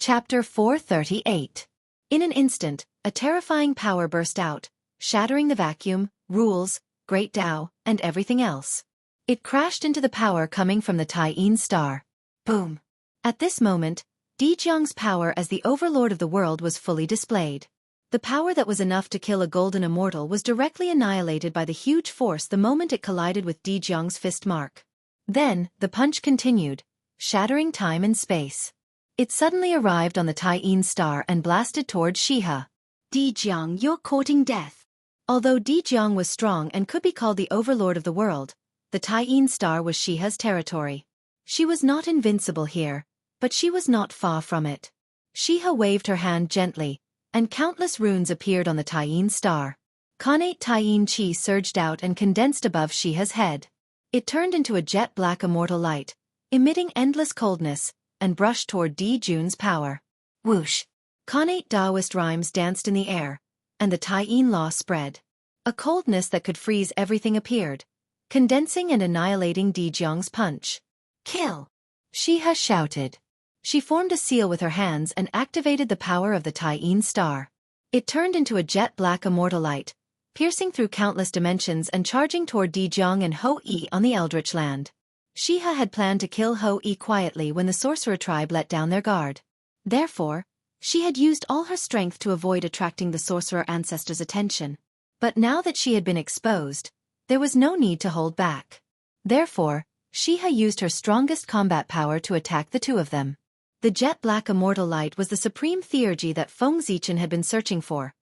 Chapter 438. In an instant, a terrifying power burst out, shattering the vacuum, rules, great Tao, and everything else. It crashed into the power coming from the Tyene star. Boom! At this moment, Jianghu's power as the overlord of the world was fully displayed. The power that was enough to kill a golden immortal was directly annihilated by the huge force the moment it collided with Jianghu's fist mark. Then, the punch continued, shattering time and space. It suddenly arrived on the Tyene star and blasted toward Xianxia. Jianghu, you're courting death. Although Jianghu was strong and could be called the overlord of the world, the Tyene star was Xianxia's territory. She was not invincible here, but she was not far from it. Xianxia waved her hand gently, and countless runes appeared on the Tyene star. Connate Tyene chi surged out and condensed above Xianxia's head. It turned into a jet-black immortal light, emitting endless coldness, and brushed toward Jianghu's power. Whoosh! Connate Taoist rhymes danced in the air, and the Tyene law spread. A coldness that could freeze everything appeared, condensing and annihilating Jianghu's punch. Kill! Xianxia shouted. She formed a seal with her hands and activated the power of the Tyene star. It turned into a jet-black immortal light, piercing through countless dimensions and charging toward Jianghu and Hou-Yi on the Eldritch land. Xianxia had planned to kill Hou-Yi quietly when the sorcerer tribe let down their guard. Therefore, she had used all her strength to avoid attracting the sorcerer ancestor's attention. But now that she had been exposed, there was no need to hold back. Therefore, Xianxia used her strongest combat power to attack the two of them. The jet-black immortal light was the supreme theurgy that Feng Zichen had been searching for,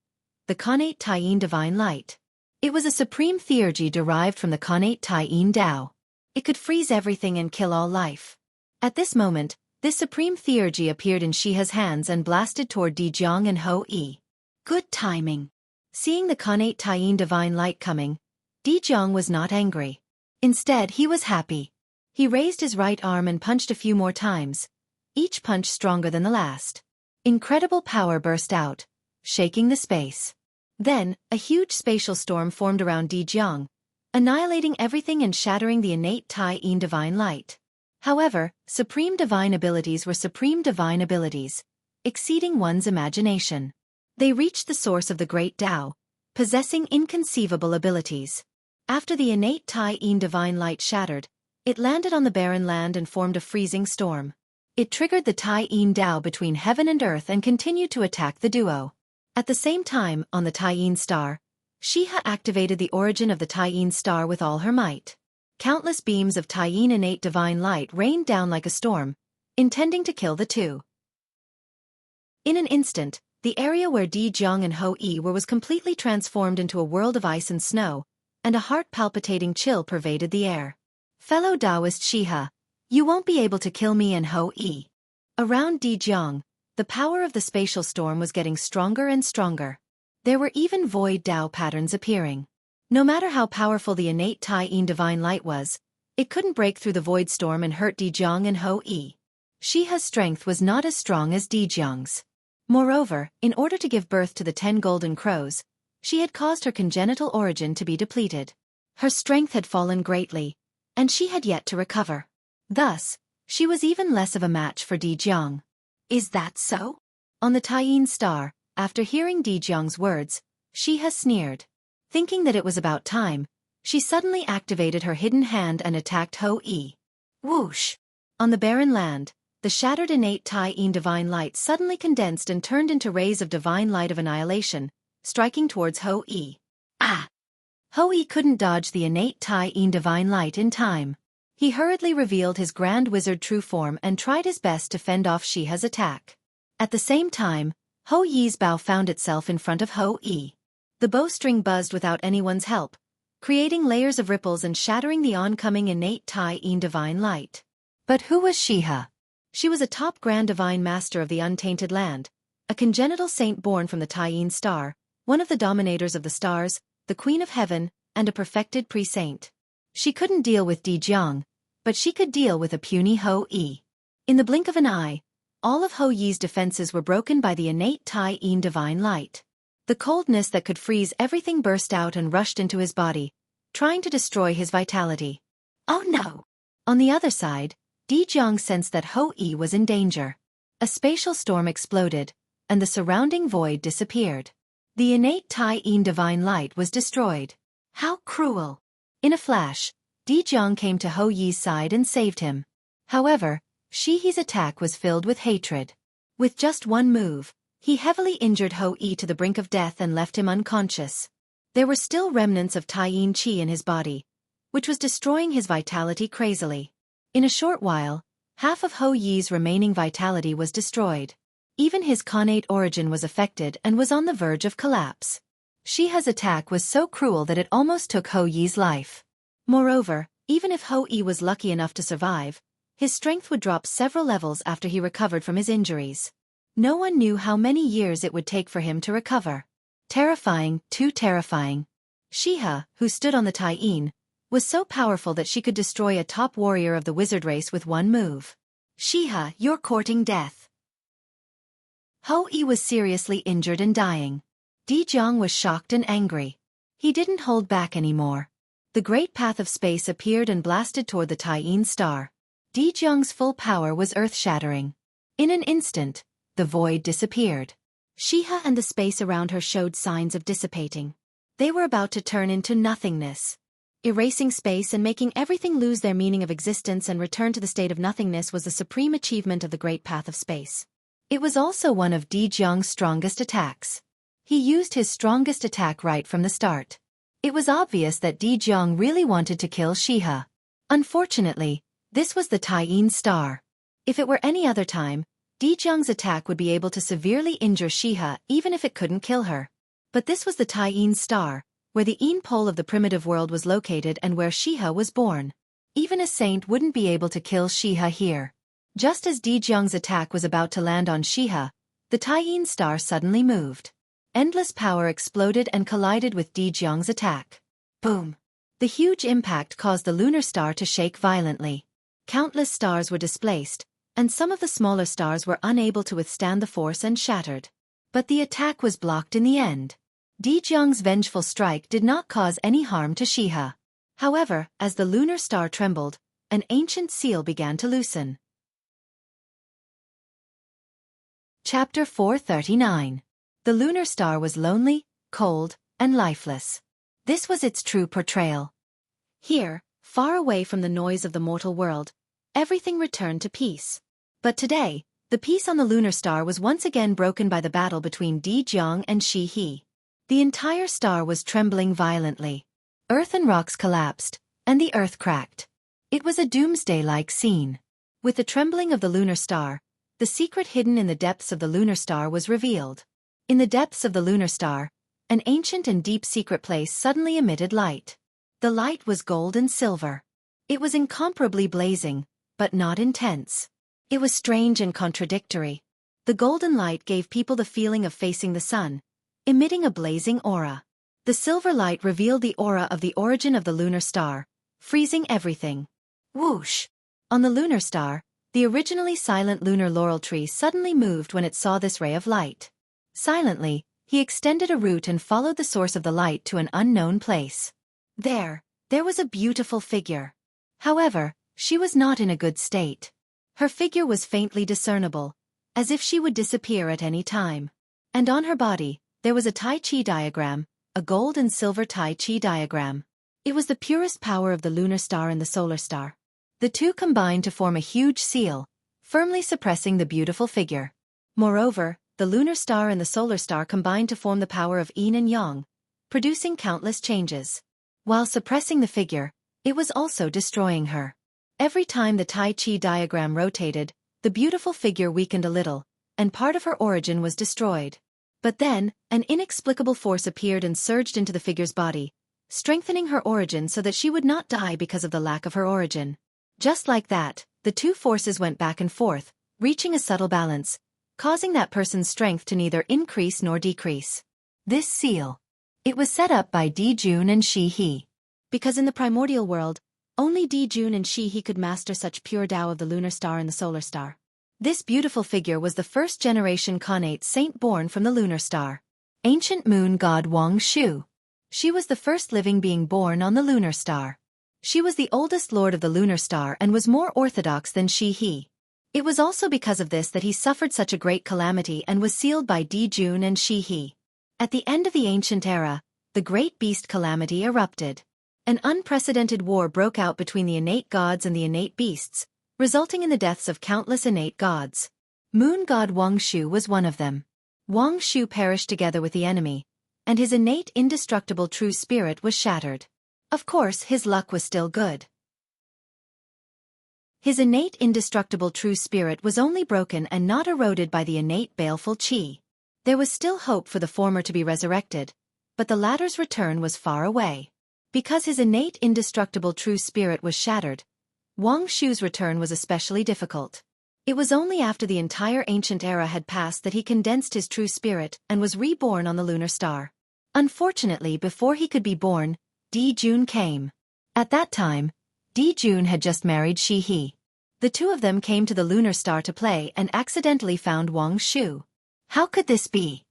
the Connate Tyene divine light. It was a supreme theurgy derived from the Connate Tyene Tao. It could freeze everything and kill all life. At this moment, this supreme theurgy appeared in Xianxia's hands and blasted toward Jianghu and Hou-Yi. Good timing. Seeing the Connate Tyene divine light coming, Jianghu was not angry. Instead, he was happy. He raised his right arm and punched a few more times, each punch stronger than the last. Incredible power burst out, shaking the space. Then, a huge spatial storm formed around Jianghu, annihilating everything and shattering the innate Tyene divine light. However, supreme divine abilities were supreme divine abilities, exceeding one's imagination. They reached the source of the great Tao, possessing inconceivable abilities. After the innate Tyene divine light shattered, it landed on the barren land and formed a freezing storm. It triggered the Tyene Tao between heaven and earth and continued to attack the duo. At the same time, on the Tyene star, Xianxia activated the origin of the Tyene star with all her might. Countless beams of Tyene innate divine light rained down like a storm, intending to kill the two. In an instant, the area where Jianghu and Hou-Yi were was completely transformed into a world of ice and snow, and a heart-palpitating chill pervaded the air. Fellow Taoist Xianxia, you won't be able to kill me and Hou-Yi. Around Jianghu, the power of the spatial storm was getting stronger and stronger. There were even void Tao patterns appearing. No matter how powerful the innate Tyene divine light was, it couldn't break through the void storm and hurt Jianghu and Hou-Yi. Xianxia's strength was not as strong as Jianghu's. Moreover, in order to give birth to the 10 golden crows, she had caused her congenital origin to be depleted. Her strength had fallen greatly, and she had yet to recover. Thus, she was even less of a match for Jianghu. Is that so? On the Tyene star, after hearing Jianghu's words, Xianxia sneered. Thinking that it was about time, she suddenly activated her hidden hand and attacked Hou-Yi. Whoosh! On the barren land, the shattered innate Tyene divine light suddenly condensed and turned into rays of divine light of annihilation, striking towards Hou-Yi. Ah! Hou-Yi couldn't dodge the innate Tyene divine light in time. He hurriedly revealed his grand wizard true form and tried his best to fend off Xianxia's attack. At the same time, Hou-Yi's bow found itself in front of Hou-Yi. The bowstring buzzed without anyone's help, creating layers of ripples and shattering the oncoming innate Tyene divine light. But who was Xianxia? She was a top grand divine master of the untainted land, a congenital saint born from the Tyene star, one of the dominators of the stars, the queen of heaven, and a perfected pre-saint. She couldn't deal with Jianghu, but she could deal with a puny Hou-Yi. In the blink of an eye, all of Hou-Yi's defenses were broken by the innate Tyene divine light. The coldness that could freeze everything burst out and rushed into his body, trying to destroy his vitality. Oh no! On the other side, Jianghu sensed that Hou-Yi was in danger. a spatial storm exploded, and the surrounding void disappeared. The innate Tai-Yin divine light was destroyed. How cruel! In a flash, Jianghu came to Hou Yi's side and saved him. However, Shihi's attack was filled with hatred. With just one move, he heavily injured Hou Yi to the brink of death and left him unconscious. There were still remnants of Tai-Yin Qi in his body, which was destroying his vitality crazily. In a short while, half of Hou Yi's remaining vitality was destroyed. Even his connate origin was affected and was on the verge of collapse. Shiha's attack was so cruel that it almost took Hou Yi's life. Moreover, even if Hou Yi was lucky enough to survive, his strength would drop several levels after he recovered from his injuries. No one knew how many years it would take for him to recover. Terrifying, too terrifying. Xiha, who stood on the Tai-Yin, was so powerful that she could destroy a top warrior of the wizard race with one move. Xiha, you're courting death. Hou Yi was seriously injured and dying. Jianghu was shocked and angry. He didn't hold back anymore. The great path of space appeared and blasted toward the Tai-Yin star. Jianghu's full power was earth-shattering. In an instant, the void disappeared. Xiha and the space around her showed signs of dissipating. They were about to turn into nothingness. Erasing space and making everything lose their meaning of existence and return to the state of nothingness was the supreme achievement of the great path of space. It was also one of Jianghu's strongest attacks. He used his strongest attack right from the start. It was obvious that Jianghu really wanted to kill Xiha. Unfortunately, this was the Tai-Yin star. If it were any other time, Jianghu's attack would be able to severely injure Xiha even if it couldn't kill her. But this was the Tai-Yin star, where the Yin pole of the primitive world was located and where Xiha was born. Even a saint wouldn't be able to kill Xiha here. Just as Jianghu's attack was about to land on Xiha, the Tai-Yin star suddenly moved. Endless power exploded and collided with Jianghu's attack. Boom! The huge impact caused the lunar star to shake violently. Countless stars were displaced, and some of the smaller stars were unable to withstand the force and shattered. But the attack was blocked in the end. Jianghu's vengeful strike did not cause any harm to Xiha. However, as the lunar star trembled, an ancient seal began to loosen. Chapter 439. The lunar star was lonely, cold, and lifeless. This was its true portrayal. Here, far away from the noise of the mortal world, everything returned to peace. But today, the peace on the lunar star was once again broken by the battle between Jianghu and Shihi. The entire star was trembling violently. Earth and rocks collapsed, and the earth cracked. It was a doomsday-like scene. With the trembling of the lunar star, the secret hidden in the depths of the lunar star was revealed. In the depths of the lunar star, an ancient and deep secret place suddenly emitted light. The light was gold and silver. It was incomparably blazing, but not intense. It was strange and contradictory. The golden light gave people the feeling of facing the sun, emitting a blazing aura. The silver light revealed the aura of the origin of the lunar star, freezing everything. Whoosh! On the lunar star, the originally silent lunar laurel tree suddenly moved when it saw this ray of light. Silently, he extended a root and followed the source of the light to an unknown place. There was a beautiful figure. However, she was not in a good state. Her figure was faintly discernible, as if she would disappear at any time. And on her body, there was a Tai Chi diagram, a gold and silver Tai Chi diagram. It was the purest power of the lunar star and the solar star. The two combined to form a huge seal, firmly suppressing the beautiful figure. Moreover, the lunar star and the solar star combined to form the power of yin and yang, producing countless changes. While suppressing the figure, it was also destroying her. Every time the Tai Chi diagram rotated, the beautiful figure weakened a little, and part of her origin was destroyed. But then, an inexplicable force appeared and surged into the figure's body, strengthening her origin so that she would not die because of the lack of her origin. Just like that, the two forces went back and forth, reaching a subtle balance, causing that person's strength to neither increase nor decrease. This seal. It was set up by Jianghu and Shihi. Because in the primordial world, only Jianghu and Shihi could master such pure Tao of the lunar star and the solar star. This beautiful figure was the first-generation connate saint born from the lunar star. Ancient moon god Wang Shu. She was the first living being born on the lunar star. She was the oldest lord of the lunar star and was more orthodox than Shihi. It was also because of this that he suffered such a great calamity and was sealed by Di Jun and Shi He. At the end of the ancient era, the great beast calamity erupted. An unprecedented war broke out between the innate gods and the innate beasts, resulting in the deaths of countless innate gods. Moon god Wang Shu was one of them. Wang Shu perished together with the enemy, and his innate indestructible true spirit was shattered. Of course, his luck was still good. His innate indestructible true spirit was only broken and not eroded by the innate baleful qi. There was still hope for the former to be resurrected, but the latter's return was far away. Because his innate indestructible true spirit was shattered, Wang Shu's return was especially difficult. It was only after the entire ancient era had passed that he condensed his true spirit and was reborn on the lunar star. Unfortunately, before he could be born, Di Jun came. At that time, Di Jun had just married Shi He. The two of them came to the lunar star to play and accidentally found Wang Shu. How could this be?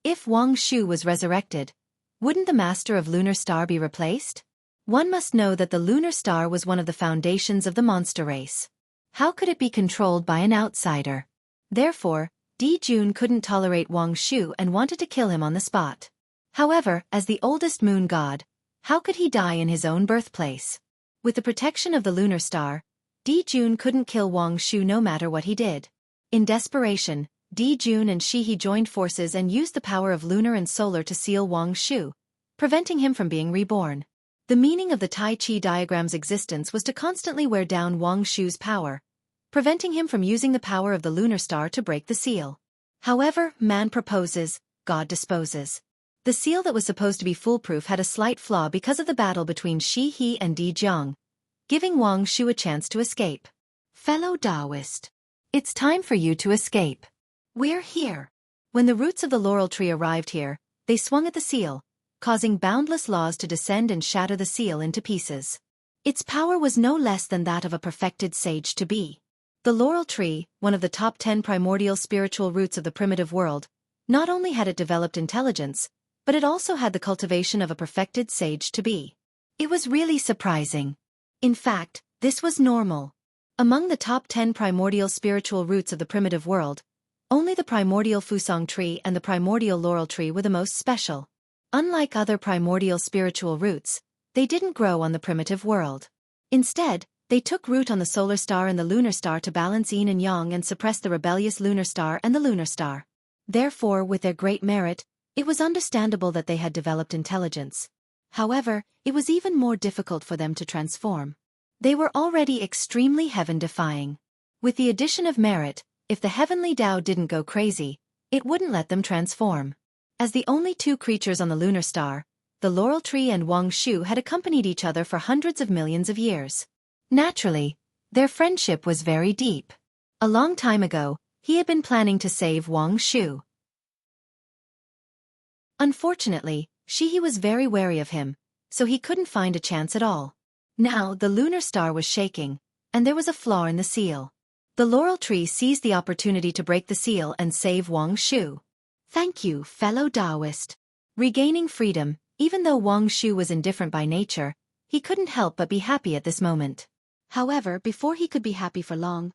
If Wang Shu was resurrected, wouldn't the master of lunar star be replaced? One must know that the lunar star was one of the foundations of the monster race. How could it be controlled by an outsider? Therefore, Di Jun couldn't tolerate Wang Shu and wanted to kill him on the spot. However, as the oldest moon god, how could he die in his own birthplace? With the protection of the lunar star, Di Jun couldn't kill Wang Shu no matter what he did. In desperation, Di Jun and Shi He joined forces and used the power of lunar and solar to seal Wang Shu, preventing him from being reborn. The meaning of the Tai Chi diagram's existence was to constantly wear down Wang Shu's power, preventing him from using the power of the lunar star to break the seal. However, man proposes, God disposes. The seal that was supposed to be foolproof had a slight flaw because of the battle between Shi He and Di Jiang, giving Wang Shu a chance to escape. Fellow Taoist, it's time for you to escape. We're here. When the roots of the laurel tree arrived here, they swung at the seal, causing boundless laws to descend and shatter the seal into pieces. Its power was no less than that of a perfected sage to be. The laurel tree, one of the top 10 primordial spiritual roots of the primitive world, not only had it developed intelligence, but it also had the cultivation of a perfected sage to be. It was really surprising. In fact, this was normal. Among the top 10 primordial spiritual roots of the primitive world, only the primordial fusang tree and the primordial laurel tree were the most special. Unlike other primordial spiritual roots, they didn't grow on the primitive world. Instead, they took root on the solar star and the lunar star to balance yin and yang and suppress the rebellious lunar star and the lunar star. Therefore, with their great merit, it was understandable that they had developed intelligence. However, it was even more difficult for them to transform. They were already extremely heaven-defying. With the addition of merit, if the heavenly Tao didn't go crazy, it wouldn't let them transform. As the only two creatures on the lunar star, the laurel tree and Wang Shu had accompanied each other for hundreds of millions of years. Naturally, their friendship was very deep. A long time ago, he had been planning to save Wang Shu. Unfortunately, Shi He was very wary of him, so he couldn't find a chance at all. Now, the lunar star was shaking, and there was a flaw in the seal. The laurel tree seized the opportunity to break the seal and save Wang Shu. Thank you, fellow Taoist. Regaining freedom, even though Wang Shu was indifferent by nature, he couldn't help but be happy at this moment. However, before he could be happy for long,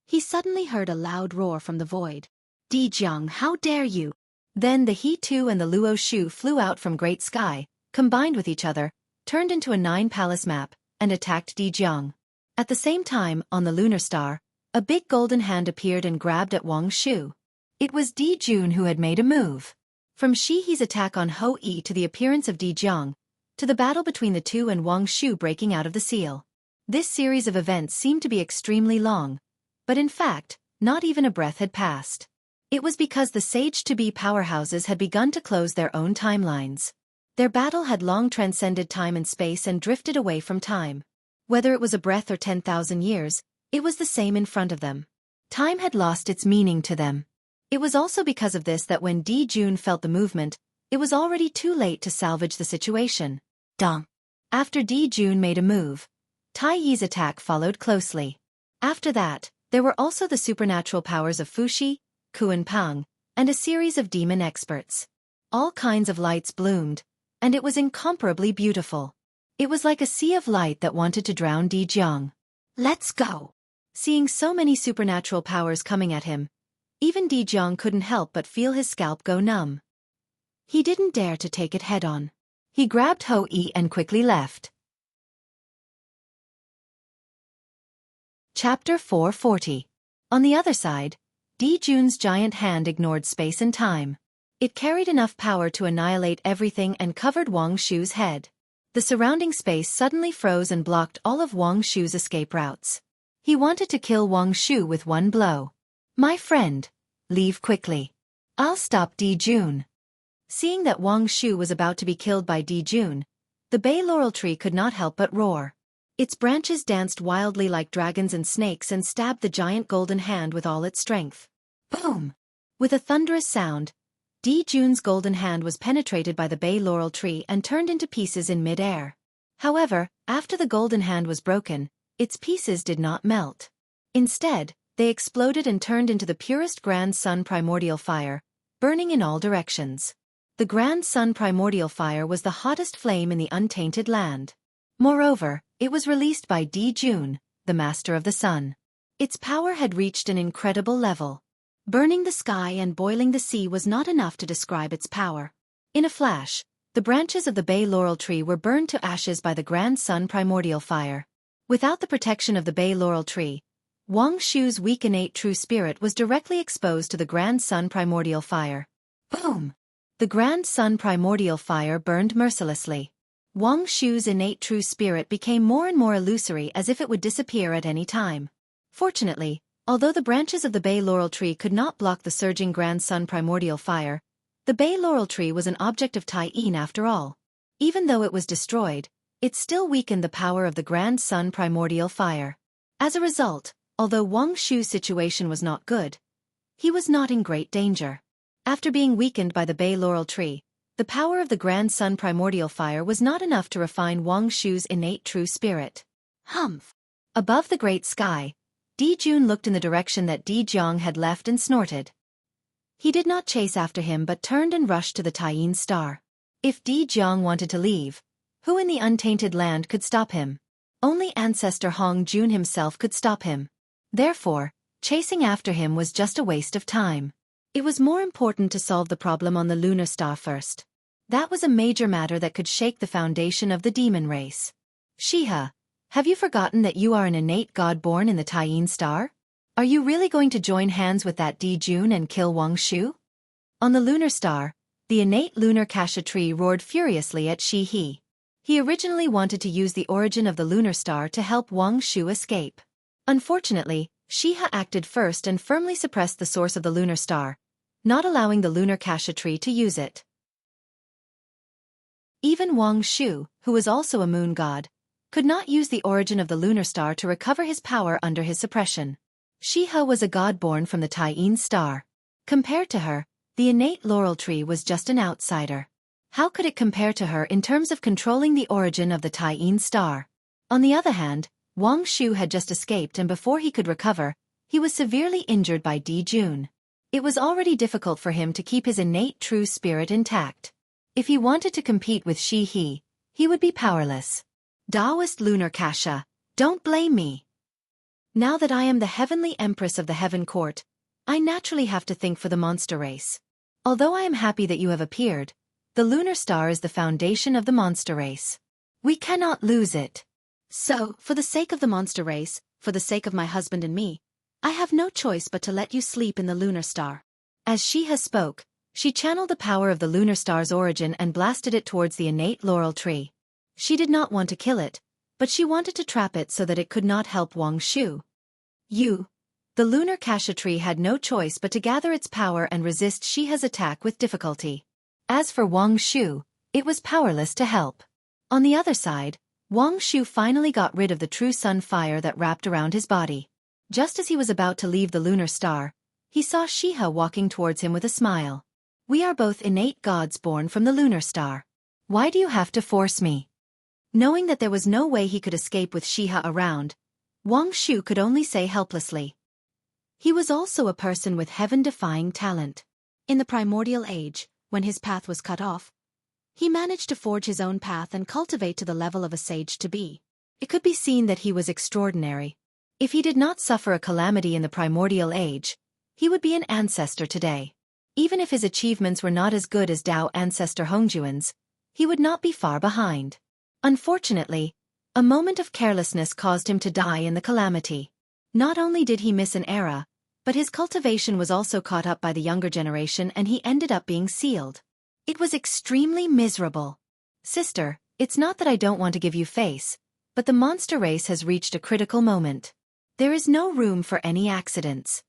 he suddenly heard a loud roar from the void. Di Jiang, how dare you! Then the He Tu and the Luo Shu flew out from great sky, combined with each other, turned into a 9-palace map, and attacked Di Jiang. At the same time, on the lunar star, a big golden hand appeared and grabbed at Wang Shu. It was Di Jun who had made a move. From Shi He's attack on Ho Yi to the appearance of Di Jiang, to the battle between the two and Wang Shu breaking out of the seal. This series of events seemed to be extremely long, but in fact, not even a breath had passed. It was because the sage-to-be powerhouses had begun to close their own timelines. Their battle had long transcended time and space and drifted away from time. Whether it was a breath or 10,000 years, it was the same in front of them. Time had lost its meaning to them. It was also because of this that when Di Jun felt the movement, it was already too late to salvage the situation. Dong. After Di Jun made a move, Tai Yi's attack followed closely. After that, there were also the supernatural powers of Fuxi, Kuan Pang, and a series of demon experts. All kinds of lights bloomed, and it was incomparably beautiful. It was like a sea of light that wanted to drown Di Jiang. Let's go! Seeing so many supernatural powers coming at him, even Jianghu couldn't help but feel his scalp go numb. He didn't dare to take it head-on. He grabbed Hou Yi and quickly left. Chapter 440. On the other side, Jun's giant hand ignored space and time. It carried enough power to annihilate everything and covered Wang Shu's head. The surrounding space suddenly froze and blocked all of Wang Shu's escape routes. He wanted to kill Wang Shu with one blow. "My friend, leave quickly. I'll stop Jun." Seeing that Wang Shu was about to be killed by Jun, the bay laurel tree could not help but roar. Its branches danced wildly like dragons and snakes and stabbed the giant golden hand with all its strength. Boom! With a thunderous sound, Jun's golden hand was penetrated by the bay laurel tree and turned into pieces in mid-air. However, after the golden hand was broken, its pieces did not melt. Instead, they exploded and turned into the purest Grand Sun primordial fire, burning in all directions. The Grand Sun primordial fire was the hottest flame in the untainted land. Moreover, it was released by Jun, the master of the sun. Its power had reached an incredible level. Burning the sky and boiling the sea was not enough to describe its power. In a flash, the branches of the bay laurel tree were burned to ashes by the Grand Sun primordial fire. Without the protection of the bay laurel tree, Wang Shu's weak innate true spirit was directly exposed to the Grand Sun primordial fire. Boom! The Grand Sun primordial fire burned mercilessly. Wang Shu's innate true spirit became more and more illusory as if it would disappear at any time. Fortunately, although the branches of the bay laurel tree could not block the surging Grand Sun primordial fire, the bay laurel tree was an object of Tai-yin after all. Even though it was destroyed, it still weakened the power of the Grand Sun primordial fire. As a result, although Wang Shu's situation was not good, he was not in great danger. After being weakened by the bay laurel tree, the power of the Grand Sun primordial fire was not enough to refine Wang Shu's innate true spirit. Humph! Above the great sky, Jun looked in the direction that Jianghu had left and snorted. He did not chase after him but turned and rushed to the Tai-yin star. If Jianghu wanted to leave, who in the untainted land could stop him? Only ancestor Hong Jun himself could stop him. Therefore, chasing after him was just a waste of time. It was more important to solve the problem on the lunar star first. That was a major matter that could shake the foundation of the demon race. Xianxia, have you forgotten that you are an innate god born in the Tai-yin star? Are you really going to join hands with that Jun and kill Wang Shu? On the lunar star, the innate lunar cassia tree roared furiously at Xianxia. He originally wanted to use the origin of the lunar star to help Wang Shu escape. Unfortunately, Xianxia acted first and firmly suppressed the source of the lunar star, not allowing the lunar cassia tree to use it. Even Wang Shu, who was also a moon god, could not use the origin of the lunar star to recover his power under his suppression. Xianxia was a god born from the Tai-yin star. Compared to her, the innate laurel tree was just an outsider. How could it compare to her in terms of controlling the origin of the Tai-yin star? On the other hand, Wang Shu had just escaped and before he could recover, he was severely injured by Jun. It was already difficult for him to keep his innate true spirit intact. If he wanted to compete with Xianxia, he would be powerless. Taoist lunar cassia, don't blame me. Now that I am the heavenly empress of the heaven court, I naturally have to think for the monster race. Although I am happy that you have appeared, the lunar star is the foundation of the monster race. We cannot lose it. So, for the sake of the monster race, for the sake of my husband and me, I have no choice but to let you sleep in the lunar star. As Xianxia spoke, she channeled the power of the lunar star's origin and blasted it towards the innate laurel tree. She did not want to kill it, but she wanted to trap it so that it could not help Wang Shu. The lunar cassia tree had no choice but to gather its power and resist Xianxia's attack with difficulty. As for Wang Shu, it was powerless to help. On the other side, Wang Shu finally got rid of the true sun fire that wrapped around his body. Just as he was about to leave the lunar star, he saw Xianxia walking towards him with a smile. We are both innate gods born from the lunar star. Why do you have to force me? Knowing that there was no way he could escape with Xianxia around, Wang Shu could only say helplessly. He was also a person with heaven-defying talent. In the primordial age, when his path was cut off, he managed to forge his own path and cultivate to the level of a sage to be. It could be seen that he was extraordinary. If he did not suffer a calamity in the primordial age, he would be an ancestor today. Even if his achievements were not as good as Dao ancestor Hongjuan's, he would not be far behind. Unfortunately, a moment of carelessness caused him to die in the calamity. Not only did he miss an era, but his cultivation was also caught up by the younger generation and he ended up being sealed. It was extremely miserable. Sister, it's not that I don't want to give you face, but the monster race has reached a critical moment. There is no room for any accidents.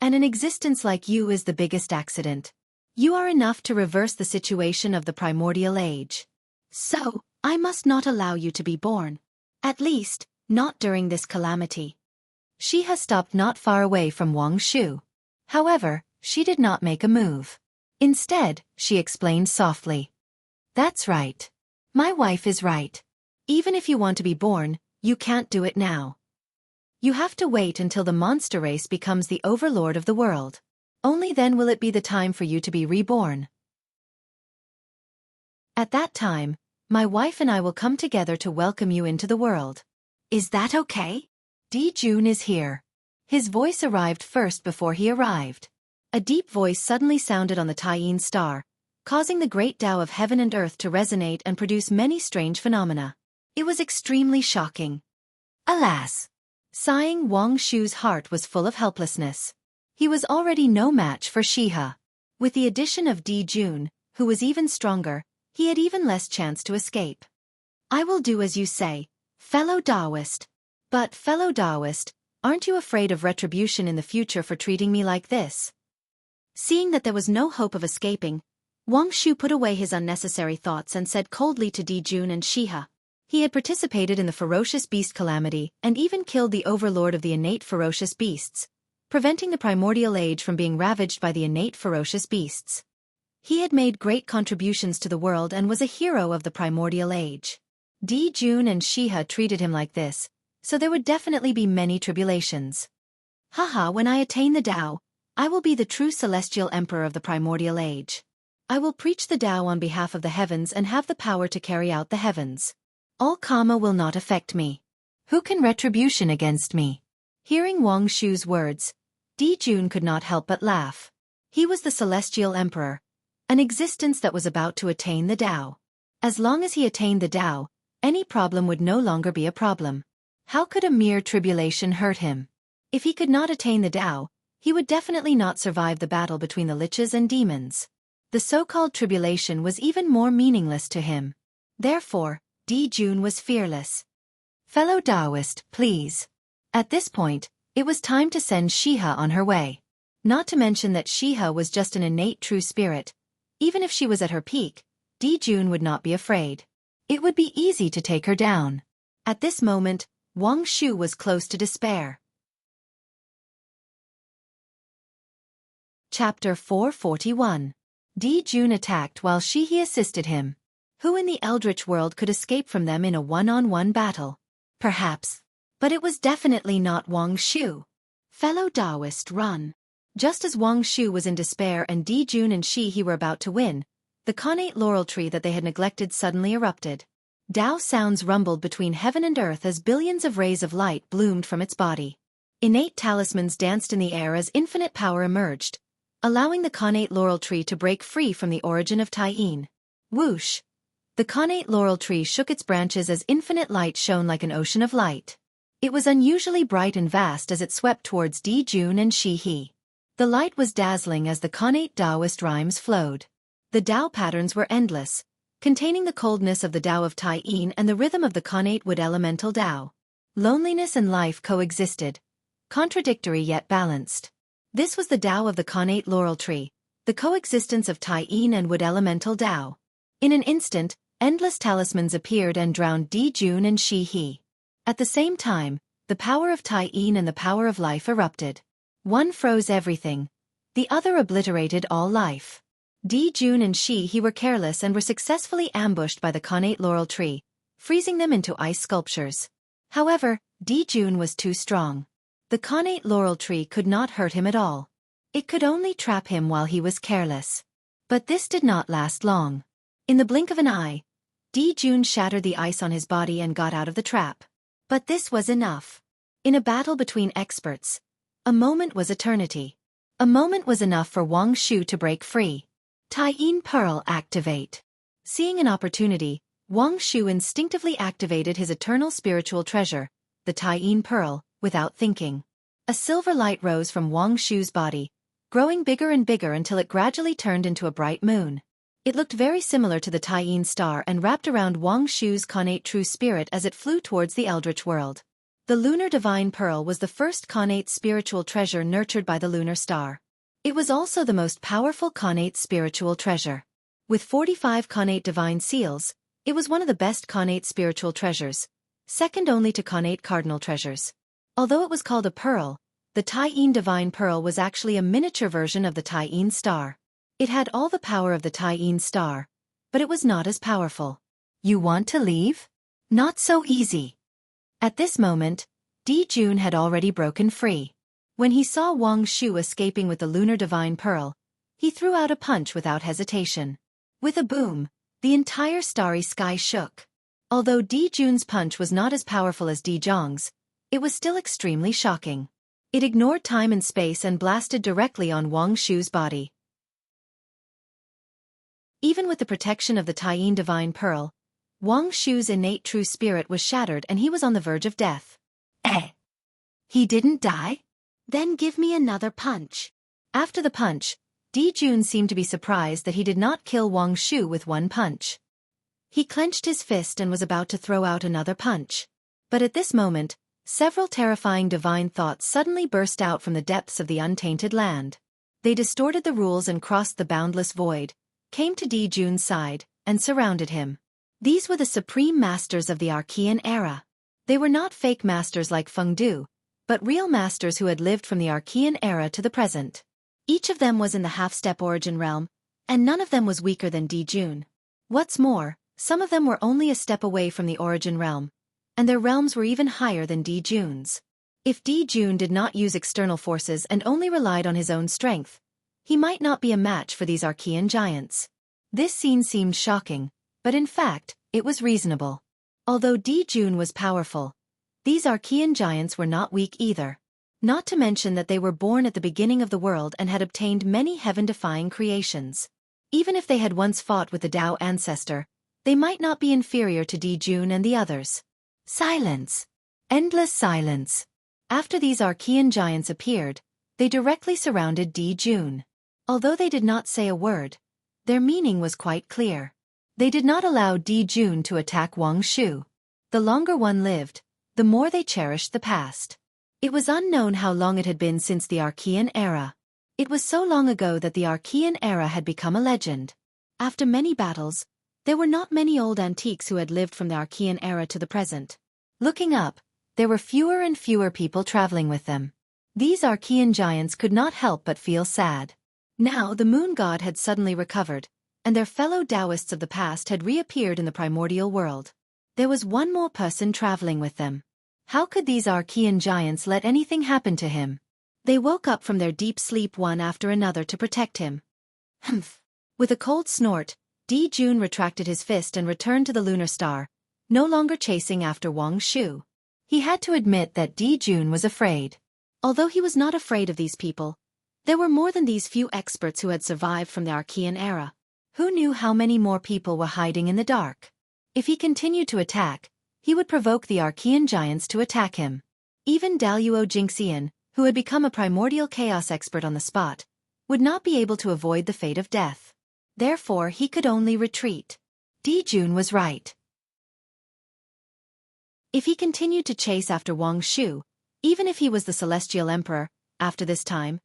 And an existence like you is the biggest accident. You are enough to reverse the situation of the primordial age. So, I must not allow you to be born. At least, not during this calamity. She has stopped not far away from Wang Shu. However, she did not make a move. Instead, she explained softly. That's right. My wife is right. Even if you want to be born, you can't do it now. You have to wait until the monster race becomes the overlord of the world. Only then will it be the time for you to be reborn. At that time, my wife and I will come together to welcome you into the world. Is that okay? Di Jun is here. His voice arrived first before he arrived. A deep voice suddenly sounded on the Taiyin star, causing the great Tao of heaven and earth to resonate and produce many strange phenomena. It was extremely shocking. Alas! Sighing, Wang Shu's heart was full of helplessness. He was already no match for Shiha. With the addition of Di Jun, who was even stronger, he had even less chance to escape. I will do as you say, fellow Taoist. But, fellow Taoist, aren't you afraid of retribution in the future for treating me like this? Seeing that there was no hope of escaping, Wang Shu put away his unnecessary thoughts and said coldly to Di Jun and Shiha. He had participated in the ferocious beast calamity and even killed the overlord of the innate ferocious beasts, preventing the primordial age from being ravaged by the innate ferocious beasts. He had made great contributions to the world and was a hero of the primordial age. Di Jun and Shiha treated him like this, so there would definitely be many tribulations. Haha, when I attain the Tao, I will be the true celestial emperor of the primordial age. I will preach the Tao on behalf of the heavens and have the power to carry out the heavens. All karma will not affect me. Who can retribution against me? Hearing Wang Shu's words, Di Jun could not help but laugh. He was the celestial emperor, an existence that was about to attain the Tao. As long as he attained the Tao, any problem would no longer be a problem. How could a mere tribulation hurt him? If he could not attain the Tao, he would definitely not survive the battle between the liches and demons. The so-called tribulation was even more meaningless to him. Therefore, Di Jun was fearless. Fellow Taoist, please. At this point, it was time to send Shiha on her way. Not to mention that Shiha was just an innate true spirit. Even if she was at her peak, Di Jun would not be afraid. It would be easy to take her down. At this moment, Wang Shu was close to despair. Chapter 441. Di Jun attacked while Shihi assisted him. Who in the Eldritch world could escape from them in a one-on-one battle? Perhaps. But it was definitely not Wang Shu. Fellow Taoist, run. Just as Wang Shu was in despair and Di Jun and Shihi were about to win, the connate laurel tree that they had neglected suddenly erupted. Tao sounds rumbled between heaven and earth as billions of rays of light bloomed from its body. Innate talismans danced in the air as infinite power emerged, allowing the connate laurel tree to break free from the origin of Taiyin. Whoosh! The connate laurel tree shook its branches as infinite light shone like an ocean of light. It was unusually bright and vast as it swept towards Di Jun and Shihi. The light was dazzling as the connate Taoist rhymes flowed. The Tao patterns were endless, containing the coldness of the Tao of Taiyin and the rhythm of the connate wood elemental Tao. Loneliness and life coexisted, contradictory yet balanced. This was the Tao of the connate laurel tree, the coexistence of Taiyin and wood elemental Tao. In an instant, endless talismans appeared and drowned Di Jun and Shihi. At the same time, the power of Taiyin and the power of life erupted. One froze everything. The other obliterated all life. Di Jun and Shihi were careless and were successfully ambushed by the connate laurel tree, freezing them into ice sculptures. However, Di Jun was too strong. The connate laurel tree could not hurt him at all. It could only trap him while he was careless. But this did not last long. In the blink of an eye, Di Jun shattered the ice on his body and got out of the trap. But this was enough. In a battle between experts, a moment was eternity. A moment was enough for Wang Shu to break free. Taiyin Pearl activate. Seeing an opportunity, Wang Shu instinctively activated his eternal spiritual treasure, the Taiyin Pearl, without thinking. A silver light rose from Wang Shu's body, growing bigger and bigger until it gradually turned into a bright moon. It looked very similar to the Taiyin star and wrapped around Wang Shu's connate true spirit as it flew towards the eldritch world. The lunar divine pearl was the first connate spiritual treasure nurtured by the lunar star. It was also the most powerful connate spiritual treasure. With 45 connate divine seals, it was one of the best connate spiritual treasures, second only to connate cardinal treasures. Although it was called a pearl, the Taiyin divine pearl was actually a miniature version of the Taiyin star. It had all the power of the Taiyin star, but it was not as powerful. You want to leave? Not so easy. At this moment, Di Jun had already broken free. When he saw Wang Shu escaping with the lunar divine pearl, he threw out a punch without hesitation. With a boom, the entire starry sky shook. Although Di Jun's punch was not as powerful as Di Zhang's, it was still extremely shocking. It ignored time and space and blasted directly on Wang Shu's body. Even with the protection of the Taiyin divine pearl, Wang Shu's innate true spirit was shattered and he was on the verge of death. He didn't die? Then give me another punch. After the punch, Di Jun seemed to be surprised that he did not kill Wang Shu with one punch. He clenched his fist and was about to throw out another punch. But at this moment, several terrifying divine thoughts suddenly burst out from the depths of the untainted land. They distorted the rules and crossed the boundless void, came to Di Jun's side, and surrounded him. These were the supreme masters of the Archean era. They were not fake masters like Feng Du, but real masters who had lived from the Archean era to the present. Each of them was in the half-step origin realm, and none of them was weaker than Di Jun. What's more, some of them were only a step away from the origin realm, and their realms were even higher than Di Jun's. If Di Jun did not use external forces and only relied on his own strength, he might not be a match for these Archean giants. This scene seemed shocking, but in fact, it was reasonable. Although Di Jun was powerful, these Archean giants were not weak either. Not to mention that they were born at the beginning of the world and had obtained many heaven-defying creations. Even if they had once fought with the Tao ancestor, they might not be inferior to Di Jun and the others. Silence. Endless silence. After these Archean giants appeared, they directly surrounded Di Jun. Although they did not say a word, their meaning was quite clear. They did not allow Di Jun to attack Wang Shu. The longer one lived, the more they cherished the past. It was unknown how long it had been since the Archean era. It was so long ago that the Archean era had become a legend. After many battles, there were not many old antiques who had lived from the Archean era to the present. Looking up, there were fewer and fewer people traveling with them. These Archean giants could not help but feel sad. Now the moon god had suddenly recovered, and their fellow Taoists of the past had reappeared in the primordial world. There was one more person traveling with them. How could these Archean giants let anything happen to him? They woke up from their deep sleep one after another to protect him. Humph! With a cold snort, Di Jun retracted his fist and returned to the lunar star, no longer chasing after Wang Shu. He had to admit that Di Jun was afraid. Although he was not afraid of these people, there were more than these few experts who had survived from the Archean era. Who knew how many more people were hiding in the dark? If he continued to attack, he would provoke the Archean giants to attack him. Even Daluo Jingxian, who had become a primordial chaos expert on the spot, would not be able to avoid the fate of death. Therefore he could only retreat. Di Jun was right. If he continued to chase after Wang Shu, even if he was the Celestial Emperor, after this time,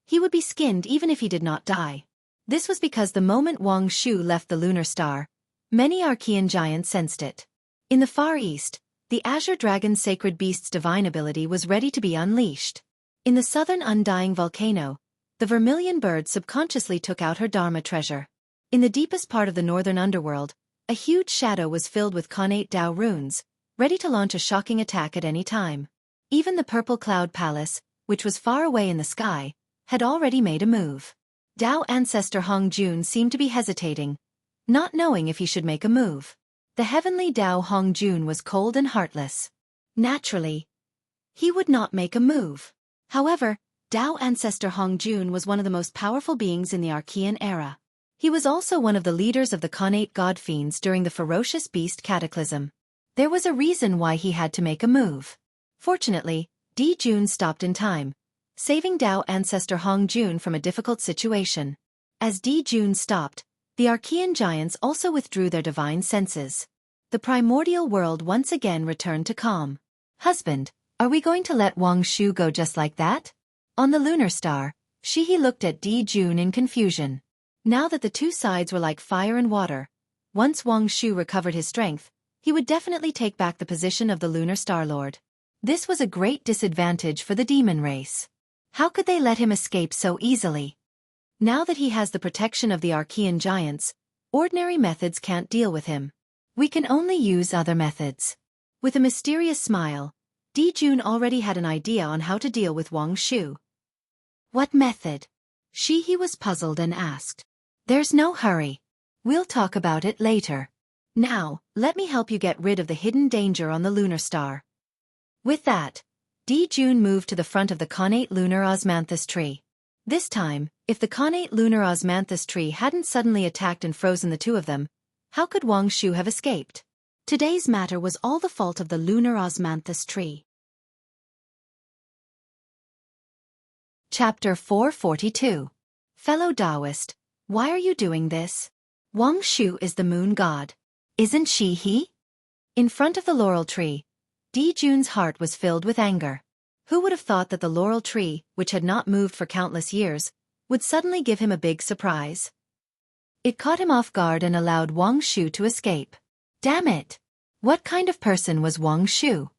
he would be skinned even if he did not die. This was because the moment Wang Shu left the lunar star, many Archean giants sensed it. In the Far East, the Azure Dragon's sacred beast's divine ability was ready to be unleashed. In the southern undying volcano, the vermilion bird subconsciously took out her Dharma treasure. In the deepest part of the northern underworld, a huge shadow was filled with connate Tao runes, ready to launch a shocking attack at any time. Even the Purple Cloud Palace, which was far away in the sky, had already made a move. Tao ancestor Hong Jun seemed to be hesitating, not knowing if he should make a move. The heavenly Tao Hong Jun was cold and heartless. Naturally, He would not make a move. However, Tao ancestor Hongjun was one of the most powerful beings in the Archean era. He was also one of the leaders of the Khanate god fiends during the ferocious beast cataclysm. There was a reason why he had to make a move. Fortunately, Di Jun stopped in time, saving Tao ancestor Hongjun from a difficult situation. As Di Jun stopped, the Archean giants also withdrew their divine senses. The primordial world once again returned to calm. Husband, are we going to let Wang Shu go just like that? On the lunar star, Shihi looked at Di Jun in confusion. Now that the two sides were like fire and water, once Wang Shu recovered his strength, he would definitely take back the position of the lunar star lord. This was a great disadvantage for the demon race. How could they let him escape so easily? Now that he has the protection of the Archean giants, ordinary methods can't deal with him. We can only use other methods. With a mysterious smile, Di Jun already had an idea on how to deal with Wang Shu. What method? Shihi was puzzled and asked. There's no hurry. We'll talk about it later. Now, let me help you get rid of the hidden danger on the lunar star. With that, Di Jun moved to the front of the Khanate lunar osmanthus tree. This time, if the Khanate lunar osmanthus tree hadn't suddenly attacked and frozen the two of them, how could Wang Shu have escaped? Today's matter was all the fault of the lunar osmanthus tree. Chapter 442. Fellow Taoist, why are you doing this? Wang Shu is the moon god. Isn't she he? In front of the laurel tree, Di Jun's heart was filled with anger. Who would have thought that the laurel tree, which had not moved for countless years, would suddenly give him a big surprise? It caught him off guard and allowed Wang Shu to escape. Damn it! What kind of person was Wang Shu?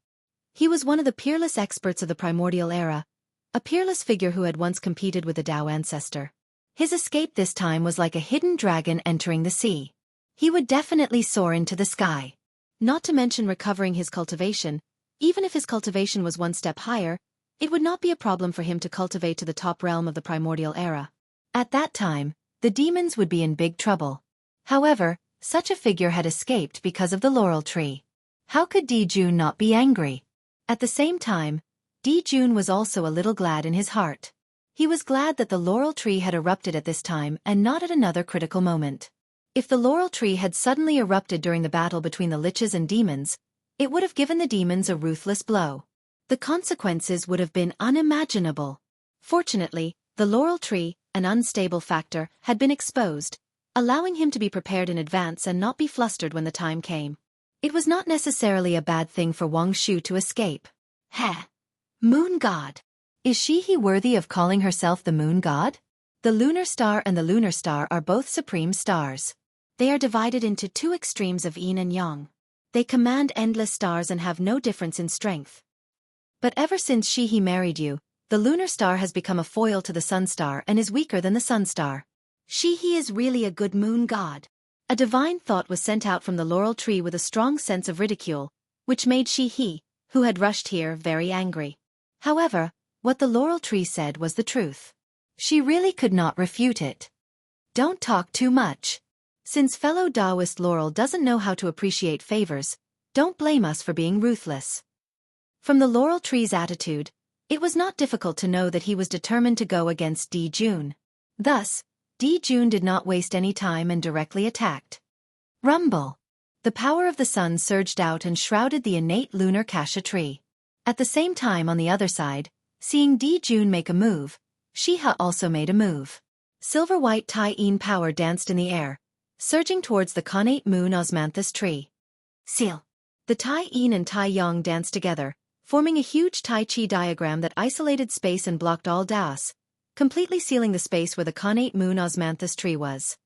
He was one of the peerless experts of the primordial era, a peerless figure who had once competed with the Tao ancestor. His escape this time was like a hidden dragon entering the sea. He would definitely soar into the sky. Not to mention recovering his cultivation. Even if his cultivation was one step higher, it would not be a problem for him to cultivate to the top realm of the primordial era. At that time, the demons would be in big trouble. However, such a figure had escaped because of the laurel tree. How could Di Jun not be angry? At the same time, Di Jun was also a little glad in his heart. He was glad that the laurel tree had erupted at this time and not at another critical moment. If the laurel tree had suddenly erupted during the battle between the liches and demons, it would have given the demons a ruthless blow. The consequences would have been unimaginable. Fortunately, the laurel tree, an unstable factor, had been exposed, allowing him to be prepared in advance and not be flustered when the time came. It was not necessarily a bad thing for Wang Shu to escape. Heh! Moon God! Is she worthy of calling herself the moon god? The lunar star and the lunar star are both supreme stars. They are divided into two extremes of yin and yang. They command endless stars and have no difference in strength. But ever since Shihi married you, the lunar star has become a foil to the sun star and is weaker than the sun star. Shihi is really a good moon god. A divine thought was sent out from the laurel tree with a strong sense of ridicule, which made Shihi, who had rushed here, very angry. However, what the laurel tree said was the truth. She really could not refute it. Don't talk too much. Since fellow Taoist Laurel doesn't know how to appreciate favors, don't blame us for being ruthless. From the laurel tree's attitude, it was not difficult to know that he was determined to go against Di Jun. Thus, Di Jun did not waste any time and directly attacked. Rumble! The power of the sun surged out and shrouded the innate lunar cassia tree. At the same time on the other side, seeing Di Jun make a move, Shiha also made a move. Silver-white Tai-Yin power danced in the air, surging towards the Khanate moon osmanthus tree. Seal! The Tai-Yin and Tai-Yang danced together, forming a huge Tai Chi diagram that isolated space and blocked all Daos, completely sealing the space where the Khanate moon osmanthus tree was.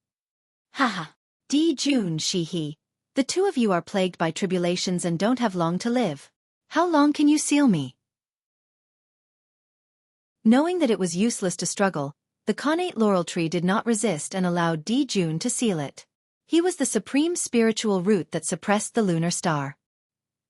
Haha! Di Jun, Shihi, the two of you are plagued by tribulations and don't have long to live. How long can you seal me? Knowing that it was useless to struggle, the Khanate laurel tree did not resist and allowed Di Jun to seal it. He was the supreme spiritual root that suppressed the lunar star.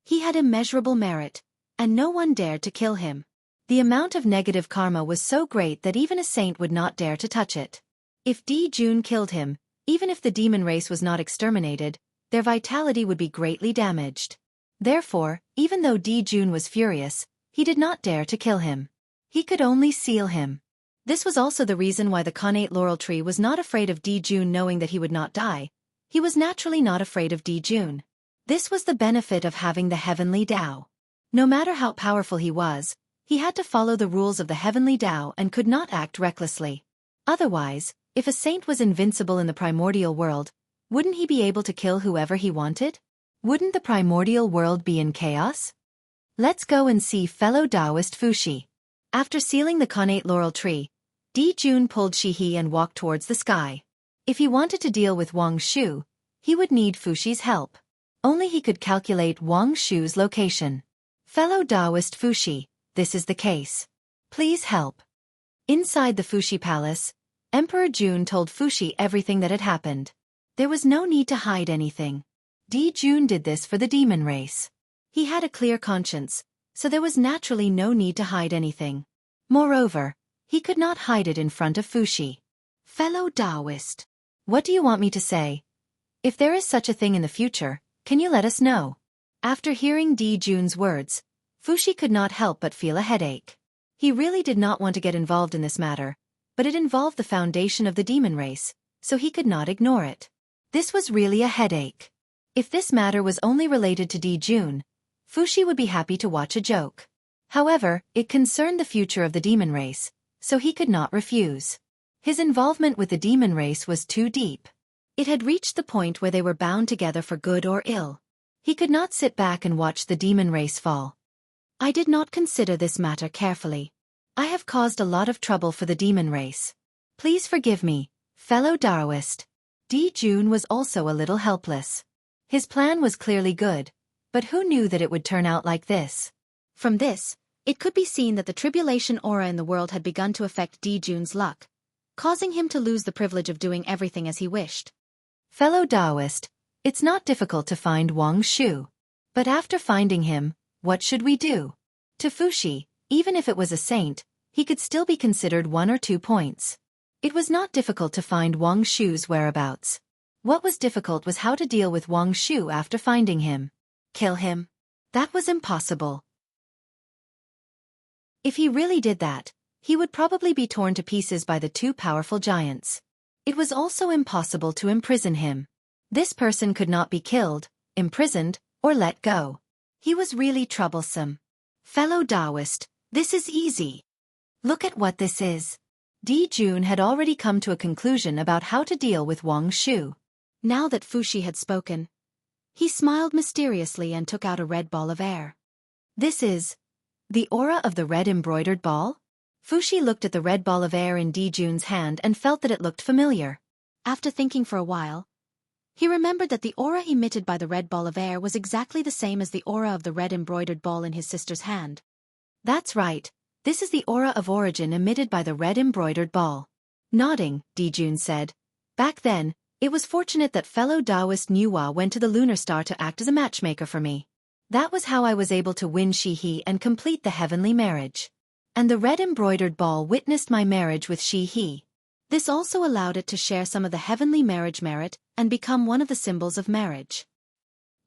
He had immeasurable merit, and no one dared to kill him. The amount of negative karma was so great that even a saint would not dare to touch it. If Di Jun killed him, even if the demon race was not exterminated, their vitality would be greatly damaged. Therefore, even though Di Jun was furious, he did not dare to kill him. He could only seal him. This was also the reason why the connate laurel tree was not afraid of Di Jun, knowing that he would not die. He was naturally not afraid of Di Jun. This was the benefit of having the heavenly Tao. No matter how powerful he was, he had to follow the rules of the heavenly Tao and could not act recklessly. Otherwise, if a saint was invincible in the primordial world, wouldn't he be able to kill whoever he wanted? Wouldn't the primordial world be in chaos? Let's go and see fellow Taoist Fuxi. After sealing the connate laurel tree, Di Jun pulled Shihi and walked towards the sky. If he wanted to deal with Wang Shu, he would need Fuxi's help. Only he could calculate Wang Shu's location. Fellow Taoist Fuxi, this is the case. Please help. Inside the Fuxi palace, Emperor Jun told Fuxi everything that had happened. There was no need to hide anything. Di Jun did this for the demon race. He had a clear conscience, so there was naturally no need to hide anything. Moreover, he could not hide it in front of Fuxi. Fellow Taoist, what do you want me to say? If there is such a thing in the future, can you let us know? After hearing Di Jun's words, Fuxi could not help but feel a headache. He really did not want to get involved in this matter, but it involved the foundation of the demon race, so he could not ignore it. This was really a headache. If this matter was only related to Di Jun, Fuxi would be happy to watch a joke. However, it concerned the future of the demon race, so he could not refuse. His involvement with the demon race was too deep. It had reached the point where they were bound together for good or ill. He could not sit back and watch the demon race fall. I did not consider this matter carefully. I have caused a lot of trouble for the demon race. Please forgive me, fellow Taoist. Di Jun was also a little helpless. His plan was clearly good, but who knew that it would turn out like this? From this, it could be seen that the tribulation aura in the world had begun to affect Di Jun's luck, causing him to lose the privilege of doing everything as he wished. Fellow Taoist, it's not difficult to find Wang Shu. But after finding him, what should we do? To Fuxi, even if it was a saint, he could still be considered 1 or 2 points. It was not difficult to find Wang Shu's whereabouts. What was difficult was how to deal with Wang Shu after finding him. Kill him? That was impossible. If he really did that, he would probably be torn to pieces by the 2 powerful giants. It was also impossible to imprison him. This person could not be killed, imprisoned, or let go. He was really troublesome. Fellow Taoist, this is easy. Look at what this is. Di Jun had already come to a conclusion about how to deal with Wang Shu. Now that Fuxi had spoken, he smiled mysteriously and took out a red ball of air. This is the aura of the red embroidered ball? Fuxi looked at the red ball of air in Di Jun's hand and felt that it looked familiar. After thinking for a while, he remembered that the aura emitted by the red ball of air was exactly the same as the aura of the red embroidered ball in his sister's hand. That's right, this is the aura of origin emitted by the red embroidered ball. Nodding, Di Jun said, back then, it was fortunate that fellow Taoist Nuwa went to the lunar star to act as a matchmaker for me. That was how I was able to win Shihi and complete the heavenly marriage. And the red embroidered ball witnessed my marriage with Shihi. This also allowed it to share some of the heavenly marriage merit and become one of the symbols of marriage.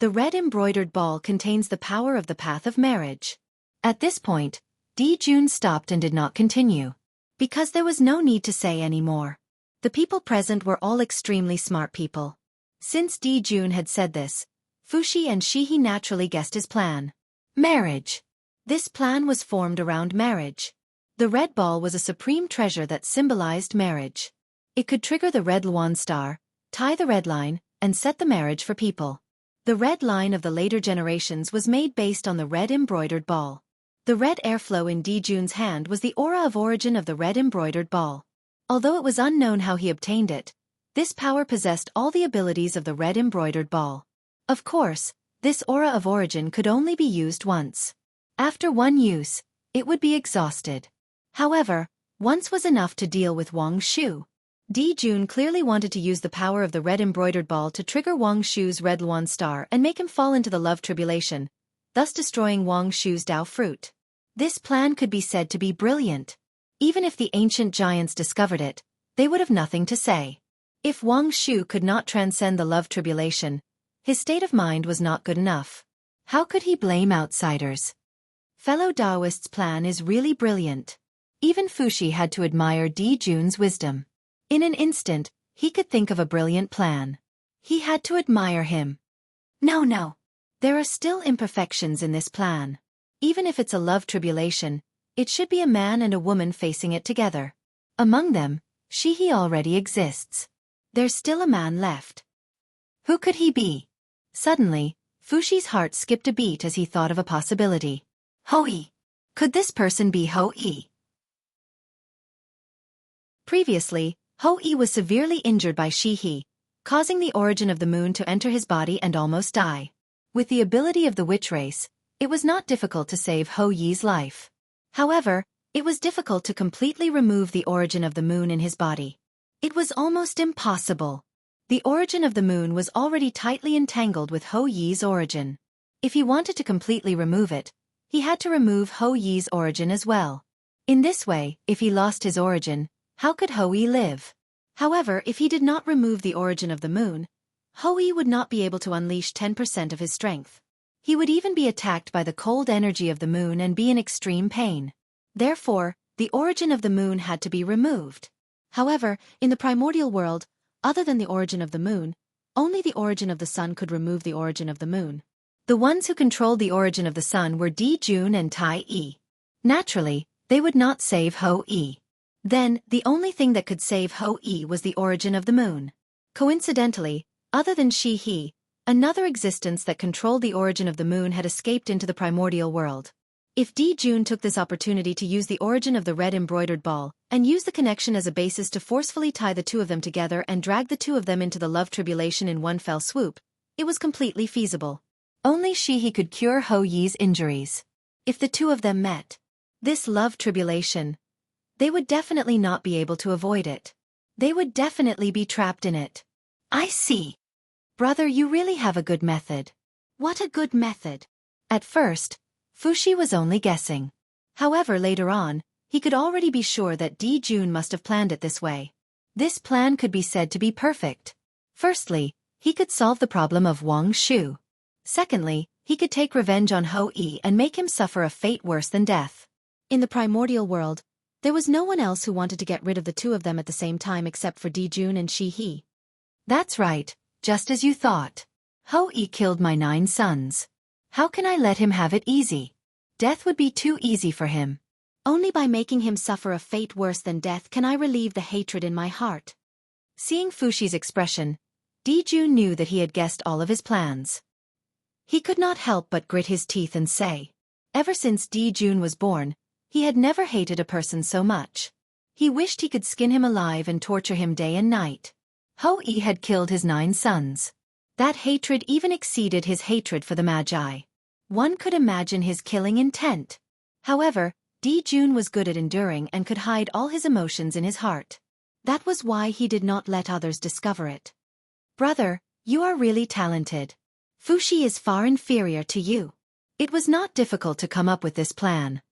The red embroidered ball contains the power of the path of marriage. At this point, Di Jun stopped and did not continue, because there was no need to say any more. The people present were all extremely smart people. Since Di Jun had said this, Fuxi and Shihi naturally guessed his plan. Marriage. This plan was formed around marriage. The red ball was a supreme treasure that symbolized marriage. It could trigger the red Luan star, tie the red line, and set the marriage for people. The red line of the later generations was made based on the red embroidered ball. The red airflow in Di Jun's hand was the aura of origin of the red embroidered ball. Although it was unknown how he obtained it, this power possessed all the abilities of the red embroidered ball. Of course, this aura of origin could only be used once. After one use, it would be exhausted. However, once was enough to deal with Wang Shu. Di Jun clearly wanted to use the power of the red embroidered ball to trigger Wang Shu's red Luan star and make him fall into the love tribulation, thus destroying Wang Shu's Dao fruit. This plan could be said to be brilliant. Even if the ancient giants discovered it, they would have nothing to say. If Wang Shu could not transcend the love tribulation, his state of mind was not good enough. How could he blame outsiders? Fellow Taoist's plan is really brilliant. Even Fuxi had to admire Di Jun's wisdom. In an instant, he could think of a brilliant plan. He had to admire him. No. There are still imperfections in this plan. Even if it's a love tribulation, it should be a man and a woman facing it together. Among them, he already exists. There's still a man left. Who could he be? Suddenly, Fuxi's heart skipped a beat as he thought of a possibility. Hou-yi. Could this person be Hou-yi? Previously, Hou-yi was severely injured by Shi-he, causing the origin of the moon to enter his body and almost die. With the ability of the witch race, it was not difficult to save Hou-yi's life. However, it was difficult to completely remove the origin of the moon in his body. It was almost impossible. The origin of the moon was already tightly entangled with Hou-yi's origin. If he wanted to completely remove it, he had to remove Hou-yi's origin as well. In this way, if he lost his origin, how could Hou-yi live? However, if he did not remove the origin of the moon, Hou-yi would not be able to unleash 10% of his strength. He would even be attacked by the cold energy of the moon and be in extreme pain. Therefore, the origin of the moon had to be removed. However, in the primordial world, other than the origin of the moon, only the origin of the sun could remove the origin of the moon. The ones who controlled the origin of the sun were Di Jun and Tai Yi. Naturally, they would not save Hou-yi. Then, the only thing that could save Hou-yi was the origin of the moon. Coincidentally, other than Shi-he, another existence that controlled the origin of the moon had escaped into the primordial world. If Di Jun took this opportunity to use the origin of the red embroidered ball, and use the connection as a basis to forcefully tie the two of them together and drag the two of them into the love tribulation in one fell swoop, it was completely feasible. Only Shi-he could cure Hou-yi's injuries. If the two of them met this love tribulation, they would definitely not be able to avoid it. They would definitely be trapped in it. I see. Brother, you really have a good method. What a good method. At first, Fuxi was only guessing. However, later on, he could already be sure that Di Jun must have planned it this way. This plan could be said to be perfect. Firstly, he could solve the problem of Wang Shu. Secondly, he could take revenge on Hou-yi and make him suffer a fate worse than death. In the primordial world, there was no one else who wanted to get rid of the two of them at the same time except for Di Jun and Shi-he. That's right, just as you thought. Hou-yi killed my 9 sons. How can I let him have it easy? Death would be too easy for him. Only by making him suffer a fate worse than death can I relieve the hatred in my heart. Seeing Fuxi's expression, Di Jun knew that he had guessed all of his plans. He could not help but grit his teeth and say, ever since Di Jun was born, he had never hated a person so much. He wished he could skin him alive and torture him day and night. Hou-yi had killed his 9 sons. That hatred even exceeded his hatred for the Magi. One could imagine his killing intent. However, Di Jun was good at enduring and could hide all his emotions in his heart. That was why he did not let others discover it. Brother, you are really talented. Fuxi is far inferior to you. It was not difficult to come up with this plan.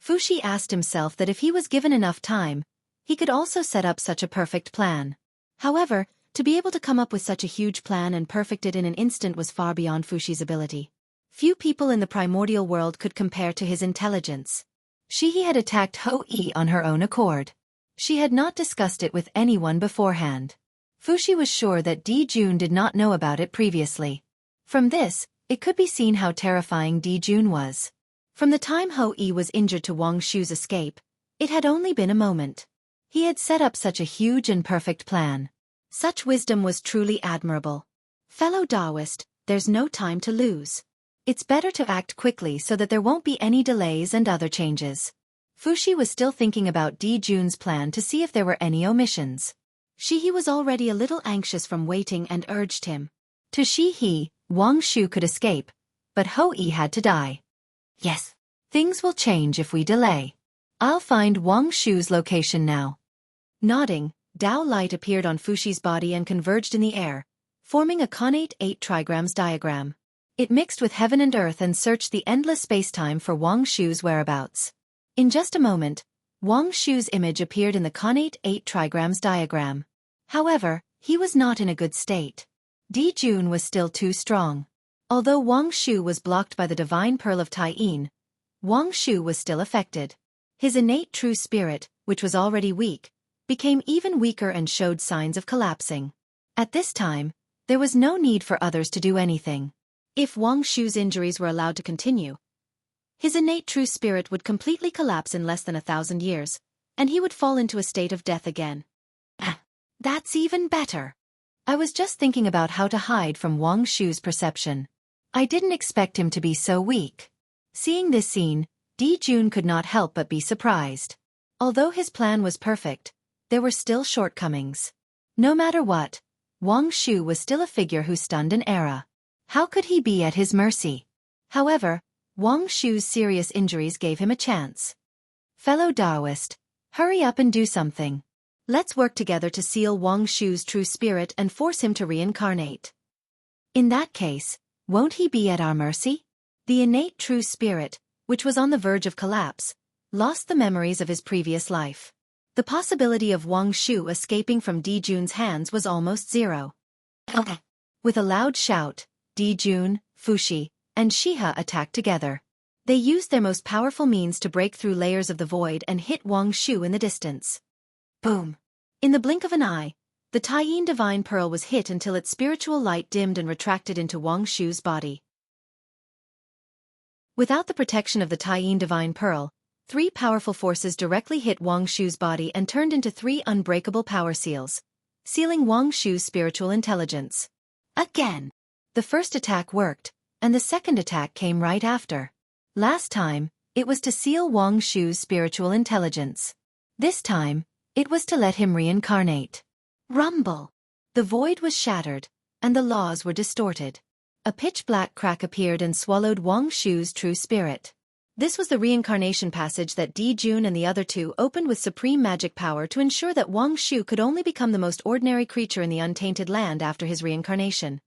Fuxi asked himself that if he was given enough time, he could also set up such a perfect plan. However, to be able to come up with such a huge plan and perfect it in an instant was far beyond Fuxi's ability. Few people in the primordial world could compare to his intelligence. Shi had attacked Hou-yi on her own accord. She had not discussed it with anyone beforehand. Fuxi was sure that Di Jun did not know about it previously. From this, it could be seen how terrifying Di Jun was. From the time Hou-yi was injured to Wang Shu's escape, it had only been a moment. He had set up such a huge and perfect plan. Such wisdom was truly admirable. Fellow Taoist, there's no time to lose. It's better to act quickly so that there won't be any delays and other changes. Fuxi was still thinking about Di Jun's plan to see if there were any omissions. Shi was already a little anxious from waiting and urged him. To Shi, Wang Shu could escape, but Hou-yi had to die. Yes, things will change if we delay. I'll find Wang Shu's location now. Nodding, Dao light appeared on Fuxi's body and converged in the air, forming a connate 8 trigrams diagram. It mixed with heaven and earth and searched the endless space-time for Wang Shu's whereabouts. In just a moment, Wang Shu's image appeared in the connate 8 trigrams diagram. However, he was not in a good state. Di Jun was still too strong. Although Wang Shu was blocked by the divine pearl of Taiyin, Wang Shu was still affected. His innate true spirit, which was already weak, became even weaker and showed signs of collapsing. At this time, there was no need for others to do anything. If Wang Shu's injuries were allowed to continue, his innate true spirit would completely collapse in less than 1,000 years, and he would fall into a state of death again. That's even better. I was just thinking about how to hide from Wang Shu's perception. I didn't expect him to be so weak. Seeing this scene, Di Jun could not help but be surprised. Although his plan was perfect, there were still shortcomings. No matter what, Wang Shu was still a figure who stunned an era. How could he be at his mercy? However, Wang Shu's serious injuries gave him a chance. Fellow Taoist, hurry up and do something. Let's work together to seal Wang Shu's true spirit and force him to reincarnate. In that case, won't he be at our mercy? The innate true spirit, which was on the verge of collapse, lost the memories of his previous life. The possibility of Wang Shu escaping from Di Jun's hands was almost zero. With a loud shout, Di Jun, Fuxi, and Xihe attacked together. They used their most powerful means to break through layers of the void and hit Wang Shu in the distance. Boom! In the blink of an eye, the Taiyin divine pearl was hit until its spiritual light dimmed and retracted into Wang Shu's body. Without the protection of the Taiyin divine pearl, 3 powerful forces directly hit Wang Shu's body and turned into 3 unbreakable power seals, sealing Wang Shu's spiritual intelligence. Again! The first attack worked, and the second attack came right after. Last time, it was to seal Wang Shu's spiritual intelligence. This time, it was to let him reincarnate. Rumble! The void was shattered, and the laws were distorted. A pitch-black crack appeared and swallowed Wang Shu's true spirit. This was the reincarnation passage that Di Jun and the other 2 opened with supreme magic power to ensure that Wang Shu could only become the most ordinary creature in the untainted land after his reincarnation.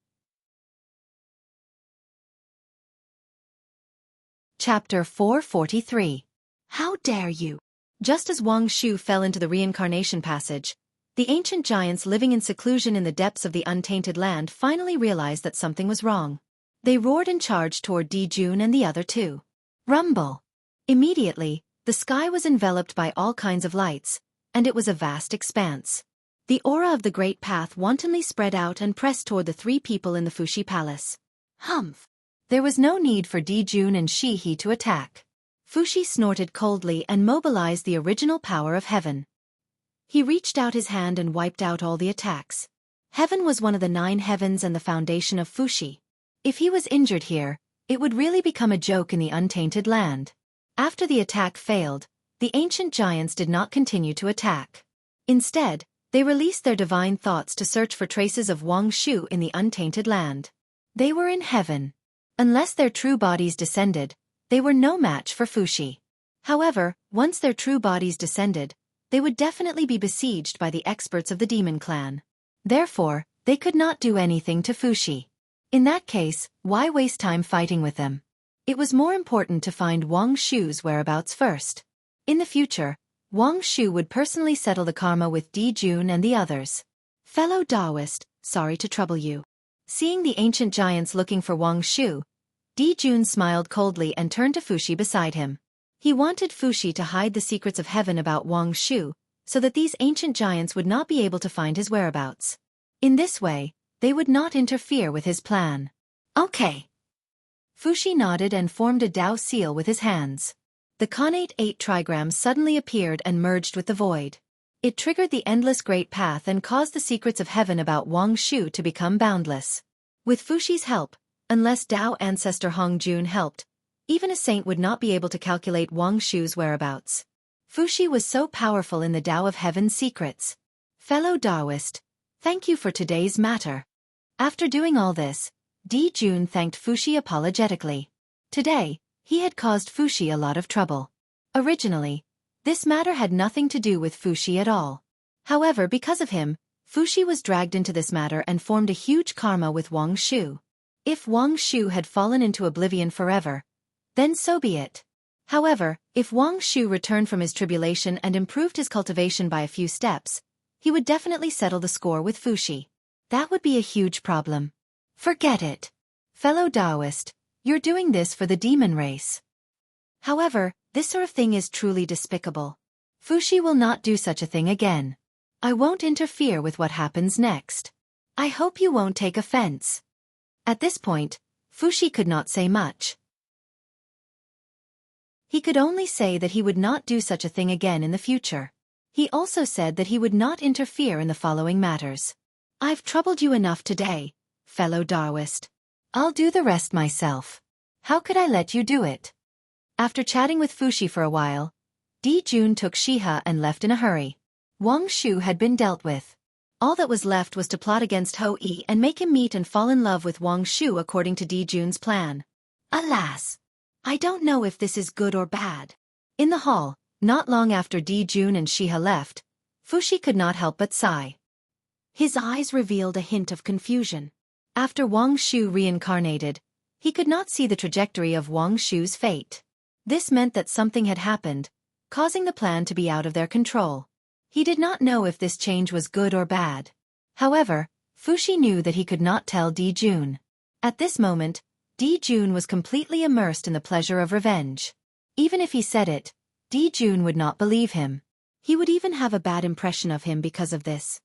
Chapter 443. How dare you! Just as Wang Shu fell into the reincarnation passage, the ancient giants living in seclusion in the depths of the untainted land finally realized that something was wrong. They roared and charged toward Di Jun and the other 2. Rumble! Immediately, the sky was enveloped by all kinds of lights, and it was a vast expanse. The aura of the Great Path wantonly spread out and pressed toward the 3 people in the Fuxi Palace. Humph! There was no need for Di Jun and Xihe to attack. Fuxi snorted coldly and mobilized the original power of heaven. He reached out his hand and wiped out all the attacks. Heaven was one of the 9 heavens and the foundation of Fuxi. If he was injured here, it would really become a joke in the untainted land. After the attack failed, the ancient giants did not continue to attack. Instead, they released their divine thoughts to search for traces of Wang Shu in the untainted land. They were in heaven. Unless their true bodies descended, they were no match for Fuxi. However, once their true bodies descended, they would definitely be besieged by the experts of the demon clan. Therefore, they could not do anything to Fuxi. In that case, why waste time fighting with them? It was more important to find Wang Shu's whereabouts first. In the future, Wang Shu would personally settle the karma with Di Jun and the others. Fellow Taoist, sorry to trouble you. Seeing the ancient giants looking for Wang Shu, Di Jun smiled coldly and turned to Fuxi beside him. He wanted Fuxi to hide the secrets of heaven about Wang Shu, so that these ancient giants would not be able to find his whereabouts. In this way, they would not interfere with his plan. Okay. Fuxi nodded and formed a Dao seal with his hands. The connate 8 trigrams suddenly appeared and merged with the void. It triggered the endless Great Path and caused the secrets of heaven about Wang Shu to become boundless. With Fuxi's help, unless Dao ancestor Hong Jun helped, even a saint would not be able to calculate Wang Shu's whereabouts. Fuxi was so powerful in the Dao of Heaven's secrets. Fellow Taoist, thank you for today's matter. After doing all this, Di Jun thanked Fuxi apologetically. Today, he had caused Fuxi a lot of trouble. Originally, this matter had nothing to do with Fuxi at all. However, because of him, Fuxi was dragged into this matter and formed a huge karma with Wang Shu. If Wang Shu had fallen into oblivion forever, then so be it. However, if Wang Shu returned from his tribulation and improved his cultivation by a few steps, he would definitely settle the score with Fuxi. That would be a huge problem. Forget it. Fellow Taoist, you're doing this for the demon race. However, this sort of thing is truly despicable. Fuxi will not do such a thing again. I won't interfere with what happens next. I hope you won't take offense. At this point, Fuxi could not say much. He could only say that he would not do such a thing again in the future. He also said that he would not interfere in the following matters. I've troubled you enough today, fellow Taoist. I'll do the rest myself. How could I let you do it? After chatting with Fuxi for a while, Di Jun took Xihe and left in a hurry. Wang Shu had been dealt with. All that was left was to plot against Hou Yi and make him meet and fall in love with Wang Shu according to Di Jun's plan. Alas! I don't know if this is good or bad. In the hall, not long after Di Jun and Xihe left, Fuxi could not help but sigh. His eyes revealed a hint of confusion. After Wang Shu reincarnated, he could not see the trajectory of Wang Shu's fate. This meant that something had happened, causing the plan to be out of their control. He did not know if this change was good or bad. However, Fuxi knew that he could not tell Di Jun. At this moment, Di Jun was completely immersed in the pleasure of revenge. Even if he said it, Di Jun would not believe him. He would even have a bad impression of him because of this.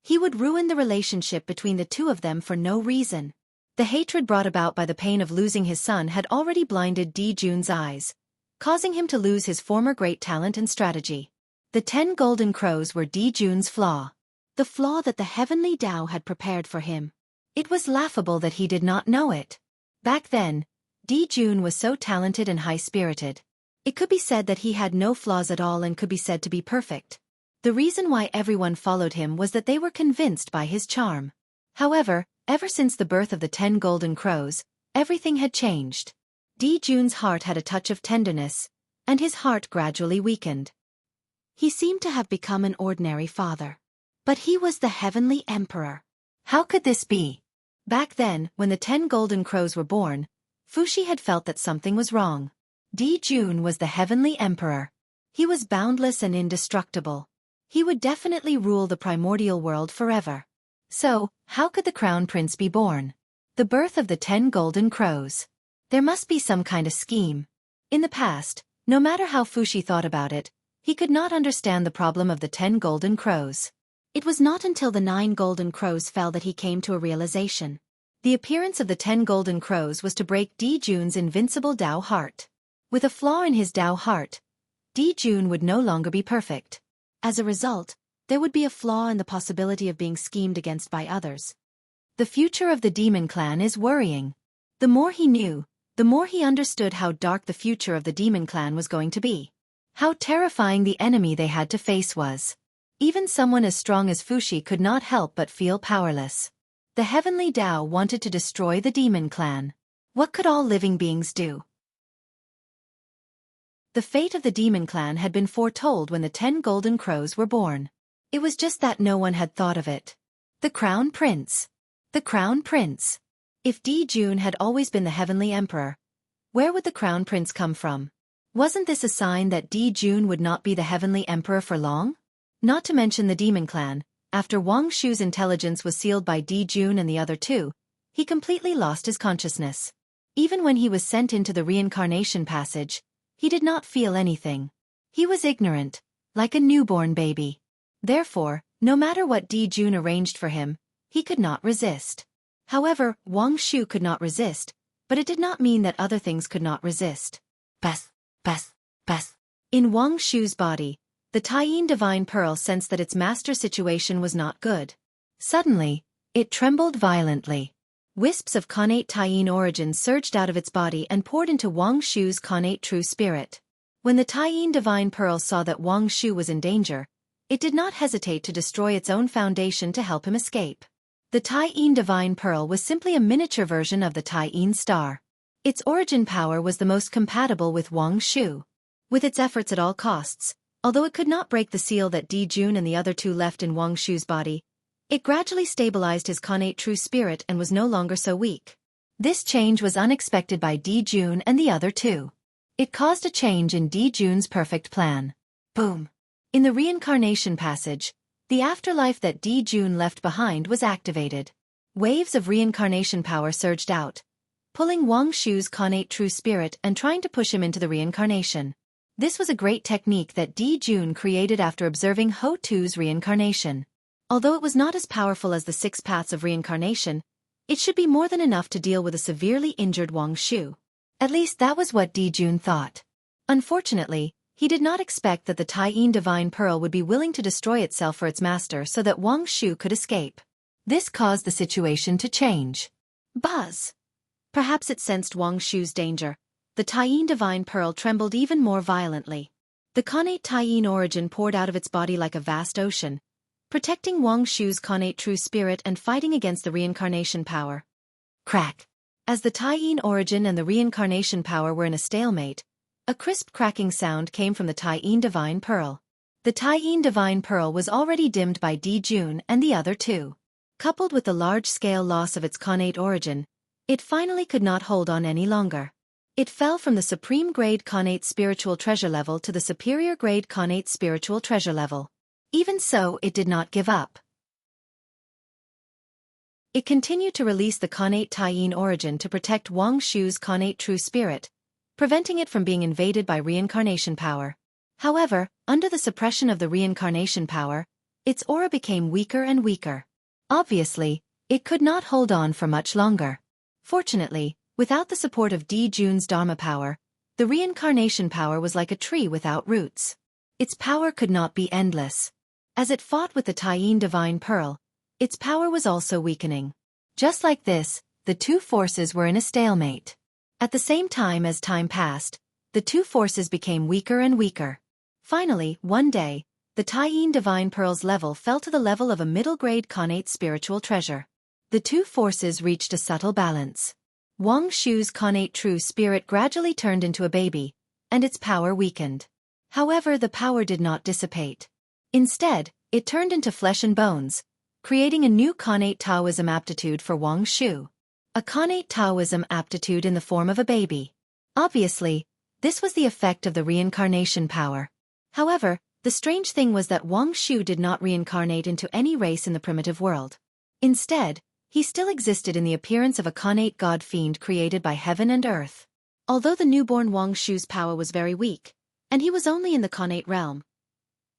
He would ruin the relationship between the two of them for no reason. The hatred brought about by the pain of losing his son had already blinded Di Jun's eyes, causing him to lose his former great talent and strategy. The 10 golden crows were Di Jun's flaw. The flaw that the heavenly Tao had prepared for him. It was laughable that he did not know it. Back then, Di Jun was so talented and high-spirited. It could be said that he had no flaws at all and could be said to be perfect. The reason why everyone followed him was that they were convinced by his charm. However, ever since the birth of the 10 golden crows, everything had changed. Di Jun's heart had a touch of tenderness, and his heart gradually weakened. He seemed to have become an ordinary father. But he was the heavenly emperor. How could this be? Back then, when the 10 golden crows were born, Fuxi had felt that something was wrong. Di Jun was the heavenly emperor. He was boundless and indestructible. He would definitely rule the primordial world forever. So, how could the crown prince be born? The birth of the 10 golden crows. There must be some kind of scheme. In the past, no matter how Fuxi thought about it, he could not understand the problem of the 10 golden crows. It was not until the 9 golden crows fell that he came to a realization. The appearance of the 10 golden crows was to break Di Jun's invincible Tao heart. With a flaw in his Tao heart, Di Jun would no longer be perfect. As a result, there would be a flaw in the possibility of being schemed against by others. The future of the demon clan is worrying. The more he knew, the more he understood how dark the future of the demon clan was going to be. How terrifying the enemy they had to face was. Even someone as strong as Fuxi could not help but feel powerless. The heavenly Tao wanted to destroy the demon clan. What could all living beings do? The fate of the demon clan had been foretold when the 10 golden crows were born. It was just that no one had thought of it. The crown prince. The crown prince. If Di Jun had always been the heavenly emperor, where would the crown prince come from? Wasn't this a sign that Di Jun would not be the heavenly emperor for long? Not to mention the demon clan, after Wang Shu's intelligence was sealed by Di Jun and the other two, he completely lost his consciousness. Even when he was sent into the reincarnation passage, he did not feel anything. He was ignorant, like a newborn baby. Therefore, no matter what Di Jun arranged for him, he could not resist. However, Wang Shu could not resist, but it did not mean that other things could not resist. Bas, bas, bas. In Wang Shu's body, the Taiyin divine pearl sensed that its master's situation was not good. Suddenly, it trembled violently. Wisps of connate Taiyin origin surged out of its body and poured into Wang Shu's connate true spirit. When the Taiyin divine pearl saw that Wang Shu was in danger, it did not hesitate to destroy its own foundation to help him escape. The Taiyin divine pearl was simply a miniature version of the Taiyin star. Its origin power was the most compatible with Wang Shu. With its efforts at all costs, although it could not break the seal that Di Jun and the other two left in Wang Shu's body, it gradually stabilized his connate true spirit and was no longer so weak. This change was unexpected by Di Jun and the other two. It caused a change in Di Jun's perfect plan. Boom! In the reincarnation passage, the afterlife that Di Jun left behind was activated. Waves of reincarnation power surged out, pulling Wang Shu's connate true spirit and trying to push him into the reincarnation. This was a great technique that Di Jun created after observing Ho Tu's reincarnation. Although it was not as powerful as the 6 paths of reincarnation, it should be more than enough to deal with a severely injured Wang Shu. At least that was what Di Jun thought. Unfortunately, he did not expect that the Taiyin Divine Pearl would be willing to destroy itself for its master so that Wang Shu could escape. This caused the situation to change. Buzz! Perhaps it sensed Wang Shu's danger. The Taiyin Divine Pearl trembled even more violently. The connate Taiyin origin poured out of its body like a vast ocean, protecting Wang Shu's connate true spirit and fighting against the reincarnation power. Crack! As the Taiyin origin and the reincarnation power were in a stalemate, a crisp cracking sound came from the Taiyin Divine Pearl. The Taiyin Divine Pearl was already dimmed by Di Jun and the other two. Coupled with the large-scale loss of its connate origin, it finally could not hold on any longer. It fell from the supreme grade connate spiritual treasure level to the superior grade connate spiritual treasure level. Even so, it did not give up. It continued to release the connate Taiyin origin to protect Wang Shu's connate true spirit, preventing it from being invaded by reincarnation power. However, under the suppression of the reincarnation power, its aura became weaker and weaker. Obviously, it could not hold on for much longer. Fortunately, without the support of Di Jun's Dharma power, the reincarnation power was like a tree without roots. Its power could not be endless. As it fought with the Taiyin Divine Pearl, its power was also weakening. Just like this, the two forces were in a stalemate. At the same time as time passed, the two forces became weaker and weaker. Finally, one day, the Taiyin Divine Pearl's level fell to the level of a middle-grade connate spiritual treasure. The two forces reached a subtle balance. Wang Shu's connate true spirit gradually turned into a baby, and its power weakened. However, the power did not dissipate. Instead, it turned into flesh and bones, creating a new connate Taoism aptitude for Wang Shu. A connate Taoism aptitude in the form of a baby. Obviously, this was the effect of the reincarnation power. However, the strange thing was that Wang Shu did not reincarnate into any race in the primitive world. Instead, he still existed in the appearance of a connate god-fiend created by heaven and earth. Although the newborn Wang Shu's power was very weak, and he was only in the connate realm,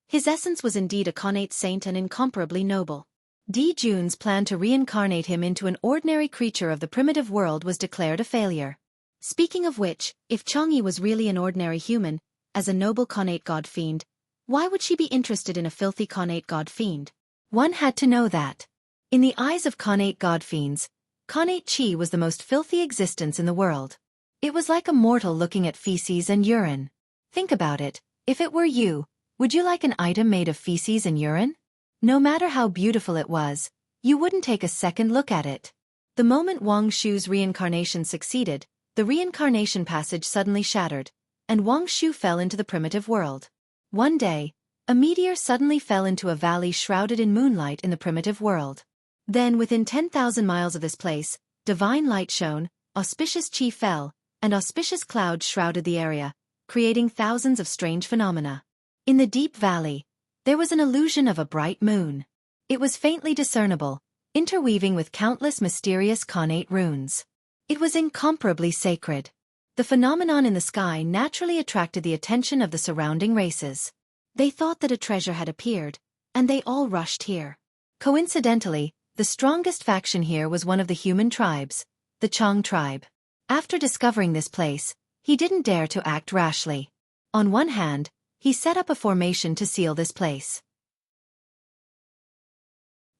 his essence was indeed a connate saint and incomparably noble. Di Jun's plan to reincarnate him into an ordinary creature of the primitive world was declared a failure. Speaking of which, if Xianxia was really an ordinary human, as a noble connate god-fiend, why would she be interested in a filthy connate god-fiend? One had to know that. In the eyes of connate god-fiends, connate chi was the most filthy existence in the world. It was like a mortal looking at feces and urine. Think about it, if it were you, would you like an item made of feces and urine? No matter how beautiful it was, you wouldn't take a second look at it. The moment Wang Shu's reincarnation succeeded, the reincarnation passage suddenly shattered, and Wang Shu fell into the primitive world. One day, a meteor suddenly fell into a valley shrouded in moonlight in the primitive world. Then within 10,000 miles of this place, divine light shone, auspicious chi fell, and auspicious clouds shrouded the area, creating thousands of strange phenomena. In the deep valley, there was an illusion of a bright moon. It was faintly discernible, interweaving with countless mysterious connate runes. It was incomparably sacred. The phenomenon in the sky naturally attracted the attention of the surrounding races. They thought that a treasure had appeared, and they all rushed here. Coincidentally, the strongest faction here was one of the human tribes, the Chang tribe. After discovering this place, he didn't dare to act rashly. On one hand, he set up a formation to seal this place.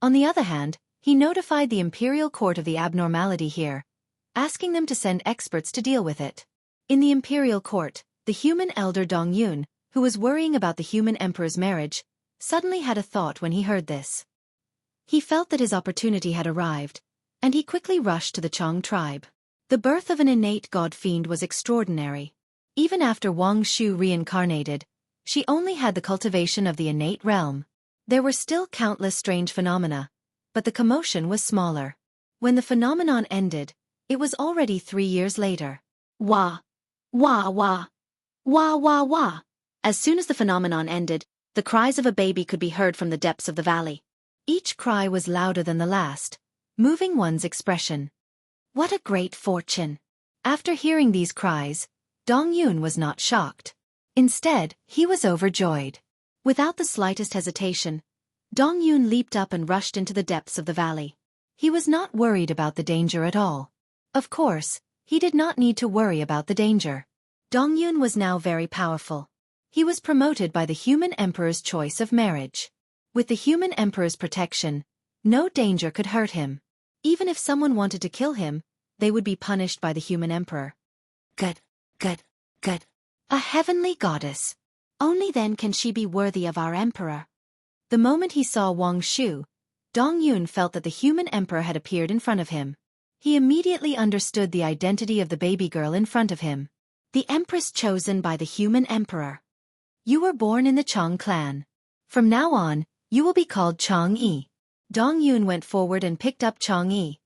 On the other hand, he notified the imperial court of the abnormality here, asking them to send experts to deal with it. In the imperial court, the human elder Dong Yun, who was worrying about the human emperor's marriage, suddenly had a thought when he heard this. He felt that his opportunity had arrived, and he quickly rushed to the Chang tribe. The birth of an innate god-fiend was extraordinary. Even after Wang Shu reincarnated, she only had the cultivation of the innate realm. There were still countless strange phenomena, but the commotion was smaller. When the phenomenon ended, it was already 3 years later. Wah! Wah wah! Wah wah wah! As soon as the phenomenon ended, the cries of a baby could be heard from the depths of the valley. Each cry was louder than the last, moving one's expression. What a great fortune! After hearing these cries, Dong Yun was not shocked. Instead, he was overjoyed. Without the slightest hesitation, Dong Yun leaped up and rushed into the depths of the valley. He was not worried about the danger at all. Of course, he did not need to worry about the danger. Dong Yun was now very powerful. He was promoted by the human emperor's choice of marriage. With the human emperor's protection, no danger could hurt him. Even if someone wanted to kill him, they would be punished by the human emperor. Good. A heavenly goddess. Only then can she be worthy of our emperor. The moment he saw Wang Shu, Dong Yun felt that the human emperor had appeared in front of him. He immediately understood the identity of the baby girl in front of him. The empress chosen by the human emperor. You were born in the Chang clan. From now on, you will be called Chang Yi. Dong Yun went forward and picked up Chang Yi.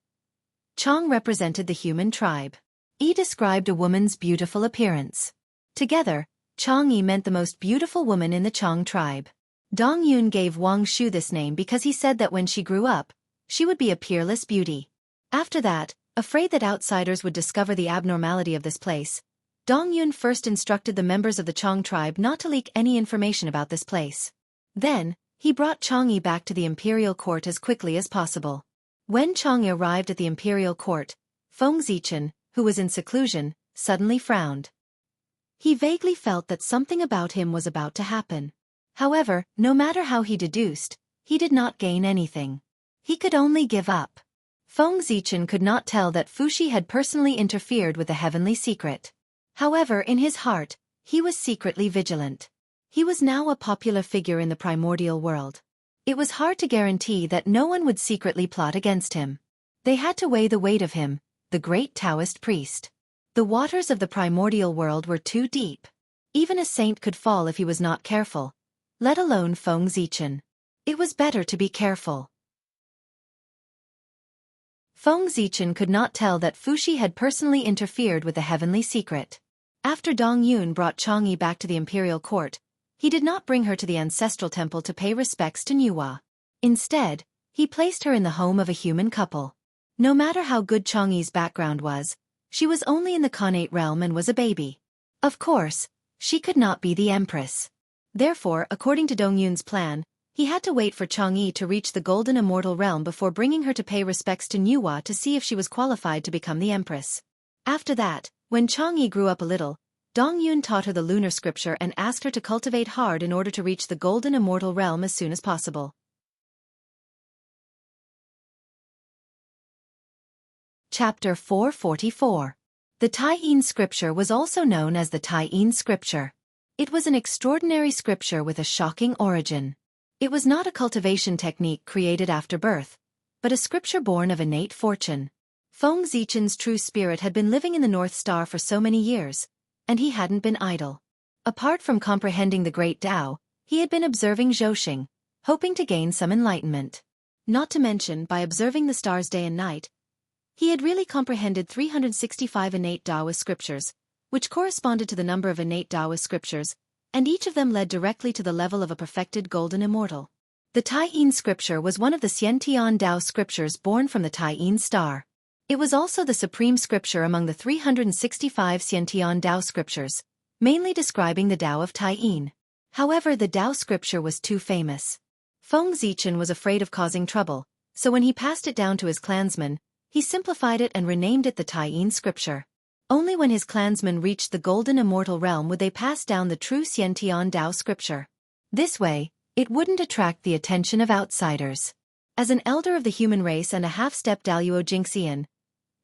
Chang represented the human tribe. Yi described a woman's beautiful appearance. Together, Chang Yi meant the most beautiful woman in the Chang tribe. Dong Yun gave Wang Shu this name because he said that when she grew up, she would be a peerless beauty. After that, afraid that outsiders would discover the abnormality of this place, Dong Yun first instructed the members of the Chang tribe not to leak any information about this place. Then, he brought Chang Yi back to the imperial court as quickly as possible. When Chang Yi arrived at the imperial court, Feng Zichen, who was in seclusion, suddenly frowned. He vaguely felt that something about him was about to happen. However, no matter how he deduced, he did not gain anything. He could only give up. Feng Zichen could not tell that Fuxi had personally interfered with the heavenly secret. However, in his heart, he was secretly vigilant. He was now a popular figure in the primordial world. It was hard to guarantee that no one would secretly plot against him. They had to weigh the weight of him, the great Taoist priest. The waters of the primordial world were too deep. Even a saint could fall if he was not careful, let alone Feng Zichen. It was better to be careful. Feng Zichen could not tell that Fuxi had personally interfered with the heavenly secret. After Dong Yun brought Chang Yi back to the imperial court, he did not bring her to the ancestral temple to pay respects to Nuwa. Instead, he placed her in the home of a human couple. No matter how good Chang Yi's background was, she was only in the Khanate realm and was a baby. Of course, she could not be the empress. Therefore, according to Dong Yun's plan, he had to wait for Chang Yi to reach the golden immortal realm before bringing her to pay respects to Nuwa to see if she was qualified to become the empress. After that, when Chang Yi grew up a little, Dong Yun taught her the lunar scripture and asked her to cultivate hard in order to reach the golden immortal realm as soon as possible. Chapter 444. The Tai-Yin scripture was also known as the Tai-Yin scripture. It was an extraordinary scripture with a shocking origin. It was not a cultivation technique created after birth, but a scripture born of innate fortune. Feng Zichen's true spirit had been living in the North Star for so many years, and he hadn't been idle. Apart from comprehending the great Tao, he had been observing Zhouxing, hoping to gain some enlightenment. Not to mention, by observing the stars day and night, he had really comprehended 365 innate Taoist scriptures, which corresponded to the number of innate Taoist scriptures, and each of them led directly to the level of a perfected golden immortal. The Tai-Yin scripture was one of the Xiantian Tao scriptures born from the Tai-Yin star. It was also the supreme scripture among the 365 Xiantian Tao scriptures, mainly describing the Tao of Tai-Yin. However, the Tao scripture was too famous. Feng Zichen was afraid of causing trouble, so when he passed it down to his clansmen, he simplified it and renamed it the Tai-Yin scripture. Only when his clansmen reached the golden immortal realm would they pass down the true Xiantian Tao scripture. This way, it wouldn't attract the attention of outsiders. As an elder of the human race and a half-step Daluo Jingxian,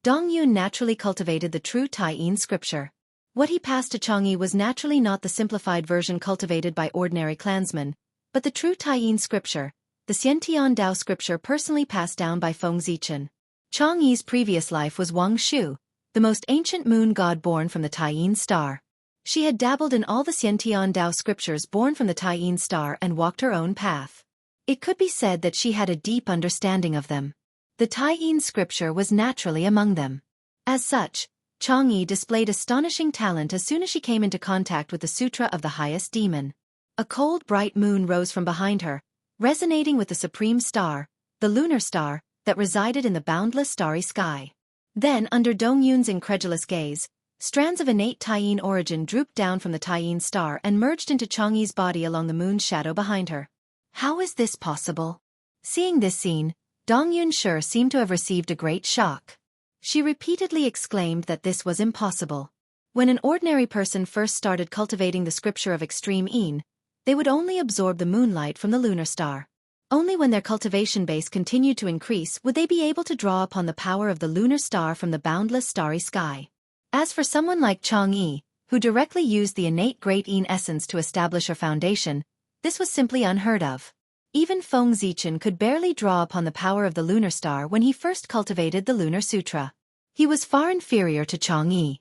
Dong Yun naturally cultivated the true Tai-Yin scripture. What he passed to Chang Yi was naturally not the simplified version cultivated by ordinary clansmen, but the true Tai-Yin scripture, the Xiantian Tao scripture personally passed down by Feng Zichen. Chang Yi's previous life was Wang Shu, the most ancient moon god born from the Tai-Yin star. She had dabbled in all the Xiantian Tao scriptures born from the Tai-Yin star and walked her own path. It could be said that she had a deep understanding of them. The Tai-Yin scripture was naturally among them. As such, Chang Yi displayed astonishing talent as soon as she came into contact with the Sutra of the Highest Demon. A cold bright moon rose from behind her, resonating with the supreme star, the lunar star, that resided in the boundless starry sky. Then, under Dongyun's incredulous gaze, strands of innate Taiyin origin drooped down from the Taiyin star and merged into Changyi's body along the moon's shadow behind her. How is this possible? Seeing this scene, Dongyun sure seemed to have received a great shock. She repeatedly exclaimed that this was impossible. When an ordinary person first started cultivating the scripture of extreme Yin, they would only absorb the moonlight from the lunar star. Only when their cultivation base continued to increase would they be able to draw upon the power of the lunar star from the boundless starry sky. As for someone like Changyi, who directly used the innate great Yin essence to establish her foundation, this was simply unheard of. Even Feng Zichen could barely draw upon the power of the lunar star when he first cultivated the lunar sutra. He was far inferior to Changyi.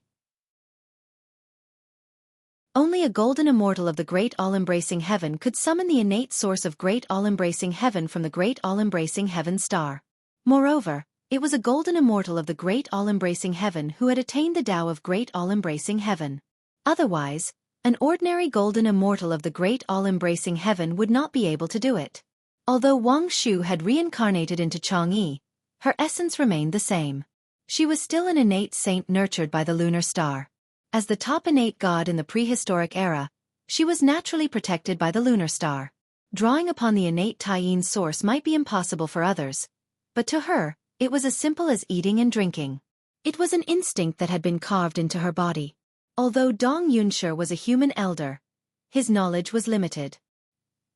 Only a golden immortal of the great all-embracing heaven could summon the innate source of great all-embracing heaven from the great all-embracing heaven star. Moreover, it was a golden immortal of the great all-embracing heaven who had attained the Tao of great all-embracing heaven. Otherwise, an ordinary golden immortal of the great all-embracing heaven would not be able to do it. Although Wang Shu had reincarnated into Changyi, her essence remained the same. She was still an innate saint nurtured by the lunar star. As the top innate god in the prehistoric era, she was naturally protected by the lunar star. Drawing upon the innate Taiyin source might be impossible for others, but to her, it was as simple as eating and drinking. It was an instinct that had been carved into her body. Although Dong Yunshi was a human elder, his knowledge was limited.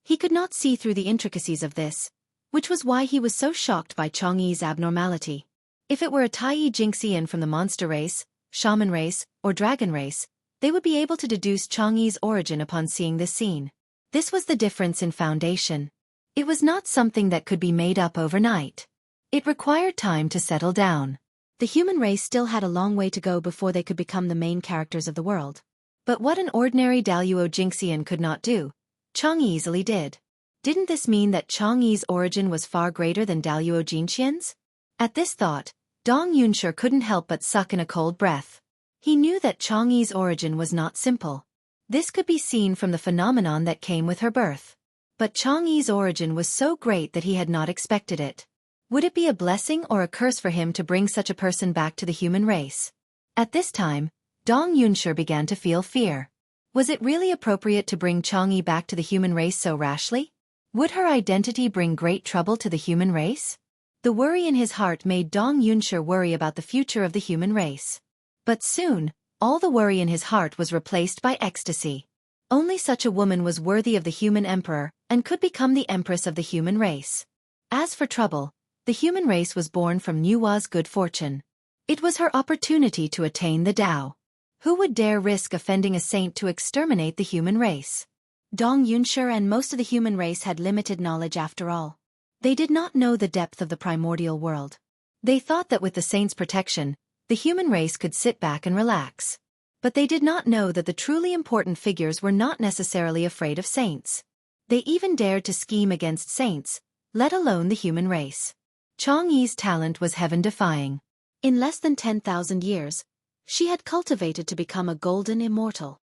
He could not see through the intricacies of this, which was why he was so shocked by Changyi's abnormality. If it were a Taiyi Jingxian from the monster race, shaman race, or dragon race, they would be able to deduce Changyi's origin upon seeing this scene. This was the difference in foundation. It was not something that could be made up overnight. It required time to settle down. The human race still had a long way to go before they could become the main characters of the world. But what an ordinary Daluo Jingxian could not do, Changyi easily did. Didn't this mean that Changyi's origin was far greater than Daluo Jingxian's? At this thought, Dong Yunshi couldn't help but suck in a cold breath. He knew that Changyi's origin was not simple. This could be seen from the phenomenon that came with her birth. But Changyi's origin was so great that he had not expected it. Would it be a blessing or a curse for him to bring such a person back to the human race? At this time, Dong Yunshi began to feel fear. Was it really appropriate to bring Changyi back to the human race so rashly? Would her identity bring great trouble to the human race? The worry in his heart made Dong Yunshi worry about the future of the human race. But soon, all the worry in his heart was replaced by ecstasy. Only such a woman was worthy of the human emperor and could become the empress of the human race. As for trouble, the human race was born from Nuwa's good fortune. It was her opportunity to attain the Tao. Who would dare risk offending a saint to exterminate the human race? Dong Yunshi and most of the human race had limited knowledge after all. They did not know the depth of the primordial world. They thought that with the saint's protection, the human race could sit back and relax. But they did not know that the truly important figures were not necessarily afraid of saints. They even dared to scheme against saints, let alone the human race. Changyi's talent was heaven-defying. In less than 10,000 years, she had cultivated to become a golden immortal.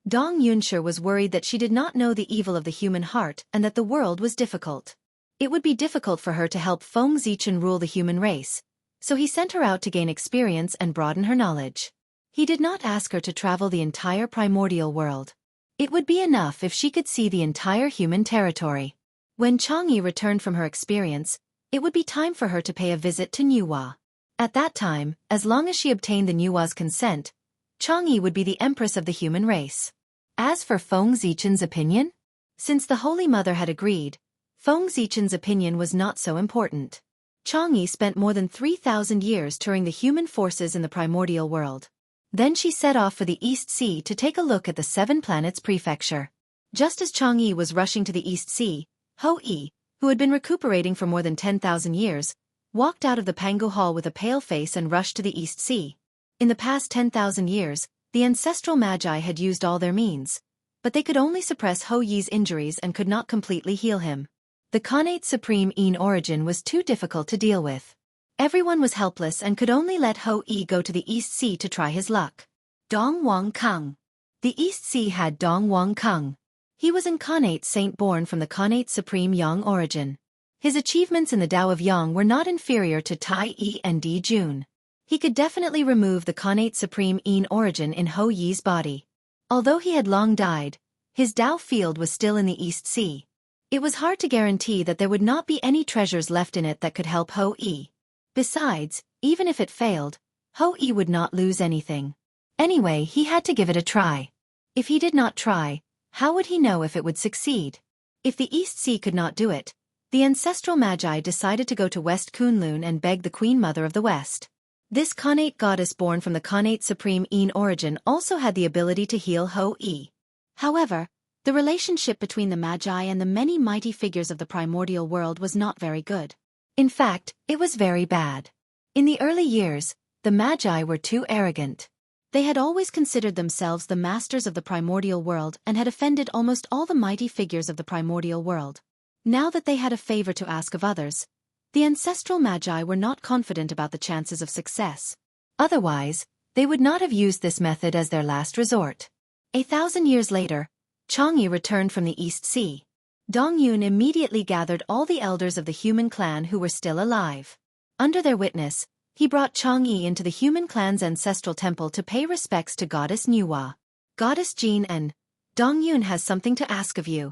Dong Yunshi was worried that she did not know the evil of the human heart and that the world was difficult. It would be difficult for her to help Feng Zichen rule the human race, so he sent her out to gain experience and broaden her knowledge. He did not ask her to travel the entire primordial world. It would be enough if she could see the entire human territory. When Changyi returned from her experience, it would be time for her to pay a visit to Nuwa. At that time, as long as she obtained the Nuwa's consent, Changyi would be the empress of the human race. As for Feng Zichen's opinion? Since the Holy Mother had agreed, Feng Zichen's opinion was not so important. Changyi spent more than 3,000 years touring the human forces in the primordial world. Then she set off for the East Sea to take a look at the 7 planets prefecture. Just as Changyi was rushing to the East Sea, Ho-Yi, who had been recuperating for more than 10,000 years, walked out of the Pangu Hall with a pale face and rushed to the East Sea. In the past 10,000 years, the ancestral magi had used all their means, but they could only suppress Ho-Yi's injuries and could not completely heal him. The Khanate Supreme Yin origin was too difficult to deal with. Everyone was helpless and could only let Ho-Yi go to the East Sea to try his luck. Dong Wang Kung. The East Sea had Dong Wang Kung. He was an Khanate saint born from the Khanate Supreme Yang origin. His achievements in the Tao of Yang were not inferior to Tai Yi and Di Jun. He could definitely remove the connate supreme Yin origin in Hou Yi's body. Although he had long died, his Tao field was still in the East Sea. It was hard to guarantee that there would not be any treasures left in it that could help Hou Yi. Besides, even if it failed, Hou Yi would not lose anything. Anyway, he had to give it a try. If he did not try, how would he know if it would succeed? If the East Sea could not do it, the ancestral magi decided to go to West Kunlun and beg the Queen Mother of the West. This connate goddess born from the connate supreme Yin origin also had the ability to heal Hou Yi. However, the relationship between the magi and the many mighty figures of the primordial world was not very good. In fact, it was very bad. In the early years, the magi were too arrogant. They had always considered themselves the masters of the primordial world and had offended almost all the mighty figures of the primordial world. Now that they had a favor to ask of others, the ancestral magi were not confident about the chances of success. Otherwise, they would not have used this method as their last resort. 1,000 years later, Xianxia returned from the East Sea. Dong Yun immediately gathered all the elders of the human clan who were still alive. Under their witness, he brought Xianxia into the human clan's ancestral temple to pay respects to Goddess Nuwa. Goddess Jean and Dong Yun has something to ask of you.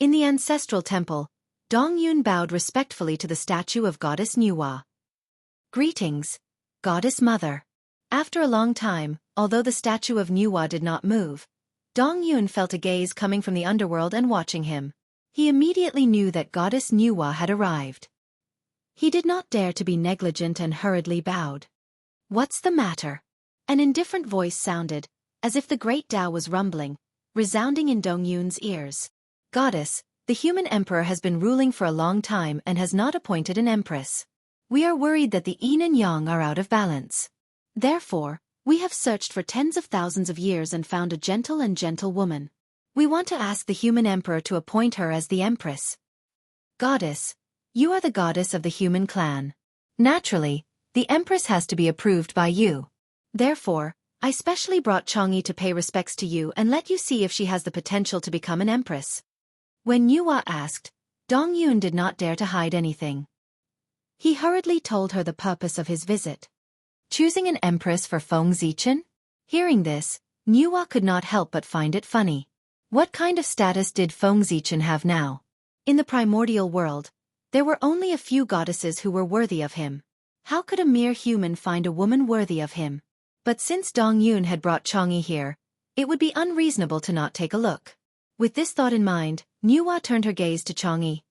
In the ancestral temple, Dong Yun bowed respectfully to the statue of Goddess Nuwa. Greetings, Goddess Mother. After a long time, although the statue of Nuwa did not move, Dong Yun felt a gaze coming from the underworld and watching him. He immediately knew that Goddess Nuwa had arrived. He did not dare to be negligent and hurriedly bowed. What's the matter? An indifferent voice sounded, as if the great Tao was rumbling, resounding in Dong Yun's ears. Goddess, the human emperor has been ruling for a long time and has not appointed an empress. We are worried that the yin and yang are out of balance. Therefore, we have searched for tens of thousands of years and found a gentle woman. We want to ask the human emperor to appoint her as the empress. Goddess, you are the goddess of the human clan. Naturally, the empress has to be approved by you. Therefore, I specially brought Xianxia to pay respects to you and let you see if she has the potential to become an empress. When Nuwa asked, Dong Yun did not dare to hide anything. He hurriedly told her the purpose of his visit. Choosing an empress for Feng Zichen? Hearing this, Nuwa could not help but find it funny. What kind of status did Feng Zichen have now? In the primordial world, there were only a few goddesses who were worthy of him. How could a mere human find a woman worthy of him? But since Dong Yun had brought Xianxia here, it would be unreasonable to not take a look. With this thought in mind, Nuwa turned her gaze to Xianxia.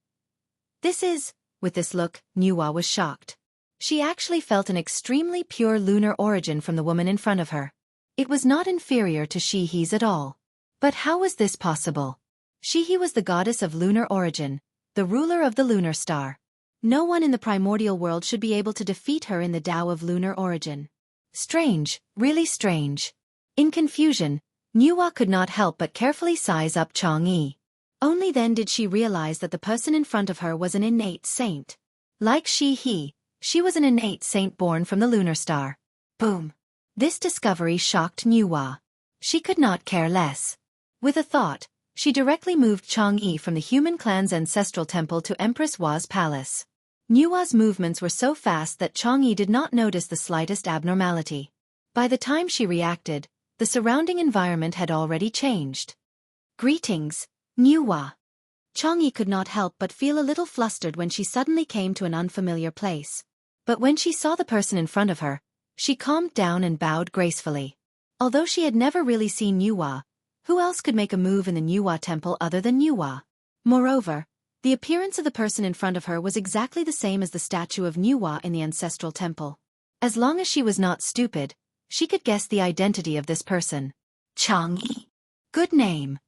With this look, Nuwa was shocked. She actually felt an extremely pure lunar origin from the woman in front of her. It was not inferior to Shihe's at all. But how was this possible? Shihe was the goddess of lunar origin, the ruler of the lunar star. No one in the primordial world should be able to defeat her in the Tao of lunar origin. Strange, really strange. In confusion, Nuwa could not help but carefully size up Xianxia. Only then did she realize that the person in front of her was an innate saint. Like Shihe, she was an innate saint born from the lunar star. Boom! This discovery shocked Nuwa. She could not care less. With a thought, she directly moved Xianxia from the human clan's ancestral temple to Empress Wa's palace. Nuwa's movements were so fast that Xianxia did not notice the slightest abnormality. By the time she reacted, the surrounding environment had already changed. Greetings, Nuwa. Xianxia could not help but feel a little flustered when she suddenly came to an unfamiliar place. But when she saw the person in front of her, she calmed down and bowed gracefully. Although she had never really seen Nuwa, who else could make a move in the Nuwa temple other than Nuwa? Moreover, the appearance of the person in front of her was exactly the same as the statue of Nuwa in the ancestral temple. As long as she was not stupid, she could guess the identity of this person. Xianxia. Good name.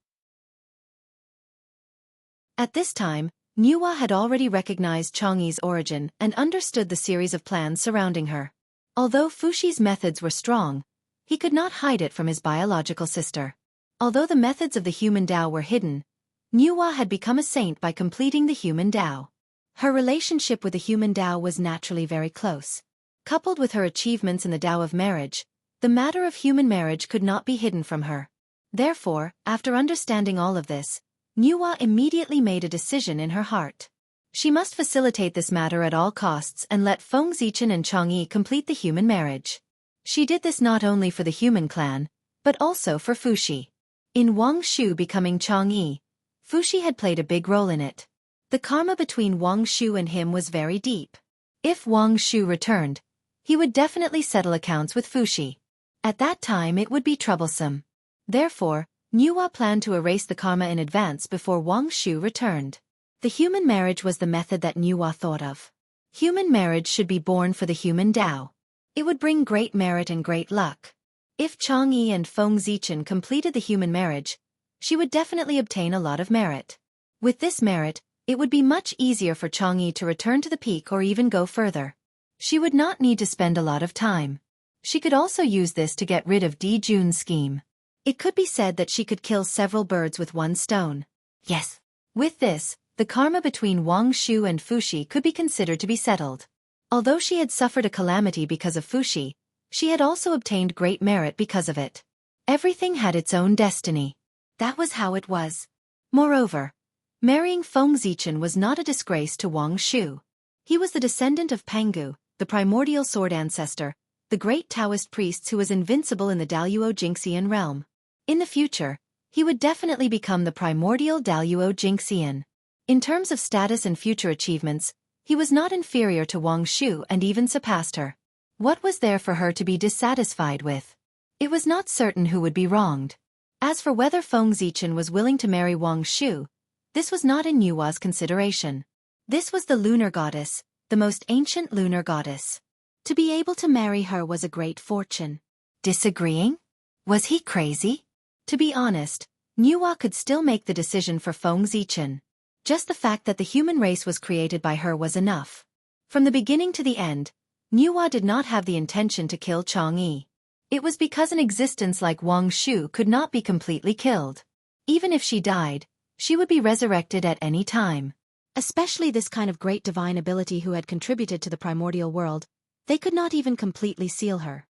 At this time, Nuwa had already recognized Xianxia's origin and understood the series of plans surrounding her. Although Fushi's methods were strong, he could not hide it from his biological sister. Although the methods of the human Tao were hidden, Nuwa had become a saint by completing the human Tao. Her relationship with the human Tao was naturally very close. Coupled with her achievements in the Tao of marriage, the matter of human marriage could not be hidden from her. Therefore, after understanding all of this, Nuwa immediately made a decision in her heart. She must facilitate this matter at all costs and let Feng Zichen and Chang'e complete the human marriage. She did this not only for the human clan, but also for Fuxi. In Wang Shu becoming Chang'e, Fuxi had played a big role in it. The karma between Wang Shu and him was very deep. If Wang Shu returned, he would definitely settle accounts with Fuxi. At that time it would be troublesome. Therefore, Nuwa planned to erase the karma in advance before Wang Shu returned. The human marriage was the method that Nuwa thought of. Human marriage should be born for the human Tao. It would bring great merit and great luck. If Chang'e and Feng Zichen completed the human marriage, she would definitely obtain a lot of merit. With this merit, it would be much easier for Chang'e to return to the peak or even go further. She would not need to spend a lot of time. She could also use this to get rid of Di Jun's scheme. It could be said that she could kill several birds with one stone. Yes. With this, the karma between Wang Shu and Fuxi could be considered to be settled. Although she had suffered a calamity because of Fuxi, she had also obtained great merit because of it. Everything had its own destiny. That was how it was. Moreover, marrying Feng Zichen was not a disgrace to Wang Shu. He was the descendant of Pangu, the primordial sword ancestor, the great Taoist priest who was invincible in the Daluo Jingxian realm. In the future, he would definitely become the primordial Daluo Jingxian. In terms of status and future achievements, he was not inferior to Wang Shu and even surpassed her. What was there for her to be dissatisfied with? It was not certain who would be wronged. As for whether Feng Zichen was willing to marry Wang Shu, this was not in Nuwa's consideration. This was the lunar goddess, the most ancient lunar goddess. To be able to marry her was a great fortune. Disagreeing? Was he crazy? To be honest, Nuwa could still make the decision for Feng Zichen. Just the fact that the human race was created by her was enough. From the beginning to the end, Nuwa did not have the intention to kill Chang'e. It was because an existence like Wang Shu could not be completely killed. Even if she died, she would be resurrected at any time. Especially this kind of great divine ability who had contributed to the primordial world, they could not even completely seal her.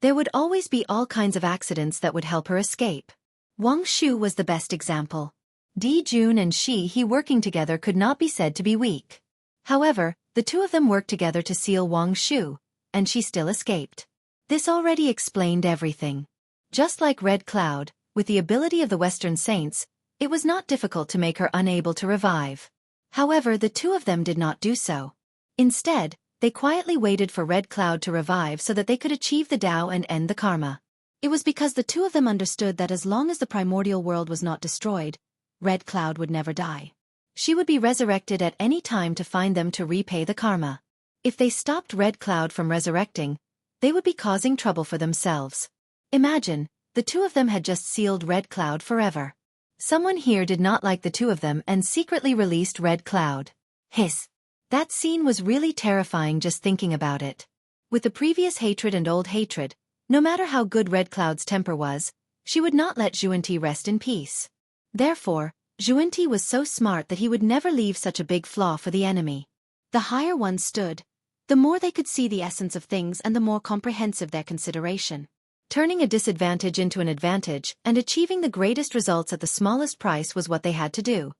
There would always be all kinds of accidents that would help her escape. Wang Shu was the best example. Di Jun and He working together could not be said to be weak. However, the two of them worked together to seal Wang Shu, and she still escaped. This already explained everything. Just like Red Cloud, with the ability of the Western Saints, it was not difficult to make her unable to revive. However, the two of them did not do so. Instead, they quietly waited for Red Cloud to revive so that they could achieve the Tao and end the karma. It was because the two of them understood that as long as the primordial world was not destroyed, Red Cloud would never die. She would be resurrected at any time to find them to repay the karma. If they stopped Red Cloud from resurrecting, they would be causing trouble for themselves. Imagine, the two of them had just sealed Red Cloud forever. Someone here did not like the two of them and secretly released Red Cloud. Hiss. That scene was really terrifying just thinking about it. With the previous hatred and old hatred, no matter how good Red Cloud's temper was, she would not let Xianxia rest in peace. Therefore, Xianxia was so smart that he would never leave such a big flaw for the enemy. The higher one stood, the more they could see the essence of things and the more comprehensive their consideration. Turning a disadvantage into an advantage and achieving the greatest results at the smallest price was what they had to do.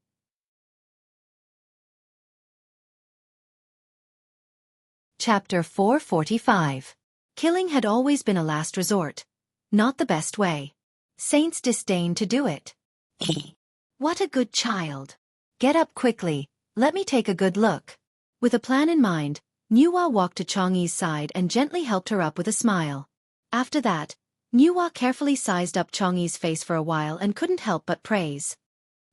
Chapter 445. Killing had always been a last resort, not the best way. Saints disdained to do it. What a good child. Get up quickly, let me take a good look. With a plan in mind, Nuwa walked to Chang'e's side and gently helped her up with a smile. After that, Nuwa carefully sized up Chang'e's face for a while and couldn't help but praise.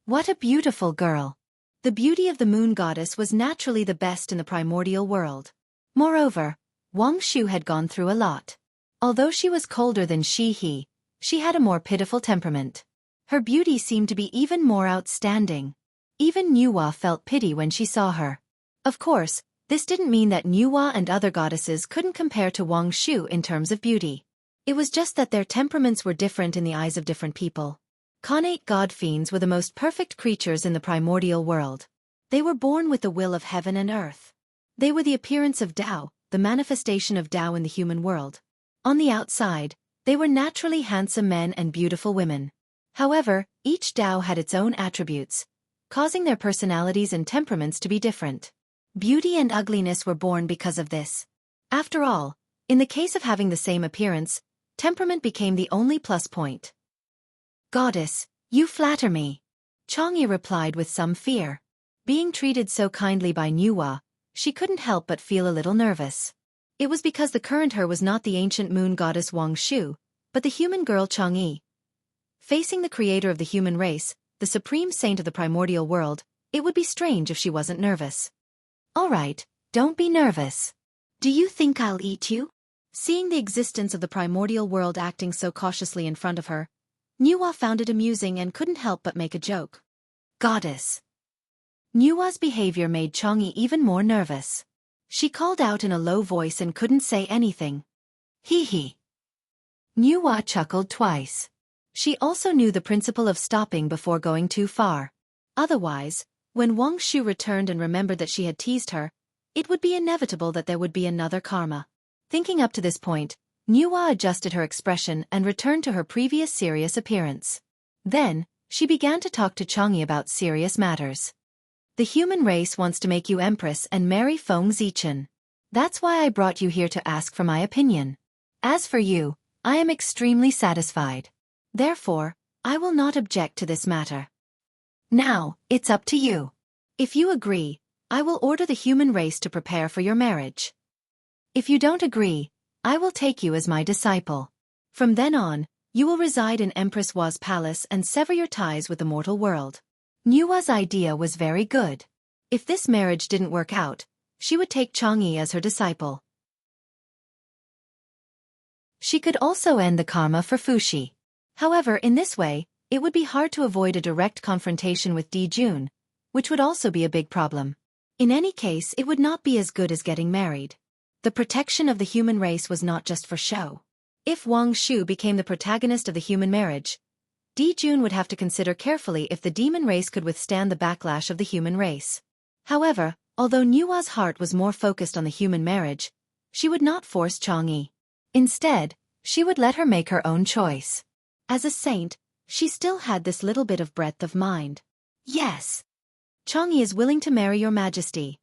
What a beautiful girl. The beauty of the moon goddess was naturally the best in the primordial world. Moreover, Wang Shu had gone through a lot. Although she was colder than He, she had a more pitiful temperament. Her beauty seemed to be even more outstanding. Even Nuwa felt pity when she saw her. Of course, this didn't mean that Nuwa and other goddesses couldn't compare to Wang Shu in terms of beauty. It was just that their temperaments were different in the eyes of different people. Connate god fiends were the most perfect creatures in the primordial world. They were born with the will of heaven and earth. They were the appearance of Tao, the manifestation of Tao in the human world. On the outside, they were naturally handsome men and beautiful women. However, each Dao had its own attributes, causing their personalities and temperaments to be different. Beauty and ugliness were born because of this. After all, in the case of having the same appearance, temperament became the only plus point. Goddess, you flatter me. Xianxia replied with some fear. Being treated so kindly by Nuwa, she couldn't help but feel a little nervous. It was because the current her was not the ancient moon goddess Wuxia, but the human girl Xianxia. Facing the creator of the human race, the supreme saint of the primordial world, it would be strange if she wasn't nervous. All right, don't be nervous. Do you think I'll eat you? Seeing the existence of the primordial world acting so cautiously in front of her, Nuwa found it amusing and couldn't help but make a joke. Goddess. Nuwa's behavior made Xianxia even more nervous. She called out in a low voice and couldn't say anything. Hee hee. Nuwa chuckled twice. She also knew the principle of stopping before going too far. Otherwise, when Wuxia returned and remembered that she had teased her, it would be inevitable that there would be another karma. Thinking up to this point, Nuwa adjusted her expression and returned to her previous serious appearance. Then, she began to talk to Xianxia about serious matters. The human race wants to make you empress and marry Feng Zichen. That's why I brought you here to ask for my opinion. As for you, I am extremely satisfied. Therefore, I will not object to this matter. Now, it's up to you. If you agree, I will order the human race to prepare for your marriage. If you don't agree, I will take you as my disciple. From then on, you will reside in Empress Wa's palace and sever your ties with the mortal world. Nuwa's idea was very good. If this marriage didn't work out, she would take Xianxia as her disciple. She could also end the karma for Fuxi. However, in this way, it would be hard to avoid a direct confrontation with Dijun, which would also be a big problem. In any case, it would not be as good as getting married. The protection of the human race was not just for show. If Wuxia became the protagonist of the human marriage, Dijun would have to consider carefully if the demon race could withstand the backlash of the human race. However, although Nuwa's heart was more focused on the human marriage, she would not force Xianxia. Instead, she would let her make her own choice. As a saint, she still had this little bit of breadth of mind. Yes. Xianxia is willing to marry your majesty.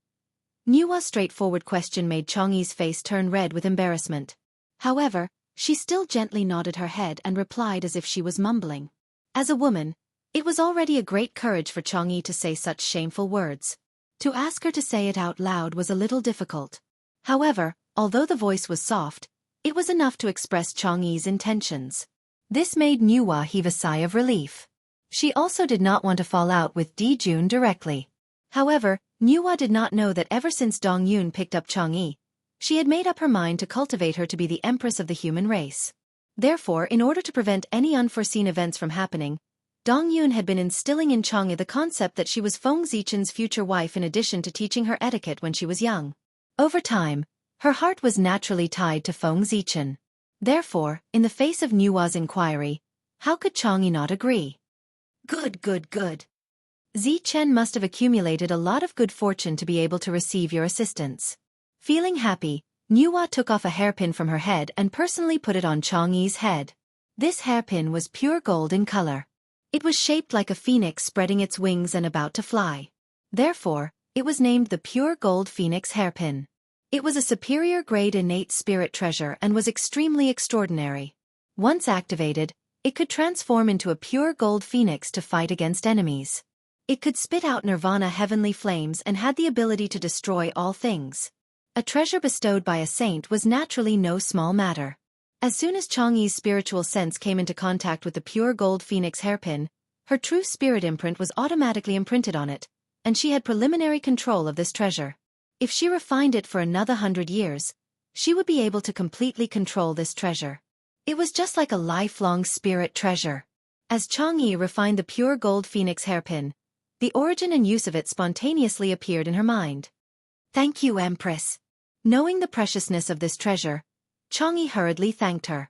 Nuwa's straightforward question made Xiangxi's face turn red with embarrassment. However, she still gently nodded her head and replied as if she was mumbling. As a woman, it was already a great courage for Xianxia to say such shameful words. To ask her to say it out loud was a little difficult. However, although the voice was soft, it was enough to express Xiangxi's intentions. This made Nuwa heave a sigh of relief. She also did not want to fall out with Dijun directly. However, Nuwa did not know that ever since Dongyun picked up Xianxia, she had made up her mind to cultivate her to be the empress of the human race. Therefore, in order to prevent any unforeseen events from happening, Dongyun had been instilling in Xianxia the concept that she was Feng Zichen's future wife in addition to teaching her etiquette when she was young. Over time, her heart was naturally tied to Feng Zichen. Therefore, in the face of Nuwa's inquiry, how could Xianxia not agree? Good. Zichen must have accumulated a lot of good fortune to be able to receive your assistance. Feeling happy, Nuwa took off a hairpin from her head and personally put it on Xiangxi's head. This hairpin was pure gold in color. It was shaped like a phoenix spreading its wings and about to fly. Therefore, it was named the Pure Gold Phoenix Hairpin. It was a superior grade innate spirit treasure and was extremely extraordinary. Once activated, it could transform into a pure gold phoenix to fight against enemies. It could spit out nirvana heavenly flames and had the ability to destroy all things. A treasure bestowed by a saint was naturally no small matter. As soon as Xiangxi's spiritual sense came into contact with the pure gold phoenix hairpin, her true spirit imprint was automatically imprinted on it, and she had preliminary control of this treasure. If she refined it for another 100 years, she would be able to completely control this treasure. It was just like a lifelong spirit treasure. As Xianxia refined the pure gold phoenix hairpin, the origin and use of it spontaneously appeared in her mind. Thank you, Empress. Knowing the preciousness of this treasure, Xianxia hurriedly thanked her.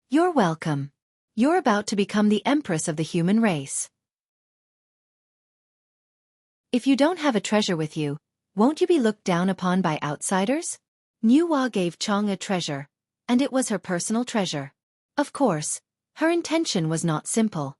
You're welcome. You're about to become the Empress of the human race. If you don't have a treasure with you, won't you be looked down upon by outsiders? Nuwa gave Xianxia a treasure, and it was her personal treasure. Of course, her intention was not simple.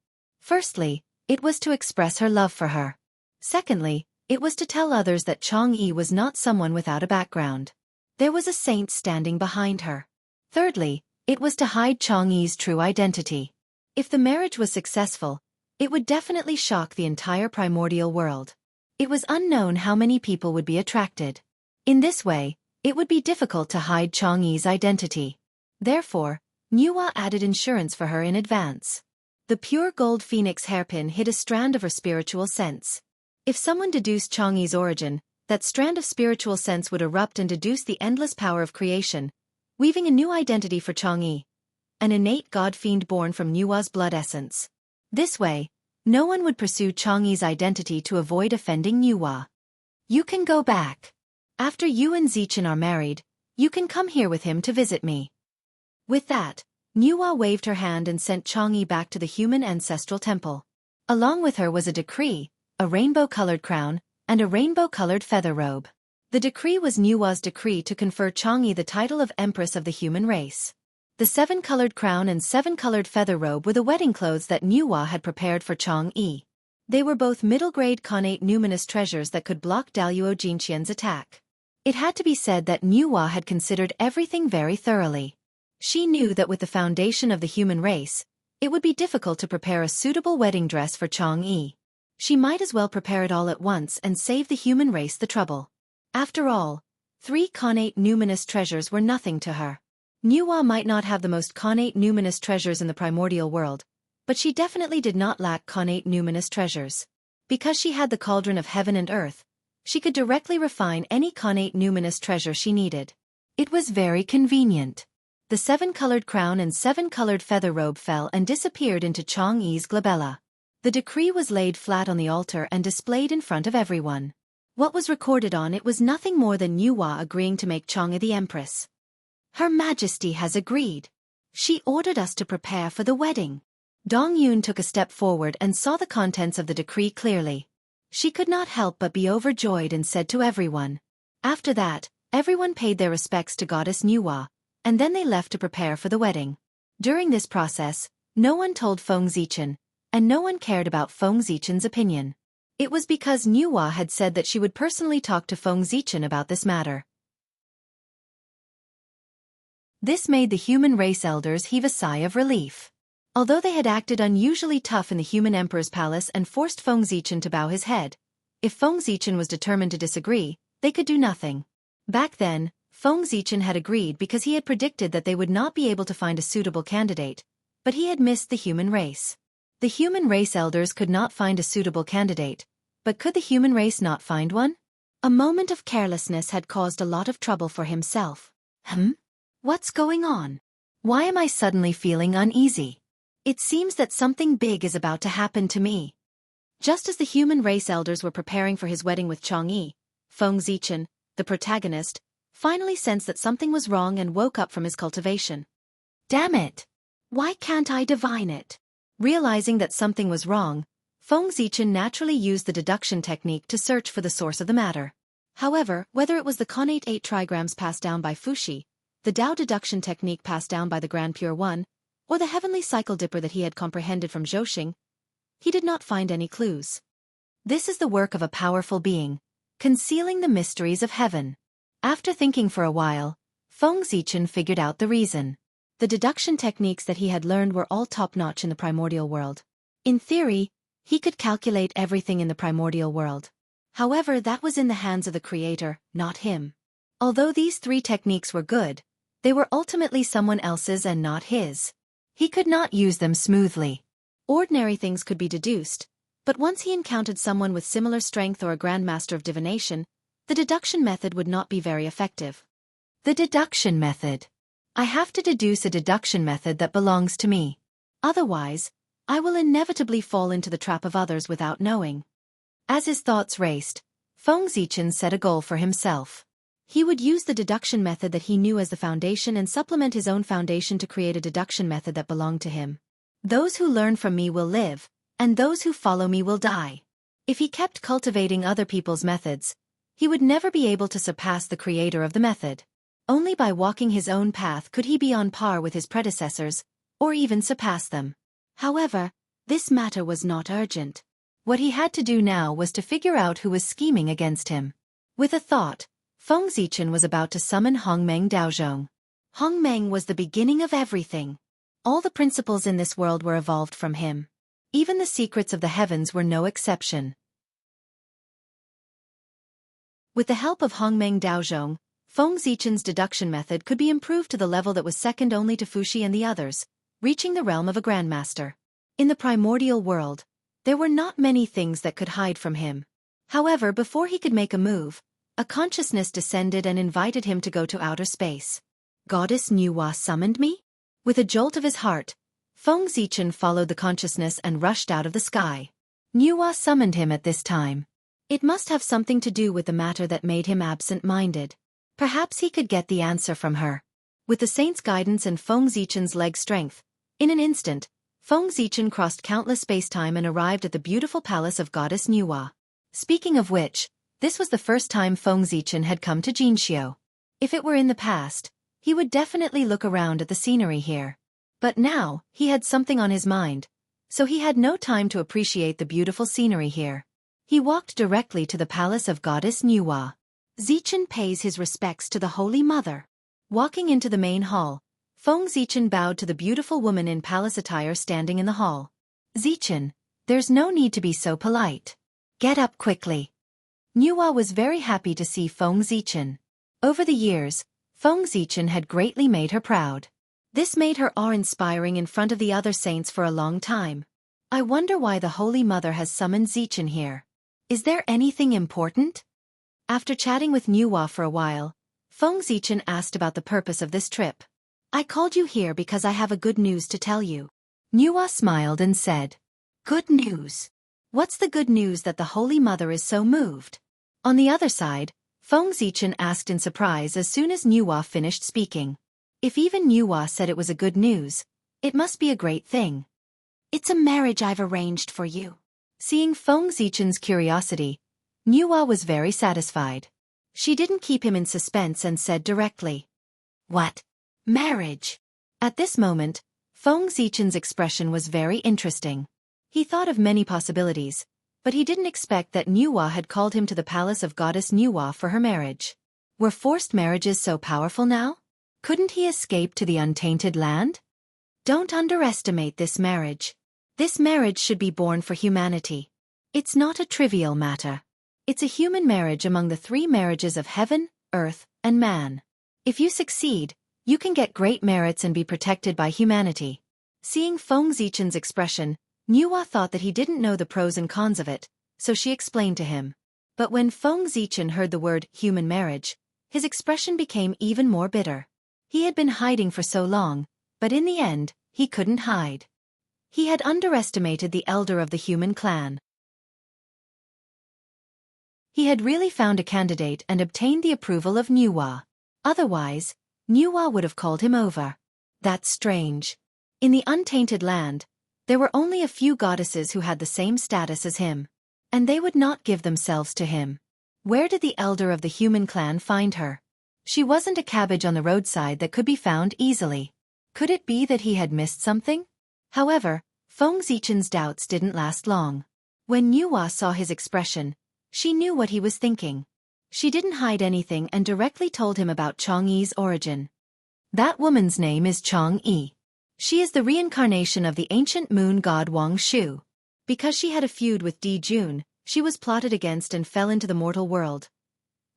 Firstly, it was to express her love for her. Secondly, it was to tell others that Chang'e was not someone without a background. There was a saint standing behind her. Thirdly, it was to hide Chang'e's true identity. If the marriage was successful, it would definitely shock the entire primordial world. It was unknown how many people would be attracted. In this way, it would be difficult to hide Chang'e's identity. Therefore, Nuwa added insurance for her in advance. The pure gold phoenix hairpin hid a strand of her spiritual sense. If someone deduced Chang'e's origin, that strand of spiritual sense would erupt and deduce the endless power of creation, weaving a new identity for Chang'e, an innate god-fiend born from Nuwa's blood essence. This way, no one would pursue Chang'e's identity to avoid offending Nuwa. You can go back. After you and Zichen are married, you can come here with him to visit me. With that, Nuwa waved her hand and sent Chang'e back to the human ancestral temple. Along with her was a decree, a rainbow-colored crown, and a rainbow-colored feather robe. The decree was Nuwa's decree to confer Chang'e the title of Empress of the human race. The 7-colored crown and 7-colored feather robe were the wedding clothes that Nuwa had prepared for Chang'e. They were both middle-grade connate numinous treasures that could block Daluo Jinqian's attack. It had to be said that Nuwa had considered everything very thoroughly. She knew that with the foundation of the human race, it would be difficult to prepare a suitable wedding dress for Chang'e. She might as well prepare it all at once and save the human race the trouble. After all, 3 connate numinous treasures were nothing to her. Nuwa might not have the most connate numinous treasures in the primordial world, but she definitely did not lack connate numinous treasures. Because she had the cauldron of heaven and earth, she could directly refine any connate numinous treasure she needed. It was very convenient. The 7-colored crown and 7-colored feather robe fell and disappeared into Chang'e's glabella. The decree was laid flat on the altar and displayed in front of everyone. What was recorded on it was nothing more than Nuwa agreeing to make Chang'e the empress. Her Majesty has agreed. She ordered us to prepare for the wedding. Dong Yun took a step forward and saw the contents of the decree clearly. She could not help but be overjoyed and said to everyone. After that, everyone paid their respects to Goddess Nuwa, and then they left to prepare for the wedding. During this process, no one told Feng Zichen, and no one cared about Feng Zichen's opinion. It was because Nuwa had said that she would personally talk to Feng Zichen about this matter. This made the human race elders heave a sigh of relief. Although they had acted unusually tough in the human emperor's palace and forced Feng Zichen to bow his head, if Feng Zichen was determined to disagree, they could do nothing. Back then, Feng Zichen had agreed because he had predicted that they would not be able to find a suitable candidate, but he had missed the human race. The human race elders could not find a suitable candidate, but could the human race not find one? A moment of carelessness had caused a lot of trouble for himself. What's going on? Why am I suddenly feeling uneasy? It seems that something big is about to happen to me. Just as the human race elders were preparing for his wedding with Chang'e, Feng Zichen, the protagonist, finally sensed that something was wrong and woke up from his cultivation. Damn it! Why can't I divine it? Realizing that something was wrong, Feng Zichen naturally used the deduction technique to search for the source of the matter. However, whether it was the connate 8 trigrams passed down by Fuxi, the Tao deduction technique passed down by the Grand Pure One, or the heavenly cycle dipper that he had comprehended from Zhouxing, he did not find any clues. This is the work of a powerful being, concealing the mysteries of heaven. After thinking for a while, Feng Zichen figured out the reason. The deduction techniques that he had learned were all top-notch in the primordial world. In theory, he could calculate everything in the primordial world. However, that was in the hands of the creator, not him. Although these 3 techniques were good, they were ultimately someone else's and not his. He could not use them smoothly. Ordinary things could be deduced, but once he encountered someone with similar strength or a grandmaster of divination, the deduction method would not be very effective. The deduction method. I have to deduce a deduction method that belongs to me. Otherwise, I will inevitably fall into the trap of others without knowing. As his thoughts raced, Feng Zichen set a goal for himself. He would use the deduction method that he knew as the foundation and supplement his own foundation to create a deduction method that belonged to him. Those who learn from me will live, and those who follow me will die. If he kept cultivating other people's methods, he would never be able to surpass the creator of the method. Only by walking his own path could he be on par with his predecessors, or even surpass them. However, This matter was not urgent. What he had to do now was to figure out who was scheming against him. With a thought, Feng Zichen was about to summon Hongmeng Daozhong. Hongmeng was the beginning of everything. All the principles in this world were evolved from him. Even the secrets of the heavens were no exception. With the help of Hongmeng Daozhong, Feng Zichen's deduction method could be improved to the level that was second only to Fuxi and the others, reaching the realm of a grandmaster. In the primordial world, there were not many things that could hide from him. However, before he could make a move, a consciousness descended and invited him to go to outer space. Goddess Nuwa summoned me? With a jolt of his heart, Feng Zichen followed the consciousness and rushed out of the sky. Nuwa summoned him at this time. It must have something to do with the matter that made him absent-minded. Perhaps he could get the answer from her. With the saint's guidance and Feng Zichen's leg strength, in an instant, Feng Zichen crossed countless space-time and arrived at the beautiful palace of Goddess Nuwa. Speaking of which, this was the first time Feng Zichen had come to Xianxia. If it were in the past, he would definitely look around at the scenery here. But now, he had something on his mind, so he had no time to appreciate the beautiful scenery here. He walked directly to the palace of Goddess Nuwa. Zichen pays his respects to the Holy Mother. Walking into the main hall, Feng Zichen bowed to the beautiful woman in palace attire standing in the hall. Zichen, there's no need to be so polite. Get up quickly. Nuwa was very happy to see Feng Zichen. Over the years, Feng Zichen had greatly made her proud. This made her awe-inspiring in front of the other saints for a long time. I wonder why the Holy Mother has summoned Zichen here. Is there anything important? After chatting with Nuwa for a while, Feng Zichen asked about the purpose of this trip. I called you here because I have a good news to tell you. Nuwa smiled and said, Good news? What's the good news that the Holy Mother is so moved? On the other side, Feng Zichen asked in surprise as soon as Nuwa finished speaking. If even Nuwa said it was a good news, it must be a great thing. It's a marriage I've arranged for you. Seeing Feng Zichen's curiosity, Nuwa was very satisfied. She didn't keep him in suspense and said directly, What? Marriage? At this moment, Feng Zichen's expression was very interesting. He thought of many possibilities, but he didn't expect that Nuwa had called him to the palace of Goddess Nuwa for her marriage. Were forced marriages so powerful now? Couldn't he escape to the untainted land? Don't underestimate this marriage. This marriage should be born for humanity. It's not a trivial matter. It's a human marriage among the three marriages of heaven, earth, and man. If you succeed, you can get great merits and be protected by humanity. Seeing Feng Zichen's expression, Nuwa thought that he didn't know the pros and cons of it, so she explained to him. But when Feng Zichen heard the word human marriage, his expression became even more bitter. He had been hiding for so long, but in the end, he couldn't hide. He had underestimated the elder of the human clan. He had really found a candidate and obtained the approval of Nuwa. Otherwise, Nuwa would have called him over. That's strange. In the untainted land, there were only a few goddesses who had the same status as him. And they would not give themselves to him. Where did the elder of the human clan find her? She wasn't a cabbage on the roadside that could be found easily. Could it be that he had missed something? However, Feng Zichen's doubts didn't last long. When Nuwa saw his expression, she knew what he was thinking. She didn't hide anything and directly told him about Chang'e's origin. That woman's name is Chang'e. She is the reincarnation of the ancient moon god Wang Shu. Because she had a feud with Di Jun, she was plotted against and fell into the mortal world.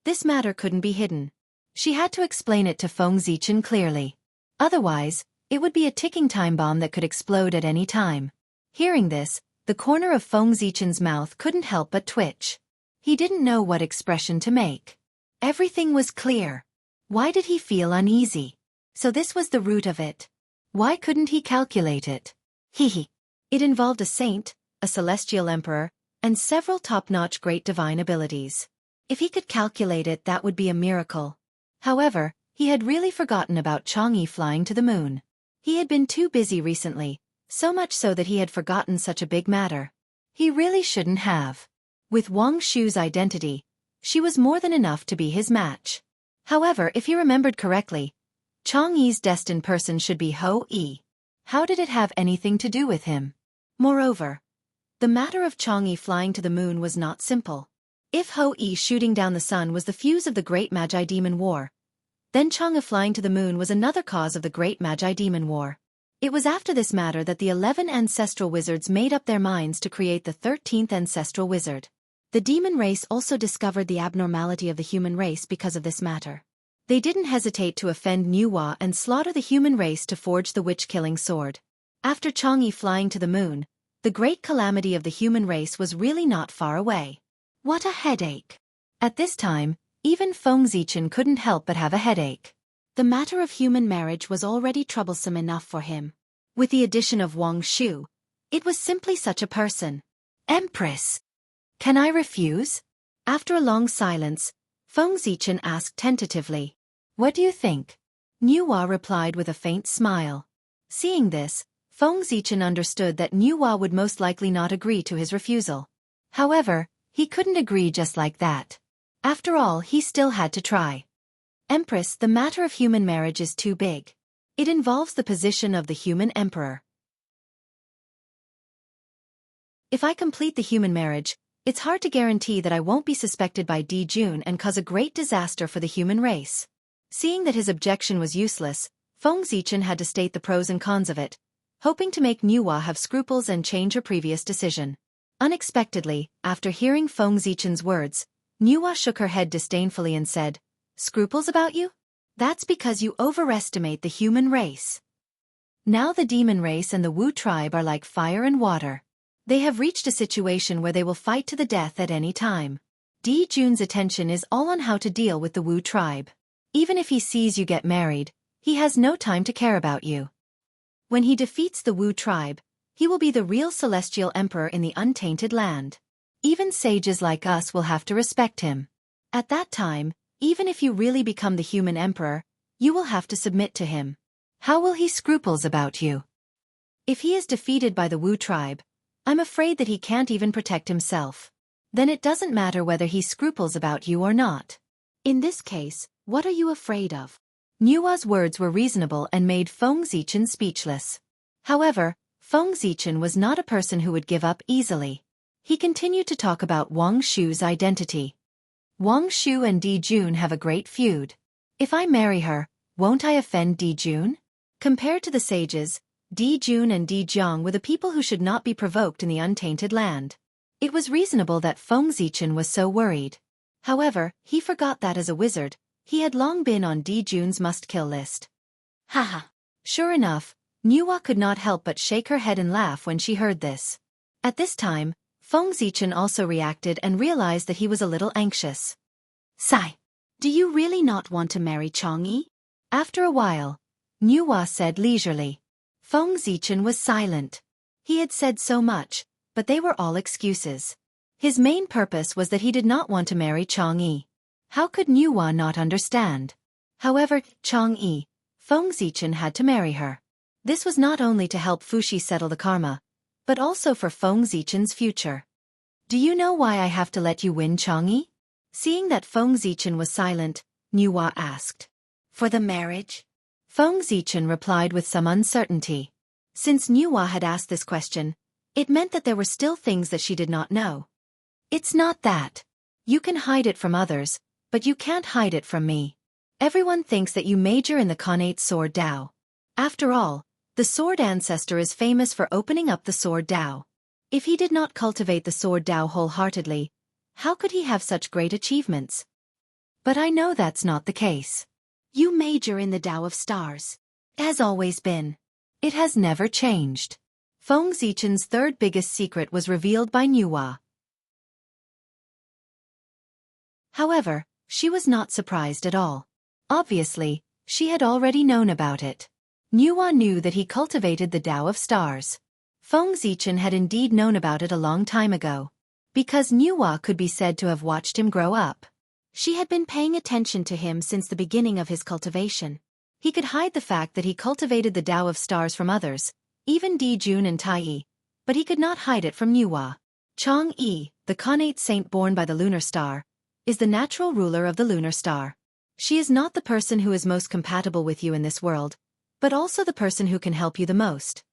This matter couldn't be hidden. She had to explain it to Feng Zichen clearly. Otherwise, it would be a ticking time bomb that could explode at any time. Hearing this, the corner of Feng Zichen's mouth couldn't help but twitch. He didn't know what expression to make. Everything was clear. Why did he feel uneasy? So this was the root of it. Why couldn't he calculate it? It involved a saint, a celestial emperor, and several top-notch great divine abilities. If he could calculate it, that would be a miracle. However, he had really forgotten about Chang'e flying to the moon. He had been too busy recently, so much so that he had forgotten such a big matter. He really shouldn't have. With Wang Shu's identity, she was more than enough to be his match. However, if he remembered correctly, Chang'e's destined person should be Ho-E. How did it have anything to do with him? Moreover, the matter of Chang'e flying to the moon was not simple. If Ho-E shooting down the sun was the fuse of the Great Magi Demon War, then Chang'e flying to the moon was another cause of the Great Magi Demon War. It was after this matter that the 11 ancestral wizards made up their minds to create the 13th ancestral wizard. The demon race also discovered the abnormality of the human race because of this matter. They didn't hesitate to offend Nuwa and slaughter the human race to forge the witch-killing sword. After Chang'e flying to the moon, the great calamity of the human race was really not far away. What a headache! At this time, even Feng Zichen couldn't help but have a headache. The matter of human marriage was already troublesome enough for him. With the addition of Wang Shu, it was simply such a person. Empress! Can I refuse? After a long silence, Feng Zichen asked tentatively. What do you think? Nuwa replied with a faint smile. Seeing this, Feng Zichen understood that Nuwa would most likely not agree to his refusal. However, he couldn't agree just like that. After all, he still had to try. Empress, the matter of human marriage is too big. It involves the position of the human emperor. If I complete the human marriage, it's hard to guarantee that I won't be suspected by Di Jun and cause a great disaster for the human race. Seeing that his objection was useless, Feng Zichen had to state the pros and cons of it, hoping to make Nuwa have scruples and change her previous decision. Unexpectedly, after hearing Feng Zichen's words, Nuwa shook her head disdainfully and said, "Scruples about you? That's because you overestimate the human race. Now the demon race and the Wu tribe are like fire and water. They have reached a situation where they will fight to the death at any time. Di Jun's attention is all on how to deal with the Wu tribe. Even if he sees you get married, he has no time to care about you. When he defeats the Wu tribe, he will be the real celestial emperor in the untainted land. Even sages like us will have to respect him. At that time, even if you really become the human emperor, you will have to submit to him. How will he scruples about you? If he is defeated by the Wu tribe, I'm afraid that he can't even protect himself. Then it doesn't matter whether he scruples about you or not. In this case, what are you afraid of?" Nuwa's words were reasonable and made Feng Zichen speechless. However, Feng Zichen was not a person who would give up easily. He continued to talk about Wang Shu's identity. Wang Shu and Di Jun have a great feud. If I marry her, won't I offend Di Jun? Compared to the sages, Di Jun and Di Jiang were the people who should not be provoked in the untainted land. It was reasonable that Feng Zichen was so worried. However, he forgot that as a wizard, he had long been on Di Jun's must-kill list. Haha. Sure enough, Nuwa could not help but shake her head and laugh when she heard this. At this time, Feng Zichen also reacted and realized that he was a little anxious. Sigh. Do you really not want to marry Chang'e? After a while, Nuwa said leisurely. Feng Zichen was silent. He had said so much, but they were all excuses. His main purpose was that he did not want to marry Chang'e. How could Nuwa not understand? However, Chang'e, Feng Zichen had to marry her. This was not only to help Fuxi settle the karma, but also for Feng Zichen's future. Do you know why I have to let you win Chang'e? Seeing that Feng Zichen was silent, Nuwa asked. For the marriage? Feng Zichen replied with some uncertainty. Since Nuwa had asked this question, it meant that there were still things that she did not know. It's not that. You can hide it from others, but you can't hide it from me. Everyone thinks that you major in the Khanate sword Dao. After all, the sword ancestor is famous for opening up the sword Dao. If he did not cultivate the sword Dao wholeheartedly, how could he have such great achievements? But I know that's not the case. You major in the Dao of stars. Has always been. It has never changed. Feng Zichen's third biggest secret was revealed by Nuwa. However, she was not surprised at all. Obviously, she had already known about it. Nuwa knew that he cultivated the Dao of stars. Feng Zichen had indeed known about it a long time ago. Because Nuwa could be said to have watched him grow up. She had been paying attention to him since the beginning of his cultivation. He could hide the fact that he cultivated the Dao of stars from others, even Di Jun and Tai, but he could not hide it from Nuwa. Chang'e, the Khanate saint born by the lunar star, is the natural ruler of the lunar star. She is not the person who is most compatible with you in this world, but also the person who can help you the most.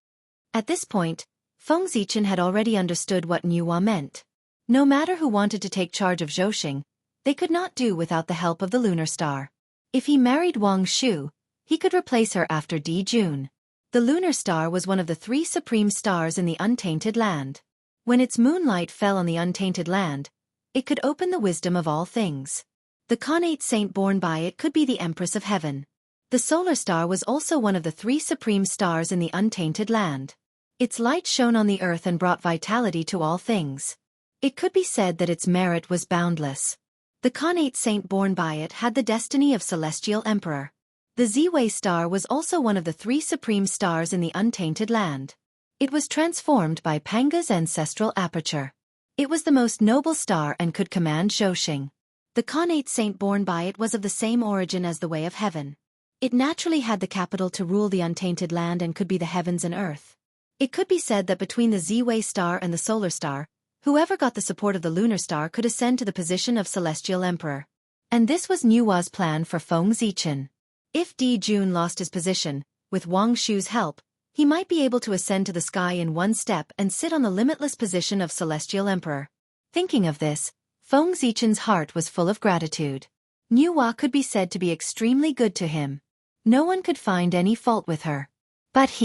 At this point, Feng Zichen had already understood what Nuwa meant. No matter who wanted to take charge of Zhousing, they could not do without the help of the lunar star. If he married Wang Shu, he could replace her after Di Jun. The lunar star was one of the 3 supreme stars in the untainted land. When its moonlight fell on the untainted land, it could open the wisdom of all things. The connate saint born by it could be the Empress of Heaven. The solar star was also one of the 3 supreme stars in the untainted land. Its light shone on the earth and brought vitality to all things. It could be said that its merit was boundless. The connate saint born by it had the destiny of celestial emperor. The Ziwei star was also one of the 3 supreme stars in the untainted land. It was transformed by Panga's ancestral aperture. It was the most noble star and could command Zhousing. The connate saint born by it was of the same origin as the Way of Heaven. It naturally had the capital to rule the untainted land and could be the heavens and earth. It could be said that between the Ziwei star and the solar star, whoever got the support of the lunar star could ascend to the position of celestial emperor. And this was Nuwa's plan for Feng Zichen. If Di Jun lost his position, with Wang Shu's help, he might be able to ascend to the sky in one step and sit on the limitless position of celestial emperor. Thinking of this, Feng Zichen's heart was full of gratitude. Nuwa could be said to be extremely good to him. No one could find any fault with her. But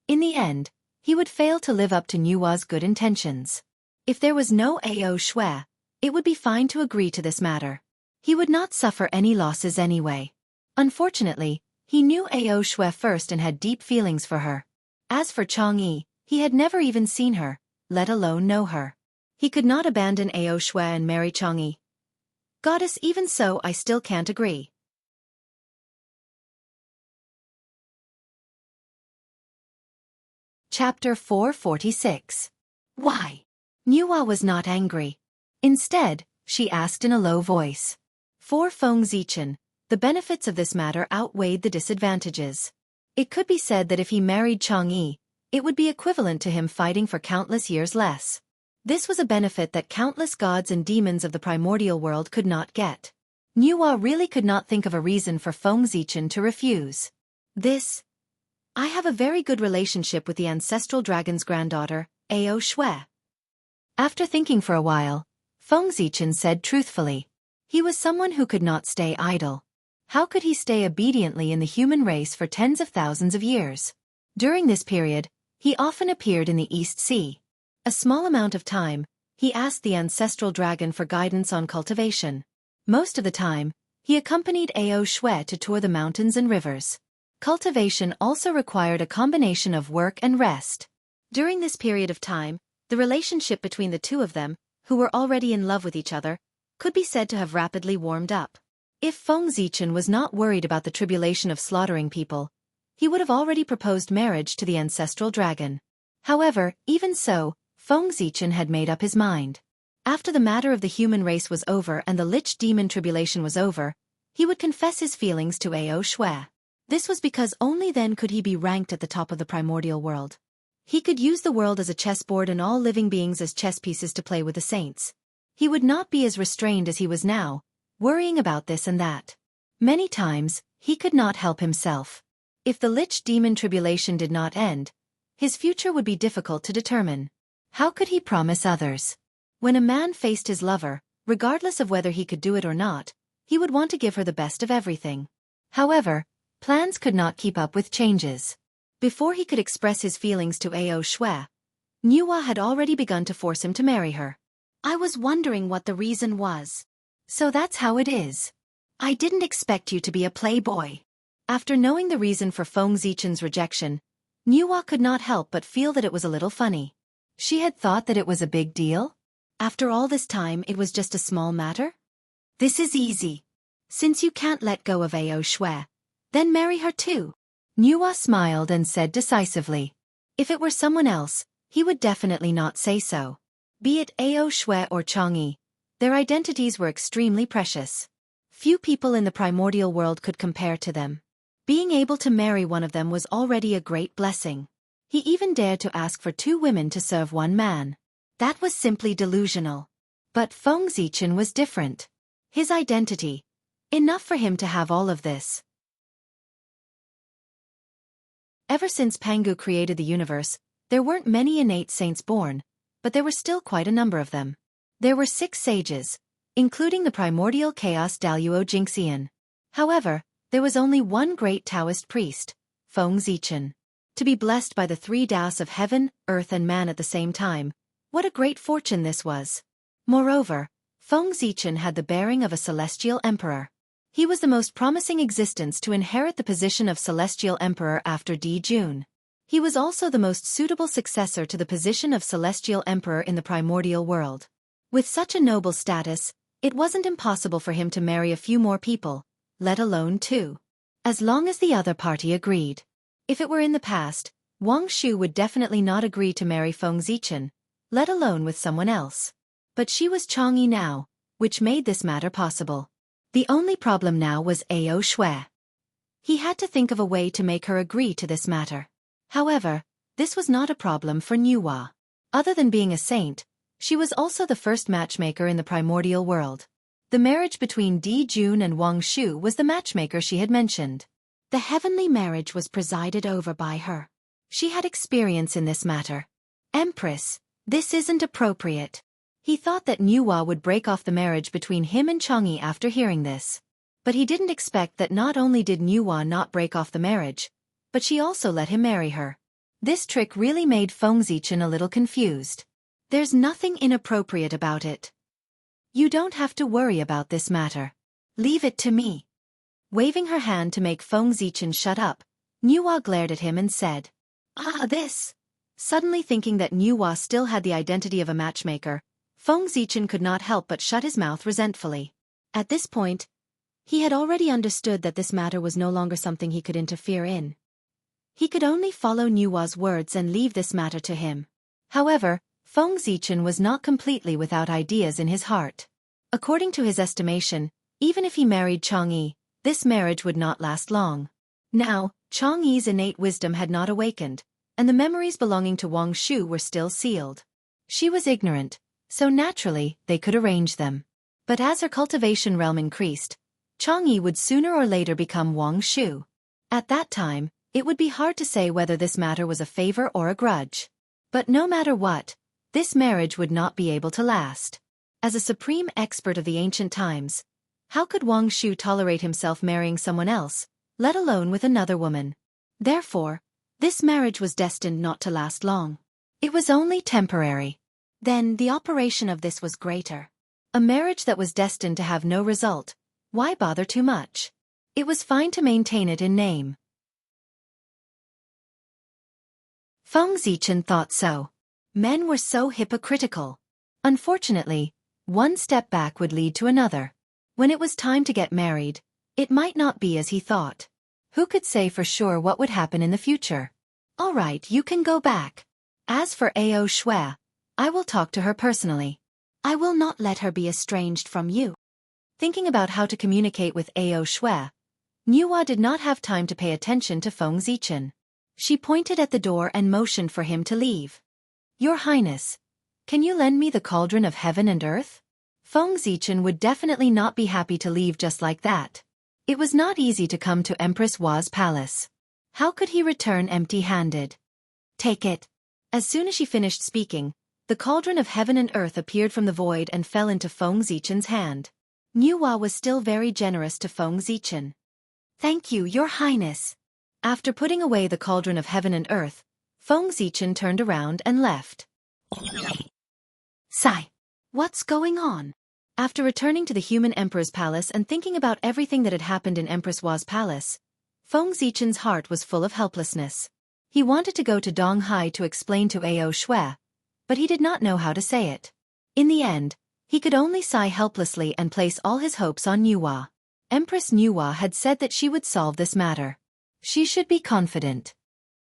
in the end, he would fail to live up to Nuwa's good intentions. If there was no Ao Shui, it would be fine to agree to this matter. He would not suffer any losses anyway. Unfortunately, he knew Ao Shui first and had deep feelings for her. As for Chang'e, he had never even seen her, let alone know her. He could not abandon Ao Shui and marry Chang'e. Goddess, even so I still can't agree. Chapter 446. Why? Nuwa was not angry. Instead, she asked in a low voice. For Feng Zichen, the benefits of this matter outweighed the disadvantages. It could be said that if he married Chang'e, it would be equivalent to him fighting for countless years less. This was a benefit that countless gods and demons of the primordial world could not get. Nuwa really could not think of a reason for Feng Zichen to refuse. I have a very good relationship with the ancestral dragon's granddaughter, Ao Shui. After thinking for a while, Feng Zichen said truthfully. He was someone who could not stay idle. How could he stay obediently in the human race for tens of thousands of years? During this period, he often appeared in the East Sea. A small amount of time, he asked the ancestral dragon for guidance on cultivation. Most of the time, he accompanied Ao Shui to tour the mountains and rivers. Cultivation also required a combination of work and rest. During this period of time, the relationship between the two of them, who were already in love with each other, could be said to have rapidly warmed up. If Feng Zichen was not worried about the tribulation of slaughtering people, he would have already proposed marriage to the ancestral dragon. However, even so, Feng Zichen had made up his mind. After the matter of the human race was over and the Lich demon tribulation was over, he would confess his feelings to Ao Shui. This was because only then could he be ranked at the top of the primordial world. He could use the world as a chessboard and all living beings as chess pieces to play with the saints. He would not be as restrained as he was now, worrying about this and that. Many times, he could not help himself. If the Lich demon tribulation did not end, his future would be difficult to determine. How could he promise others? When a man faced his lover, regardless of whether he could do it or not, he would want to give her the best of everything. However, plans could not keep up with changes. Before he could express his feelings to Ao Shui, Nuwa had already begun to force him to marry her. I was wondering what the reason was. So that's how it is. I didn't expect you to be a playboy. After knowing the reason for Feng Zichen's rejection, Nuwa could not help but feel that it was a little funny. She had thought that it was a big deal? After all this time it was just a small matter? This is easy. Since you can't let go of Ao Shui, then marry her too. Nuwa smiled and said decisively. If it were someone else, he would definitely not say so. Be it Ao Shui or Chang'e, their identities were extremely precious. Few people in the primordial world could compare to them. Being able to marry one of them was already a great blessing. He even dared to ask for 2 women to serve one man. That was simply delusional. But Feng Zichen was different. His identity. Enough for him to have all of this. Ever since Pangu created the universe, There weren't many innate saints born, but there were still quite a number of them. There were 6 sages, including the primordial chaos Daluo Jingxian. However, there was only one great Taoist priest, Feng Zichen. To be blessed by the 3 Daos of heaven, earth and man at the same time, what a great fortune this was. Moreover, Feng Zichen had the bearing of a celestial emperor. He was the most promising existence to inherit the position of celestial emperor after Di Jun. He was also the most suitable successor to the position of celestial emperor in the primordial world. With such a noble status, it wasn't impossible for him to marry a few more people, let alone 2. As long as the other party agreed. If it were in the past, Wang Shu would definitely not agree to marry Feng Zichen, let alone with someone else. But she was Chang'e now, which made this matter possible. The only problem now was Ao Shui. He had to think of a way to make her agree to this matter. However, this was not a problem for Nuwa. Other than being a saint, she was also the first matchmaker in the primordial world. The marriage between Di Jun and Wang Shu was the matchmaker she had mentioned. The heavenly marriage was presided over by her. She had experience in this matter. Empress, this isn't appropriate. He thought that Nuwa would break off the marriage between him and Chang'e after hearing this. But he didn't expect that not only did Nuwa not break off the marriage, but she also let him marry her. This trick really made Feng Zichen a little confused. There's nothing inappropriate about it. You don't have to worry about this matter. Leave it to me. Waving her hand to make Feng Zichen shut up, Nuwa glared at him and said, this. Suddenly thinking that Nuwa still had the identity of a matchmaker, Feng Zichen could not help but shut his mouth resentfully. At this point, he had already understood that this matter was no longer something he could interfere in. He could only follow Nuwa's words and leave this matter to him. However, Feng Zichen was not completely without ideas in his heart. According to his estimation, even if he married Chang'e, this marriage would not last long. Now, Chang'e's innate wisdom had not awakened, and the memories belonging to Wang Shu were still sealed. She was ignorant, so naturally, they could arrange them. But as her cultivation realm increased, Chang'e would sooner or later become Wang Shu. At that time, it would be hard to say whether this matter was a favor or a grudge. But no matter what, this marriage would not be able to last. As a supreme expert of the ancient times, how could Wang Shu tolerate himself marrying someone else, let alone with another woman? Therefore, this marriage was destined not to last long. It was only temporary. Then the operation of this was greater. A marriage that was destined to have no result, why bother too much? It was fine to maintain it in name. Feng Zichen thought so. Men were so hypocritical. Unfortunately, one step back would lead to another. When it was time to get married, it might not be as he thought. Who could say for sure what would happen in the future? All right, you can go back. As for Ao Shui, I will talk to her personally. I will not let her be estranged from you. Thinking about how to communicate with Ao Shui, Nuwa did not have time to pay attention to Feng Zichen. She pointed at the door and motioned for him to leave. Your Highness, can you lend me the cauldron of heaven and earth? Feng Zichen would definitely not be happy to leave just like that. It was not easy to come to Empress Wa's palace. How could he return empty-handed? Take it. As soon as she finished speaking, the cauldron of heaven and earth appeared from the void and fell into Feng Zichen's hand. Nuwa was still very generous to Feng Zichen. Thank you, Your Highness. After putting away the cauldron of heaven and earth, Feng Zichen turned around and left. Sigh. What's going on? After returning to the human emperor's palace and thinking about everything that had happened in Empress Wa's palace, Feng Zichen's heart was full of helplessness. He wanted to go to Donghai to explain to Ao Shui, but he did not know how to say it. In the end, he could only sigh helplessly and place all his hopes on Nuwa. Empress Nuwa had said that she would solve this matter. She should be confident.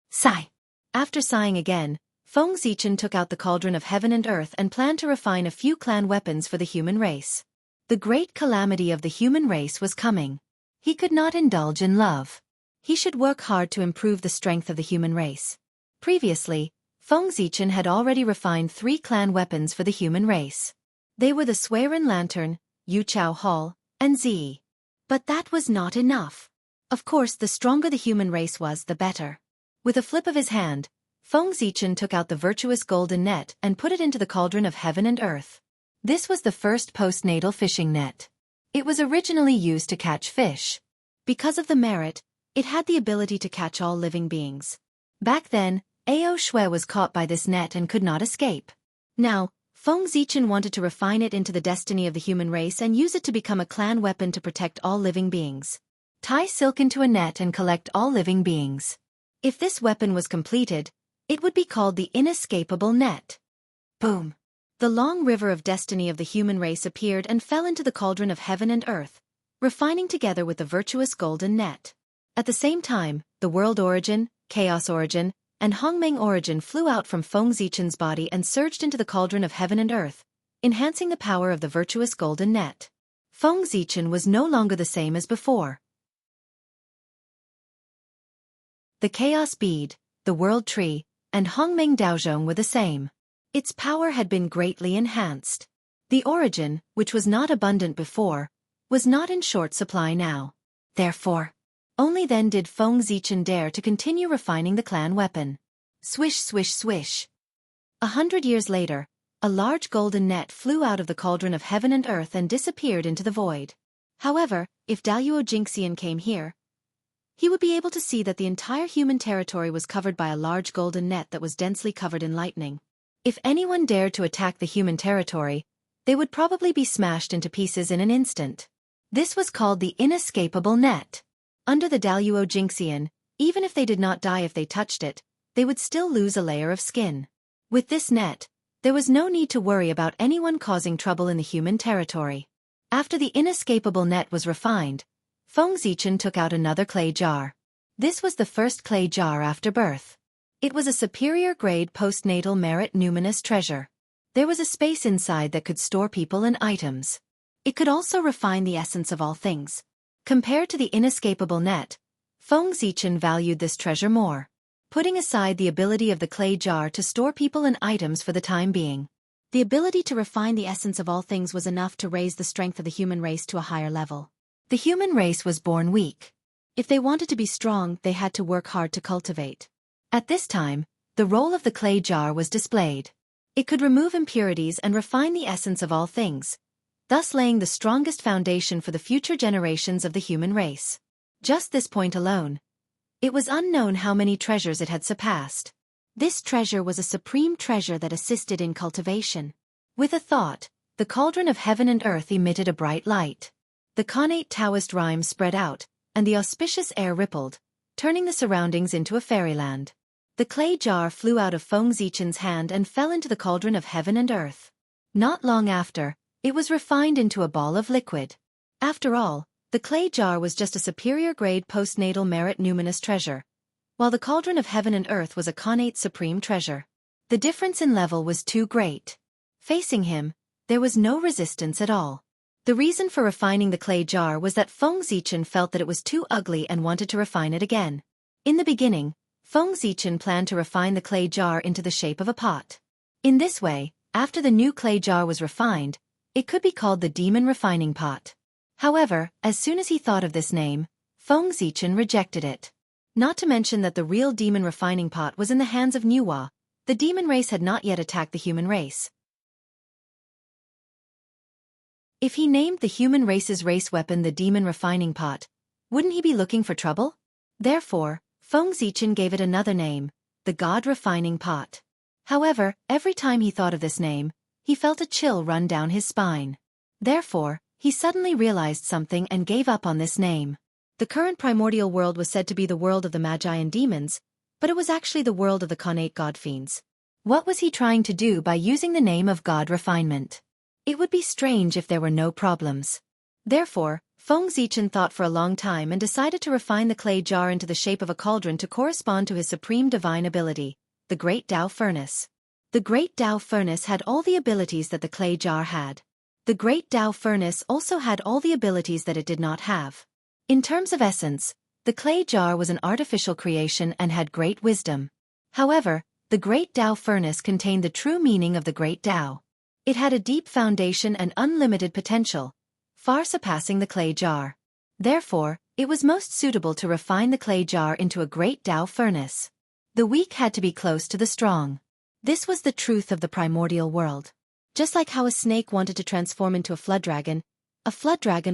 Sigh. After sighing again, Feng Zichen took out the cauldron of heaven and earth and planned to refine a few clan weapons for the human race. The great calamity of the human race was coming. He could not indulge in love. He should work hard to improve the strength of the human race. Previously, Feng Zichen had already refined 3 clan weapons for the human race. They were the Suiren Lantern, Yuchao Hall, and Zi. But that was not enough. Of course, the stronger the human race was, the better. With a flip of his hand, Feng Zichen took out the virtuous golden net and put it into the cauldron of heaven and earth. This was the first postnatal fishing net. It was originally used to catch fish. Because of the merit, it had the ability to catch all living beings. Back then, Ao Shui was caught by this net and could not escape. Now, Feng Zichen wanted to refine it into the destiny of the human race and use it to become a clan weapon to protect all living beings. Tie silk into a net and collect all living beings. If this weapon was completed, it would be called the inescapable net. Boom! The long river of destiny of the human race appeared and fell into the cauldron of heaven and earth, refining together with the virtuous golden net. At the same time, the world origin, chaos origin, and Hongmeng origin flew out from Feng Zichen's body and surged into the cauldron of heaven and earth, enhancing the power of the virtuous golden net. Feng Zichen was no longer the same as before. The chaos bead, the world tree, and Hongmeng Daozhong were the same. Its power had been greatly enhanced. The origin, which was not abundant before, was not in short supply now. Therefore, only then did Feng Zichen dare to continue refining the clan weapon. Swish swish swish. 100 years later, a large golden net flew out of the cauldron of heaven and earth and disappeared into the void. However, if Daluo Jingxian came here, he would be able to see that the entire human territory was covered by a large golden net that was densely covered in lightning. If anyone dared to attack the human territory, they would probably be smashed into pieces in an instant. This was called the inescapable net. Under the Daluo Jingxian, even if they did not die if they touched it, they would still lose a layer of skin. With this net, there was no need to worry about anyone causing trouble in the human territory. After the inescapable net was refined, Feng Zichen took out another clay jar. This was the first clay jar after birth. It was a superior grade postnatal merit numinous treasure. There was a space inside that could store people and items. It could also refine the essence of all things. Compared to the inescapable net, Feng Zichen valued this treasure more, putting aside the ability of the clay jar to store people and items for the time being. The ability to refine the essence of all things was enough to raise the strength of the human race to a higher level. The human race was born weak. If they wanted to be strong, they had to work hard to cultivate. At this time, the role of the clay jar was displayed. It could remove impurities and refine the essence of all things, thus laying the strongest foundation for the future generations of the human race. Just this point alone, it was unknown how many treasures it had surpassed. This treasure was a supreme treasure that assisted in cultivation. With a thought, the cauldron of heaven and earth emitted a bright light. The connate Taoist rhymes spread out, and the auspicious air rippled, turning the surroundings into a fairyland. The clay jar flew out of Feng Zichen's hand and fell into the cauldron of heaven and earth. Not long after, it was refined into a ball of liquid. After all, the clay jar was just a superior grade postnatal merit numinous treasure, while the cauldron of heaven and earth was a connate supreme treasure. The difference in level was too great. Facing him, there was no resistance at all. The reason for refining the clay jar was that Feng Zichen felt that it was too ugly and wanted to refine it again. In the beginning, Feng Zichen planned to refine the clay jar into the shape of a pot. In this way, after the new clay jar was refined, it could be called the demon refining pot. However, as soon as he thought of this name, Feng Zichen rejected it. Not to mention that the real demon refining pot was in the hands of Nuwa. The demon race had not yet attacked the human race. If he named the human race's race weapon the demon refining pot, wouldn't he be looking for trouble? Therefore, Feng Zichen gave it another name, the god refining pot. However, every time he thought of this name, he felt a chill run down his spine. Therefore, he suddenly realized something and gave up on this name. The current primordial world was said to be the world of the magi and demons, but it was actually the world of the connate god fiends. What was he trying to do by using the name of god refinement? It would be strange if there were no problems. Therefore, Feng Zichen thought for a long time and decided to refine the clay jar into the shape of a cauldron to correspond to his supreme divine ability, the Great Tao Furnace. The Great Tao Furnace had all the abilities that the clay jar had. The Great Tao Furnace also had all the abilities that it did not have. In terms of essence, the clay jar was an artificial creation and had great wisdom. However, the Great Tao Furnace contained the true meaning of the Great Tao. It had a deep foundation and unlimited potential, far surpassing the clay jar. Therefore, it was most suitable to refine the clay jar into a Great Tao Furnace. The weak had to be close to the strong. This was the truth of the primordial world. Just like how a snake wanted to transform into a flood dragon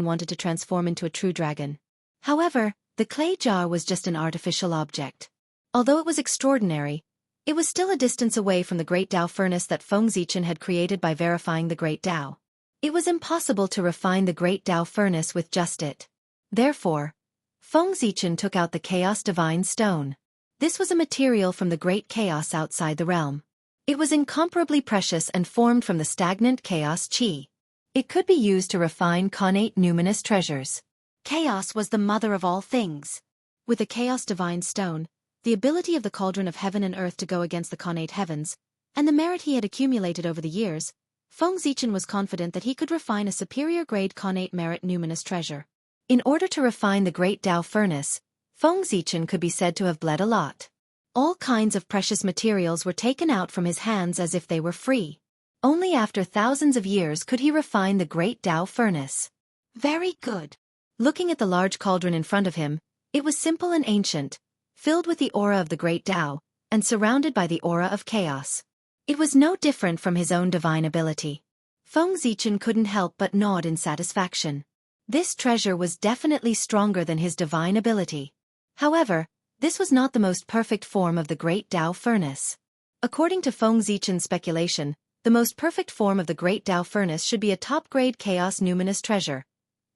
wanted to transform into a true dragon. However, the clay jar was just an artificial object. Although it was extraordinary, it was still a distance away from the great Tao furnace that Feng Zichen had created by verifying the great Tao. It was impossible to refine the great Tao furnace with just it. Therefore, Feng Zichen took out the Chaos Divine Stone. This was a material from the great chaos outside the realm. It was incomparably precious and formed from the stagnant chaos qi. It could be used to refine connate numinous treasures. Chaos was the mother of all things. With the Chaos Divine Stone, the ability of the cauldron of heaven and earth to go against the connate heavens, and the merit he had accumulated over the years, Feng Zichen was confident that he could refine a superior grade connate merit numinous treasure. In order to refine the great Tao furnace, Feng Zichen could be said to have bled a lot. All kinds of precious materials were taken out from his hands as if they were free. Only after thousands of years could he refine the great Tao furnace. Very good. Looking at the large cauldron in front of him, it was simple and ancient, filled with the aura of the great Tao, and surrounded by the aura of chaos. It was no different from his own divine ability. Feng Zichen couldn't help but nod in satisfaction. This treasure was definitely stronger than his divine ability. However, this was not the most perfect form of the great Tao furnace. According to Feng Zichen's speculation, the most perfect form of the great Tao furnace should be a top-grade chaos numinous treasure,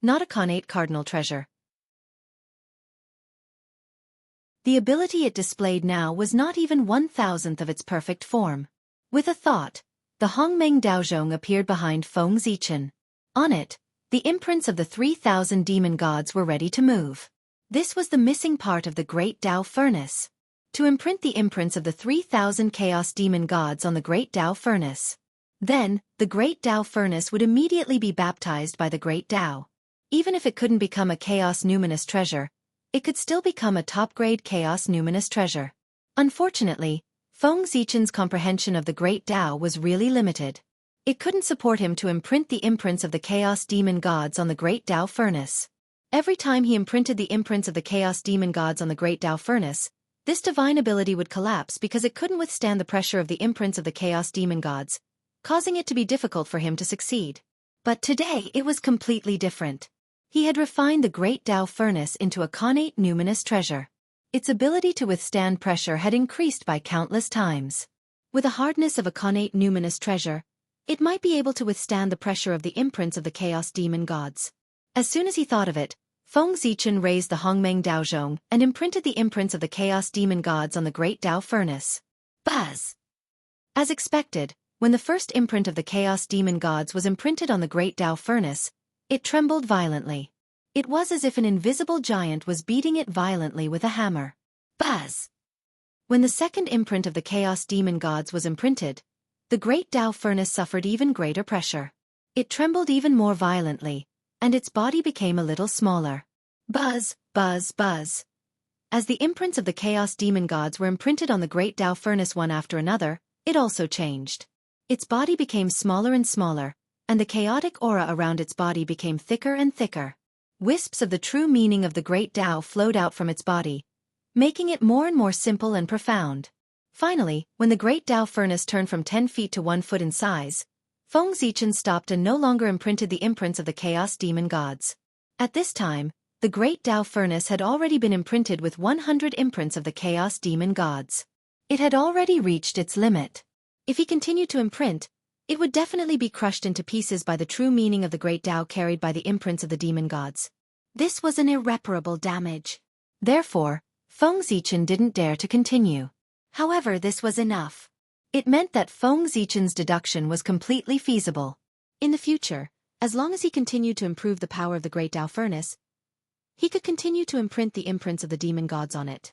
not a connate cardinal treasure. The ability it displayed now was not even 1/1000th of its perfect form. With a thought, the Hongmeng Daozhong appeared behind Feng Zichen. On it, the imprints of the 3,000 demon gods were ready to move. This was the missing part of the great Tao furnace. To imprint the imprints of the 3,000 chaos demon gods on the great Tao furnace. Then, the great Tao furnace would immediately be baptized by the great Tao. Even if it couldn't become a chaos numinous treasure, it could still become a top-grade chaos numinous treasure. Unfortunately, Feng Zichen's comprehension of the great Tao was really limited. It couldn't support him to imprint the imprints of the chaos demon gods on the great Tao furnace. Every time he imprinted the imprints of the chaos demon gods on the great Tao furnace, this divine ability would collapse because it couldn't withstand the pressure of the imprints of the chaos demon gods, causing it to be difficult for him to succeed. But today it was completely different. He had refined the great Tao furnace into a connate numinous treasure. Its ability to withstand pressure had increased by countless times. With the hardness of a connate numinous treasure, it might be able to withstand the pressure of the imprints of the chaos demon gods. As soon as he thought of it, Feng Zichen raised the Hongmeng Daozhong and imprinted the imprints of the chaos demon gods on the great Tao furnace. Buzz! As expected, when the first imprint of the chaos demon gods was imprinted on the great Tao furnace, it trembled violently. It was as if an invisible giant was beating it violently with a hammer. Buzz! When the second imprint of the chaos demon gods was imprinted, the great Tao furnace suffered even greater pressure. It trembled even more violently, and its body became a little smaller. Buzz, buzz, buzz. As the imprints of the chaos demon gods were imprinted on the great Tao furnace one after another, it also changed. Its body became smaller and smaller, and the chaotic aura around its body became thicker and thicker. Wisps of the true meaning of the great Tao flowed out from its body, making it more and more simple and profound. Finally, when the great Tao furnace turned from 10 feet to 1 foot in size, Feng Zichen stopped and no longer imprinted the imprints of the chaos demon gods. At this time, the great Tao furnace had already been imprinted with 100 imprints of the chaos demon gods. It had already reached its limit. If he continued to imprint, it would definitely be crushed into pieces by the true meaning of the great Tao carried by the imprints of the demon gods. This was an irreparable damage. Therefore, Feng Zichen didn't dare to continue. However, this was enough. It meant that Feng Zichen's deduction was completely feasible. In the future, as long as he continued to improve the power of the great Tao furnace, he could continue to imprint the imprints of the demon gods on it.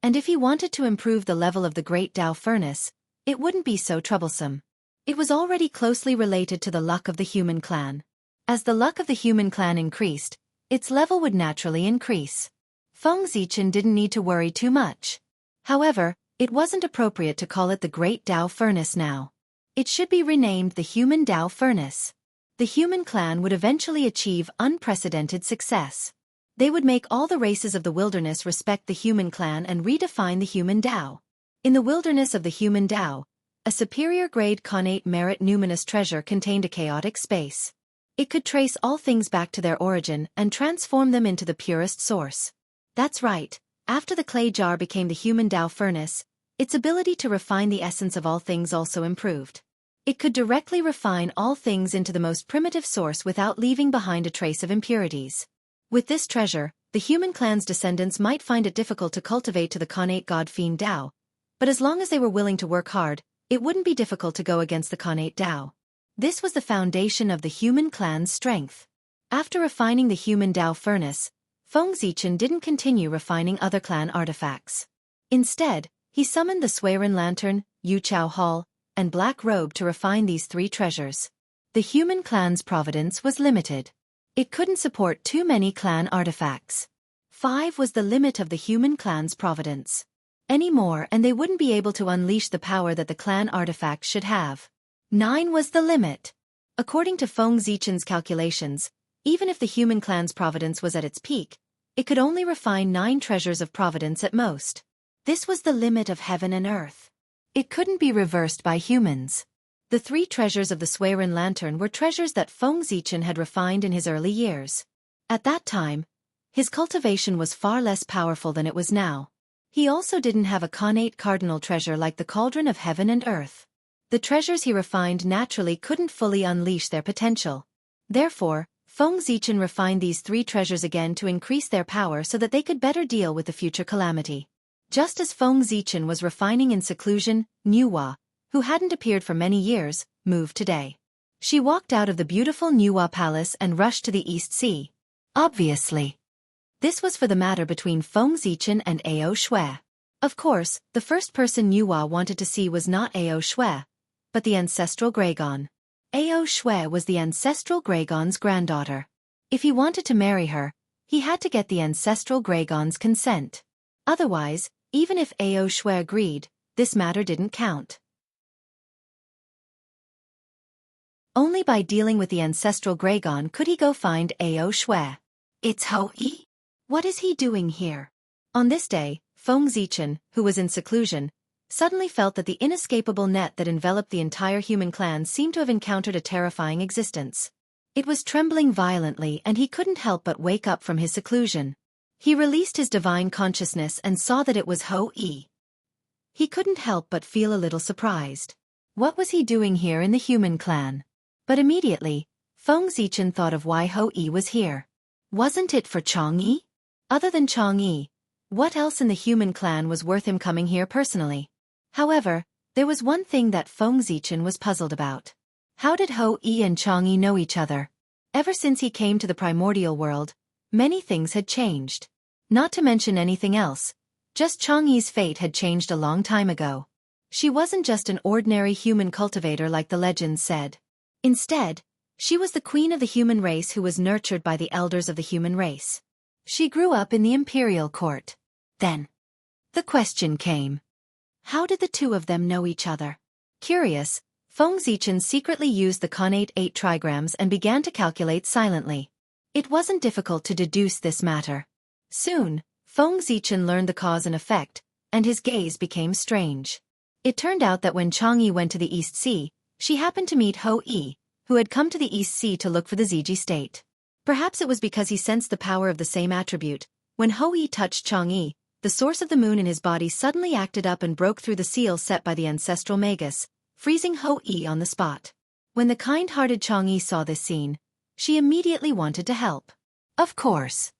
And if he wanted to improve the level of the great Tao furnace, it wouldn't be so troublesome. It was already closely related to the luck of the human clan. As the luck of the human clan increased, its level would naturally increase. Feng Zichen didn't need to worry too much. However, it wasn't appropriate to call it the Great Tao Furnace now. It should be renamed the Human Tao Furnace. The human clan would eventually achieve unprecedented success. They would make all the races of the wilderness respect the human clan and redefine the human Tao. In the wilderness of the human Tao, a superior-grade connate merit numinous treasure contained a chaotic space. It could trace all things back to their origin and transform them into the purest source. That's right, after the clay jar became the human Tao furnace, its ability to refine the essence of all things also improved. It could directly refine all things into the most primitive source without leaving behind a trace of impurities. With this treasure, the human clan's descendants might find it difficult to cultivate to the connate god-fiend Tao, but as long as they were willing to work hard, it wouldn't be difficult to go against the connate Tao. This was the foundation of the human clan's strength. After refining the human Tao furnace, Feng Zichen didn't continue refining other clan artifacts. Instead, he summoned the Swearin Lantern, Yu Chao Hall, and Black Robe to refine these three treasures. The human clan's providence was limited. It couldn't support too many clan artifacts. 5 was the limit of the human clan's providence. Any more and they wouldn't be able to unleash the power that the clan artifacts should have. 9 was the limit. According to Feng Zichen's calculations, even if the human clan's providence was at its peak, it could only refine 9 treasures of providence at most. This was the limit of heaven and earth. It couldn't be reversed by humans. The 3 treasures of the Swearin Lantern were treasures that Feng Zichen had refined in his early years. At that time, his cultivation was far less powerful than it was now. He also didn't have a connate cardinal treasure like the Cauldron of Heaven and Earth. The treasures he refined naturally couldn't fully unleash their potential. Therefore, Feng Zichen refined these 3 treasures again to increase their power so that they could better deal with the future calamity. Just as Feng Zichen was refining in seclusion, Nuwa, who hadn't appeared for many years, moved today. She walked out of the beautiful Nuwa Palace and rushed to the East Sea. Obviously. This was for the matter between Feng Zichen and Ao Shui. Of course, the first person Nuwa wanted to see was not Ao Shui, but the ancestral Graygon. Ao Shui was the ancestral Graygon's granddaughter. If he wanted to marry her, he had to get the ancestral Graygon's consent. Otherwise, even if Ao Shui agreed, this matter didn't count. Only by dealing with the ancestral Graygon could he go find Ao Shui. It's Hou-Yi? What is he doing here? On this day, Feng Zichen, who was in seclusion, suddenly felt that the inescapable net that enveloped the entire human clan seemed to have encountered a terrifying existence. It was trembling violently and he couldn't help but wake up from his seclusion. He released his divine consciousness and saw that it was Hou-Yi. He couldn't help but feel a little surprised. What was he doing here in the human clan? But immediately, Feng Zichen thought of why Hou-Yi was here. Wasn't it for Chang'e? Other than Chang'e, what else in the human clan was worth him coming here personally? However, there was one thing that Feng Zichen was puzzled about. How did Hou-Yi and Chang'e know each other? Ever since he came to the primordial world, many things had changed. Not to mention anything else, just Chang'e's fate had changed a long time ago. She wasn't just an ordinary human cultivator like the legends said. Instead, she was the queen of the human race who was nurtured by the elders of the human race. She grew up in the imperial court. Then, the question came. How did the two of them know each other? Curious, Feng Zichen secretly used the connate 8 trigrams and began to calculate silently. It wasn't difficult to deduce this matter. Soon, Feng Zichen learned the cause and effect, and his gaze became strange. It turned out that when Chang'e went to the East Sea, she happened to meet Hou-Yi, who had come to the East Sea to look for the Ziji state. Perhaps it was because he sensed the power of the same attribute. When Hou-Yi touched Chang'e, the source of the moon in his body suddenly acted up and broke through the seal set by the ancestral Magus, freezing Hou-Yi on the spot. When the kind-hearted Chang'e saw this scene, she immediately wanted to help. Of course.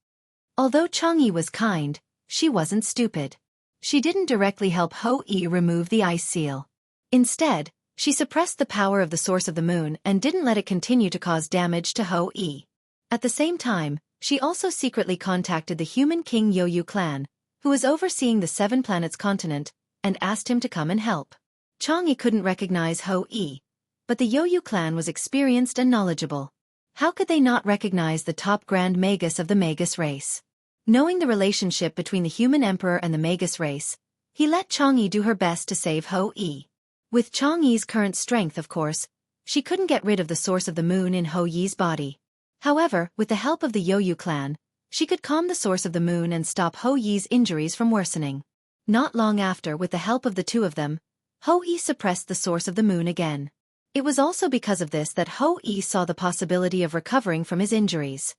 Although Chang'e was kind, she wasn't stupid. She didn't directly help Hou-Yi remove the ice seal. Instead, she suppressed the power of the source of the moon and didn't let it continue to cause damage to Hou-Yi. At the same time, she also secretly contacted the human king Yoyu clan, who was overseeing the 7 planets continent, and asked him to come and help. Chang'e couldn't recognize Hou-Yi, but the Yoyu clan was experienced and knowledgeable. How could they not recognize the top grand Magus of the Magus race? Knowing the relationship between the human emperor and the Magus race, he let Chang'e do her best to save Hou-Yi. With Chang'e's current strength, of course, she couldn't get rid of the source of the moon in Hou-Yi's body. However, with the help of the Yoyu clan, She could calm the source of the moon and stop Hou Yi's injuries from worsening. Not long after, with the help of the two of them, Hou Yi suppressed the source of the moon again. It was also because of this that Hou Yi saw the possibility of recovering from his injuries.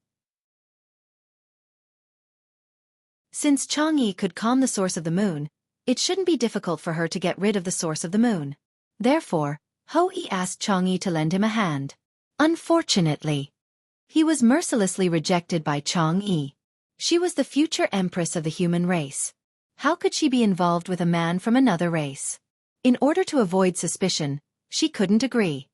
Since Chang'e could calm the source of the moon, it shouldn't be difficult for her to get rid of the source of the moon. Therefore, Hou Yi asked Chang'e to lend him a hand. Unfortunately, he was mercilessly rejected by Chang'e. She was the future empress of the human race. How could she be involved with a man from another race? In order to avoid suspicion, she couldn't agree.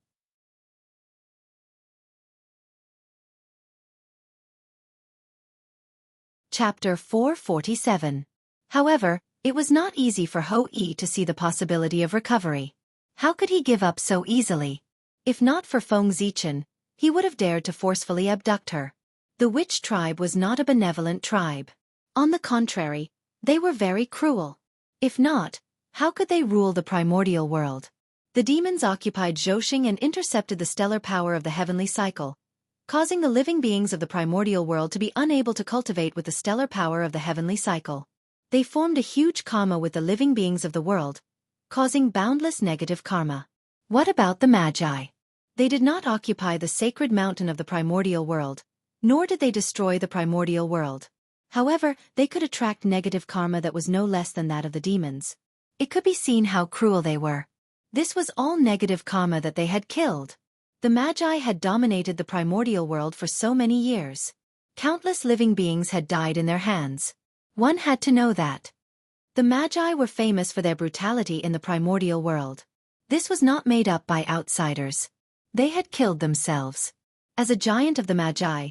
Chapter 447. However, it was not easy for Hou Yi to see the possibility of recovery. How could he give up so easily? If not for Feng Zichen, he would have dared to forcefully abduct her. The witch tribe was not a benevolent tribe. On the contrary, they were very cruel. If not, how could they rule the primordial world? The demons occupied Zhouxing and intercepted the stellar power of the heavenly cycle, causing the living beings of the primordial world to be unable to cultivate with the stellar power of the heavenly cycle. They formed a huge karma with the living beings of the world, causing boundless negative karma. What about the Magi? They did not occupy the sacred mountain of the primordial world, nor did they destroy the primordial world. However, they could attract negative karma that was no less than that of the demons. It could be seen how cruel they were. This was all negative karma that they had killed. The Magi had dominated the primordial world for so many years. Countless living beings had died in their hands. One had to know that. The Magi were famous for their brutality in the primordial world. This was not made up by outsiders. They had killed themselves. As a giant of the Magi,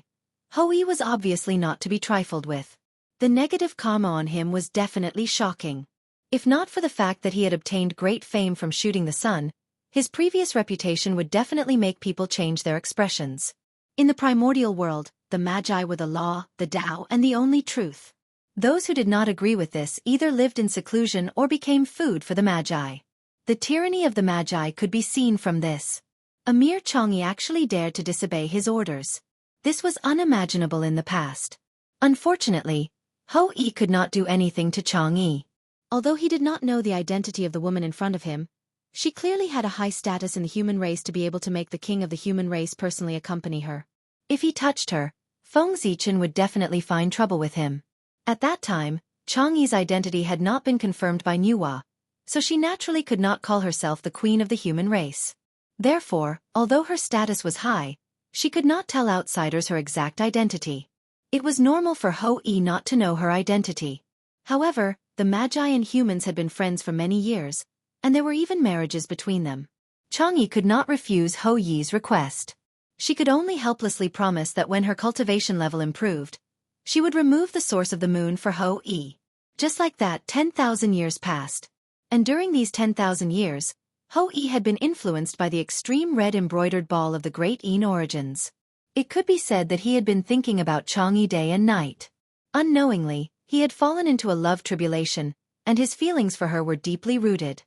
Hou Yi was obviously not to be trifled with. The negative karma on him was definitely shocking. If not for the fact that he had obtained great fame from shooting the sun, his previous reputation would definitely make people change their expressions. In the primordial world, the Magi were the law, the Tao, and the only truth. Those who did not agree with this either lived in seclusion or became food for the Magi. The tyranny of the Magi could be seen from this. A mere Chang'e actually dared to disobey his orders. This was unimaginable in the past. Unfortunately, Hou Yi could not do anything to Chang'e. Although he did not know the identity of the woman in front of him, she clearly had a high status in the human race to be able to make the king of the human race personally accompany her. If he touched her, Feng Zichen would definitely find trouble with him. At that time, Chang'e's identity had not been confirmed by Nuwa, so she naturally could not call herself the queen of the human race. Therefore, although her status was high, she could not tell outsiders her exact identity. It was normal for Hou Yi not to know her identity. However, the Magi and humans had been friends for many years, and there were even marriages between them. Chang'e could not refuse Hou Yi's request. She could only helplessly promise that when her cultivation level improved, she would remove the source of the moon for Hou Yi. Just like that, 10,000 years passed. And during these 10,000 years, Hou Yi had been influenced by the extreme red embroidered ball of the great Yin origins. It could be said that he had been thinking about Chang'e day and night. Unknowingly, he had fallen into a love tribulation, and his feelings for her were deeply rooted.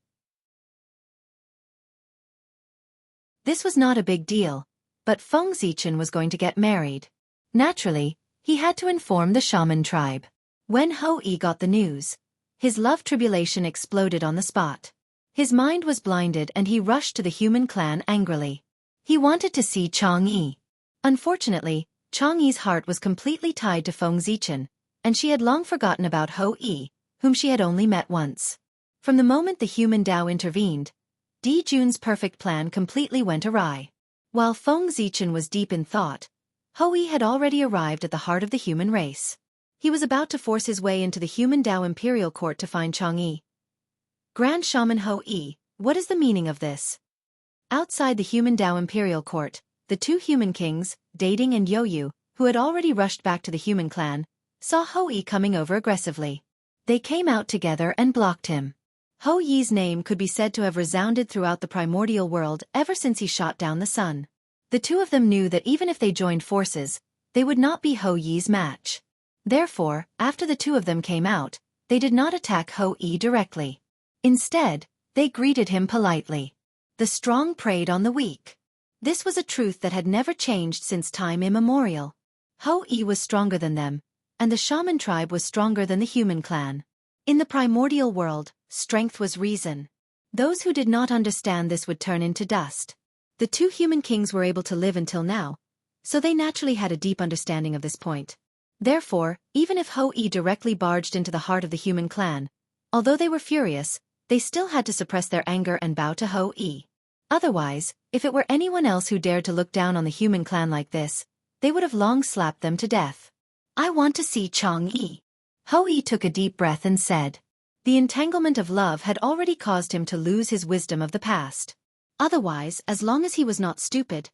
This was not a big deal, but Feng Zichen was going to get married. Naturally, he had to inform the shaman tribe. When Hou Yi got the news, his love tribulation exploded on the spot. His mind was blinded and he rushed to the human clan angrily. He wanted to see Chang'e. Unfortunately, Chang'e's heart was completely tied to Feng Zichen, and she had long forgotten about Hou Yi, whom she had only met once. From the moment the human Tao intervened, Di Jun's perfect plan completely went awry. While Feng Zichen was deep in thought, Hou Yi had already arrived at the heart of the human race. He was about to force his way into the human Tao imperial court to find Chang'e. Grand Shaman Hou Yi, what is the meaning of this? Outside the human Tao imperial court, the two human kings, Dading and Youyu, who had already rushed back to the human clan, saw Hou Yi coming over aggressively. They came out together and blocked him. Hou Yi's name could be said to have resounded throughout the primordial world ever since he shot down the sun. The two of them knew that even if they joined forces, they would not be Hou Yi's match. Therefore, after the two of them came out, they did not attack Hou Yi directly. Instead, they greeted him politely. The strong preyed on the weak. This was a truth that had never changed since time immemorial. Hou Yi was stronger than them, and the shaman tribe was stronger than the human clan. In the primordial world, strength was reason. Those who did not understand this would turn into dust. The two human kings were able to live until now, so they naturally had a deep understanding of this point. Therefore, even if Hou-Yi directly barged into the heart of the human clan, although they were furious, they still had to suppress their anger and bow to Hou-Yi. Otherwise, if it were anyone else who dared to look down on the human clan like this, they would have long slapped them to death. I want to see Chang'e. Hou-Yi took a deep breath and said. The entanglement of love had already caused him to lose his wisdom of the past. Otherwise, as long as he was not stupid,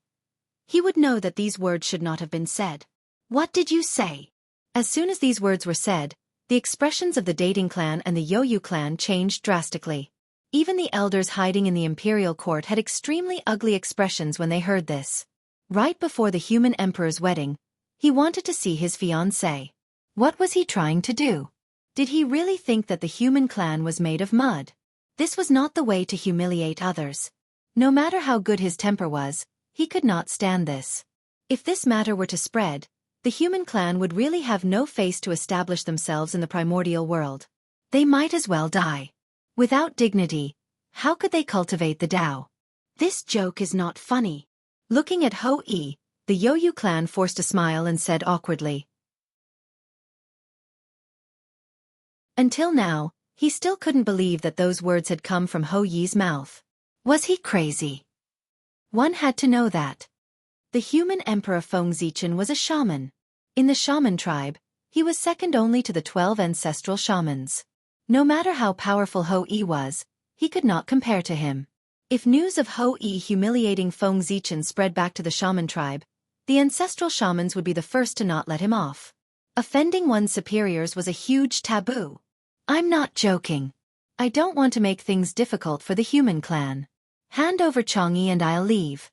he would know that these words should not have been said. What did you say? As soon as these words were said, the expressions of the Dating clan and the Youyu clan changed drastically. Even the elders hiding in the imperial court had extremely ugly expressions when they heard this. Right before the human emperor's wedding, he wanted to see his fiancée. What was he trying to do? Did he really think that the human clan was made of mud? This was not the way to humiliate others. No matter how good his temper was, he could not stand this. If this matter were to spread, the human clan would really have no face to establish themselves in the primordial world. They might as well die. Without dignity, how could they cultivate the Tao? This joke is not funny. Looking at Hou-Yi, the Youyu clan forced a smile and said awkwardly. Until now, he still couldn't believe that those words had come from Hou-Yi's mouth. Was he crazy? One had to know that. The human emperor Feng Zichen was a shaman. In the shaman tribe, he was second only to the 12 ancestral shamans. No matter how powerful Hou-Yi was, he could not compare to him. If news of Hou-Yi humiliating Feng Zichen spread back to the shaman tribe, the ancestral shamans would be the first to not let him off. Offending one's superiors was a huge taboo. I'm not joking. I don't want to make things difficult for the human clan. Hand over Chang'e and I'll leave.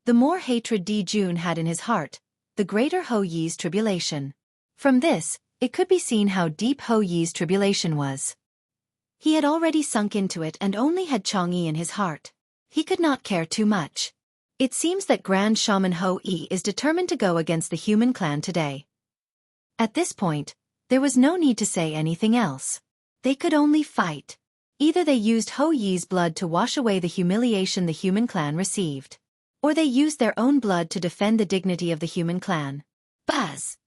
The more hatred Di Jun had in his heart, the greater Hou-Yi's tribulation. From this, it could be seen how deep Hou-Yi's tribulation was. He had already sunk into it and only had Chang'e in his heart. He could not care too much. It seems that Grand Shaman Hou-Yi is determined to go against the human clan today. At this point, there was no need to say anything else. They could only fight. Either they used Hou-Yi's blood to wash away the humiliation the human clan received, or they used their own blood to defend the dignity of the human clan. Buzz!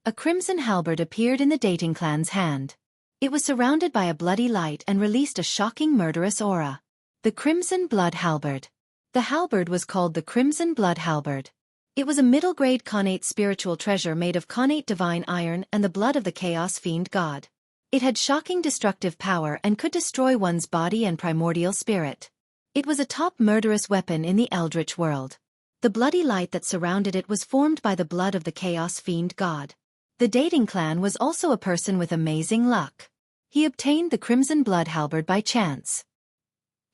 A crimson halberd appeared in the Dating clan's hand. It was surrounded by a bloody light and released a shocking murderous aura. The Crimson Blood Halberd. The halberd was called the Crimson Blood Halberd. It was a middle-grade connate spiritual treasure made of connate divine iron and the blood of the Chaos Fiend god. It had shocking destructive power and could destroy one's body and primordial spirit. It was a top murderous weapon in the Eldritch world. The bloody light that surrounded it was formed by the blood of the Chaos Fiend god. The Dating clan was also a person with amazing luck. He obtained the Crimson Blood Halberd by chance.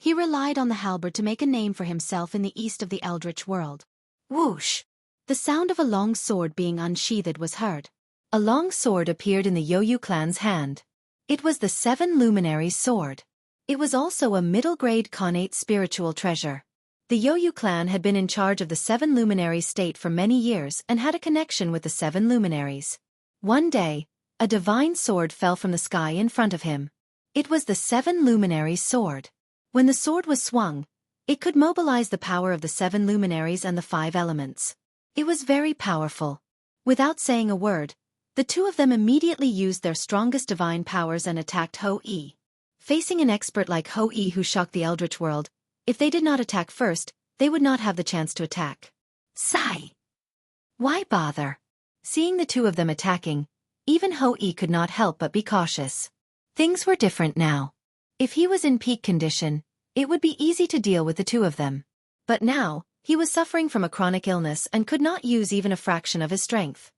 He relied on the halberd to make a name for himself in the east of the Eldritch world. Whoosh! The sound of a long sword being unsheathed was heard. A long sword appeared in the Youyu clan's hand. It was the Seven Luminaries' sword. It was also a middle-grade connate spiritual treasure. The Youyu clan had been in charge of the Seven Luminaries state for many years and had a connection with the Seven Luminaries. One day, a divine sword fell from the sky in front of him. It was the Seven Luminaries' sword. When the sword was swung, it could mobilize the power of the Seven Luminaries and the 5 elements. It was very powerful. Without saying a word, the two of them immediately used their strongest divine powers and attacked Hou-Yi. Facing an expert like Hou-Yi who shocked the Eldritch world, if they did not attack first, they would not have the chance to attack. Sigh! Why bother? Seeing the two of them attacking, even Hou-Yi could not help but be cautious. Things were different now. If he was in peak condition, it would be easy to deal with the two of them. But now, he was suffering from a chronic illness and could not use even a fraction of his strength.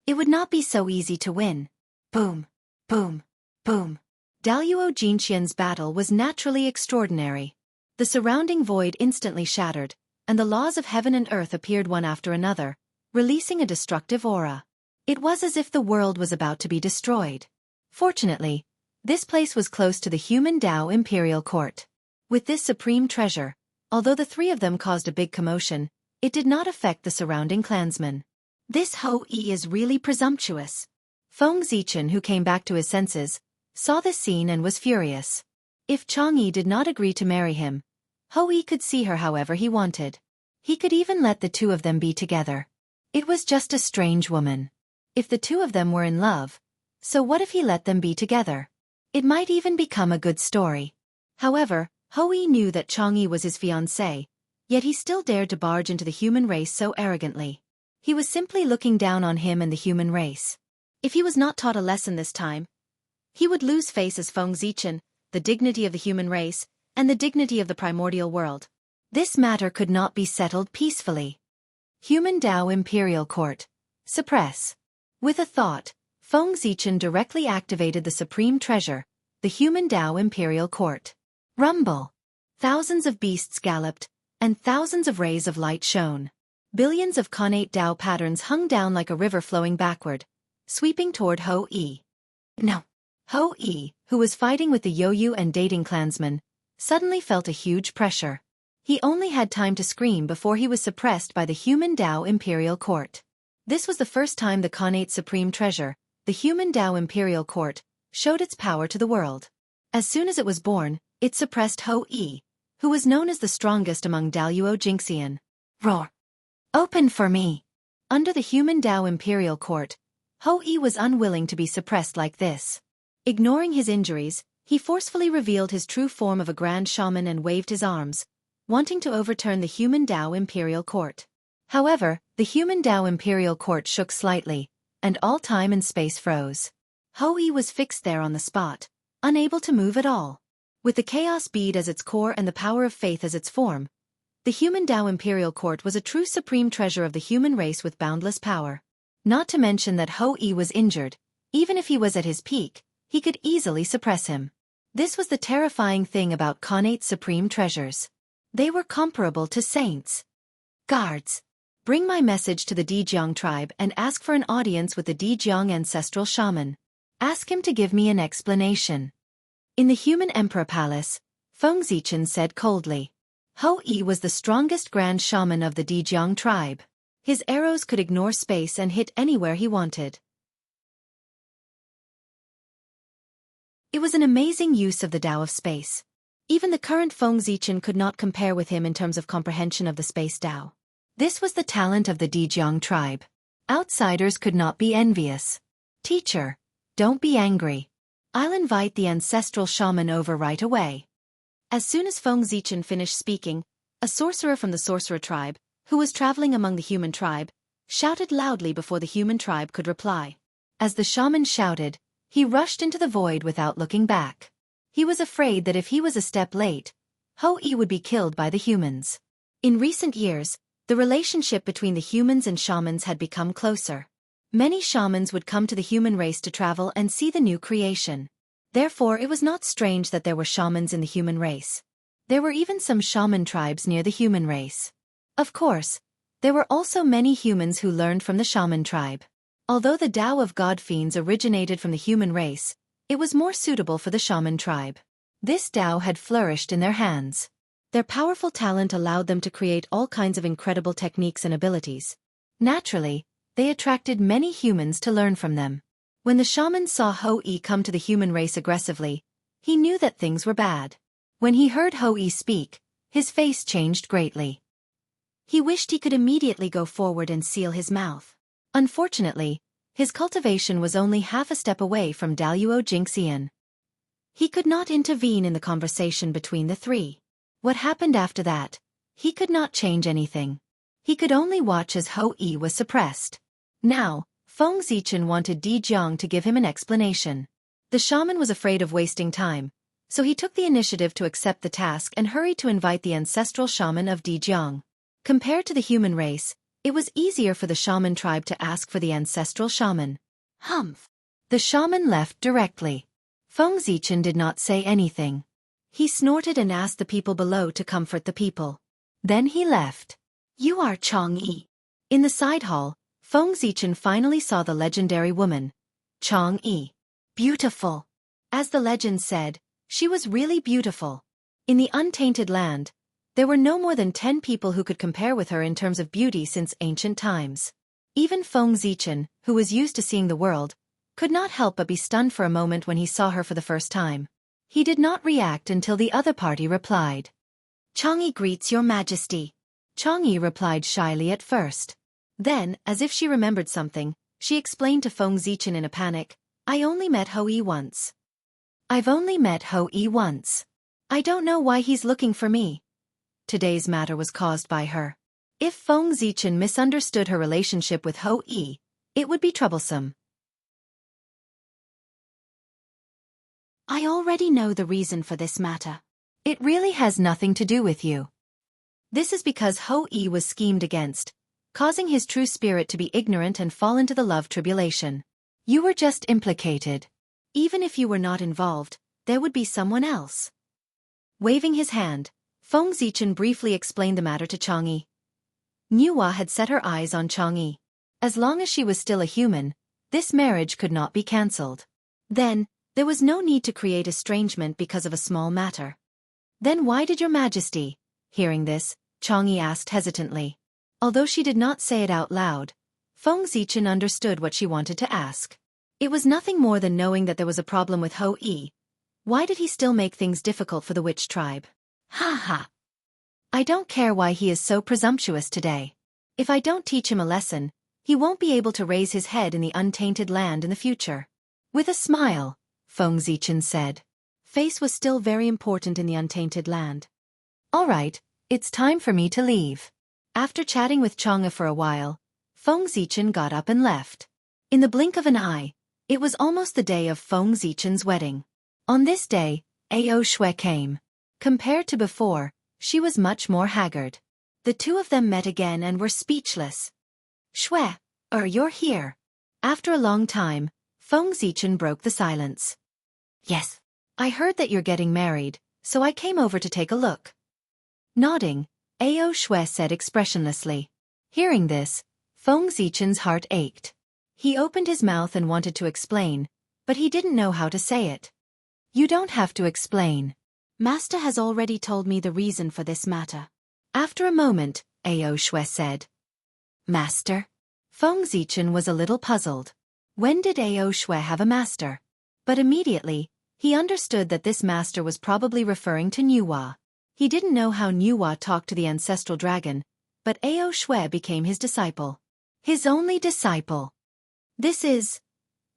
It would not be so easy to win. Boom, boom, boom. Daluo Jinxian's battle was naturally extraordinary. The surrounding void instantly shattered, and the laws of heaven and earth appeared one after another, releasing a destructive aura. It was as if the world was about to be destroyed. Fortunately, this place was close to the human Tao Imperial Court. With this supreme treasure, although the three of them caused a big commotion, it did not affect the surrounding clansmen. This Hou-yi is really presumptuous. Feng Zichen, who came back to his senses, saw this scene and was furious. If Chang'e did not agree to marry him, Hou-yi could see her however he wanted. He could even let the two of them be together. It was just a strange woman. If the two of them were in love, so what if he let them be together? It might even become a good story. However, Hou-yi knew that Chang'e was his fiancée, yet he still dared to barge into the human race so arrogantly. He was simply looking down on him and the human race. If he was not taught a lesson this time, he would lose face as Feng Zichen, the dignity of the human race, and the dignity of the primordial world. This matter could not be settled peacefully. Human Dao Imperial Court. Suppress. With a thought, Feng Zichen directly activated the supreme treasure, the Human Dao Imperial Court. Rumble. Thousands of beasts galloped, and thousands of rays of light shone. Billions of connate Dao patterns hung down like a river flowing backward, sweeping toward Hou-yi. No. Hou-yi, who was fighting with the Youyu and dating clansmen, suddenly felt a huge pressure. He only had time to scream before he was suppressed by the Human Dao Imperial Court. This was the first time the connate supreme treasure, the Human Dao Imperial Court, showed its power to the world. As soon as it was born, it suppressed Hou-yi, who was known as the strongest among Daluo Jingxian. Roar! Open for me! Under the Human Dao Imperial Court, Hou-yi was unwilling to be suppressed like this. Ignoring his injuries, he forcefully revealed his true form of a grand shaman and waved his arms, wanting to overturn the Human Dao Imperial Court. However, the Human Dao Imperial Court shook slightly, and all time and space froze. Hou-yi was fixed there on the spot, unable to move at all. With the chaos bead as its core and the power of faith as its form, the Human Dao Imperial Court was a true supreme treasure of the human race with boundless power. Not to mention that Hou-yi was injured. Even if he was at his peak, he could easily suppress him. This was the terrifying thing about connate supreme treasures. They were comparable to saints. Guards! Bring my message to the Dijiang tribe and ask for an audience with the Dijiang ancestral shaman. Ask him to give me an explanation. In the Human Emperor Palace, Feng Zichen said coldly. Hou-yi was the strongest grand shaman of the Dijiang tribe. His arrows could ignore space and hit anywhere he wanted. It was an amazing use of the Tao of space. Even the current Feng Zichen could not compare with him in terms of comprehension of the space Tao. This was the talent of the Dijiang tribe. Outsiders could not be envious. Teacher, don't be angry. I'll invite the ancestral shaman over right away. As soon as Feng Zichen finished speaking, a sorcerer from the sorcerer tribe, who was traveling among the human tribe, shouted loudly before the human tribe could reply. As the shaman shouted, he rushed into the void without looking back. He was afraid that if he was a step late, Hou-yi would be killed by the humans. In recent years, the relationship between the humans and shamans had become closer. Many shamans would come to the human race to travel and see the new creation. Therefore, it was not strange that there were shamans in the human race. There were even some shaman tribes near the human race. Of course, there were also many humans who learned from the shaman tribe. Although the Tao of God fiends originated from the human race, it was more suitable for the shaman tribe. This Tao had flourished in their hands. Their powerful talent allowed them to create all kinds of incredible techniques and abilities. Naturally, they attracted many humans to learn from them. When the shaman saw Hou-yi come to the human race aggressively, he knew that things were bad. When he heard Hou-yi speak, his face changed greatly. He wished he could immediately go forward and seal his mouth. Unfortunately, his cultivation was only half a step away from Daluo Jingxian. He could not intervene in the conversation between the three. What happened after that? He could not change anything. He could only watch as Hou-yi was suppressed. Now, Feng Zichen wanted Dijiang to give him an explanation. The shaman was afraid of wasting time, so he took the initiative to accept the task and hurried to invite the ancestral shaman of Dijiang. Compared to the human race, it was easier for the shaman tribe to ask for the ancestral shaman. Humph! The shaman left directly. Feng Zichen did not say anything. He snorted and asked the people below to comfort the people. Then he left. You are Chang'e. In the side hall, Feng Zichen finally saw the legendary woman, Chang'e. Beautiful. As the legend said, she was really beautiful. In the untainted land, there were no more than 10 people who could compare with her in terms of beauty since ancient times. Even Feng Zichen, who was used to seeing the world, could not help but be stunned for a moment when he saw her for the first time. He did not react until the other party replied. "Chang'e greets your majesty." Chang'e replied shyly at first. Then, as if she remembered something, she explained to Feng Zichen in a panic, "I only met Hou-Yi once. I've only met Hou-Yi once. I don't know why he's looking for me." Today's matter was caused by her. If Feng Zichen misunderstood her relationship with Hou-Yi, it would be troublesome. "I already know the reason for this matter. It really has nothing to do with you. This is because Hou-Yi was schemed against, causing his true spirit to be ignorant and fall into the love tribulation. You were just implicated. Even if you were not involved, there would be someone else." Waving his hand, Feng Zichen briefly explained the matter to Chang'e. Nuwa had set her eyes on Chang'e. As long as she was still a human, this marriage could not be cancelled. Then, there was no need to create estrangement because of a small matter. "Then why did your majesty?" Hearing this, Chang'e asked hesitantly. Although she did not say it out loud, Feng Zichen understood what she wanted to ask. It was nothing more than knowing that there was a problem with Hou-Yi. Why did he still make things difficult for the witch tribe? Ha ha! I don't care why he is so presumptuous today. If I don't teach him a lesson, he won't be able to raise his head in the untainted land in the future. With a smile, Feng Zichen said. Face was still very important in the untainted land. All right, it's time for me to leave. After chatting with Chang'e for a while, Feng Zichen got up and left. In the blink of an eye, it was almost the day of Feng Zichen's wedding. On this day, Ao Shui came. Compared to before, she was much more haggard. The two of them met again and were speechless. Shui, you're here. After a long time, Feng Zichen broke the silence. Yes. I heard that you're getting married, so I came over to take a look. Nodding, Ao Shui said expressionlessly. Hearing this, Feng Zichen's heart ached. He opened his mouth and wanted to explain, but he didn't know how to say it. You don't have to explain. Master has already told me the reason for this matter. After a moment, Ao Shui said. Master? Feng Zichen was a little puzzled. When did Ao Shui have a master? But immediately, he understood that this master was probably referring to Nuwa. He didn't know how Nuwa talked to the ancestral dragon, but Ao Shui became his disciple. His only disciple. This is...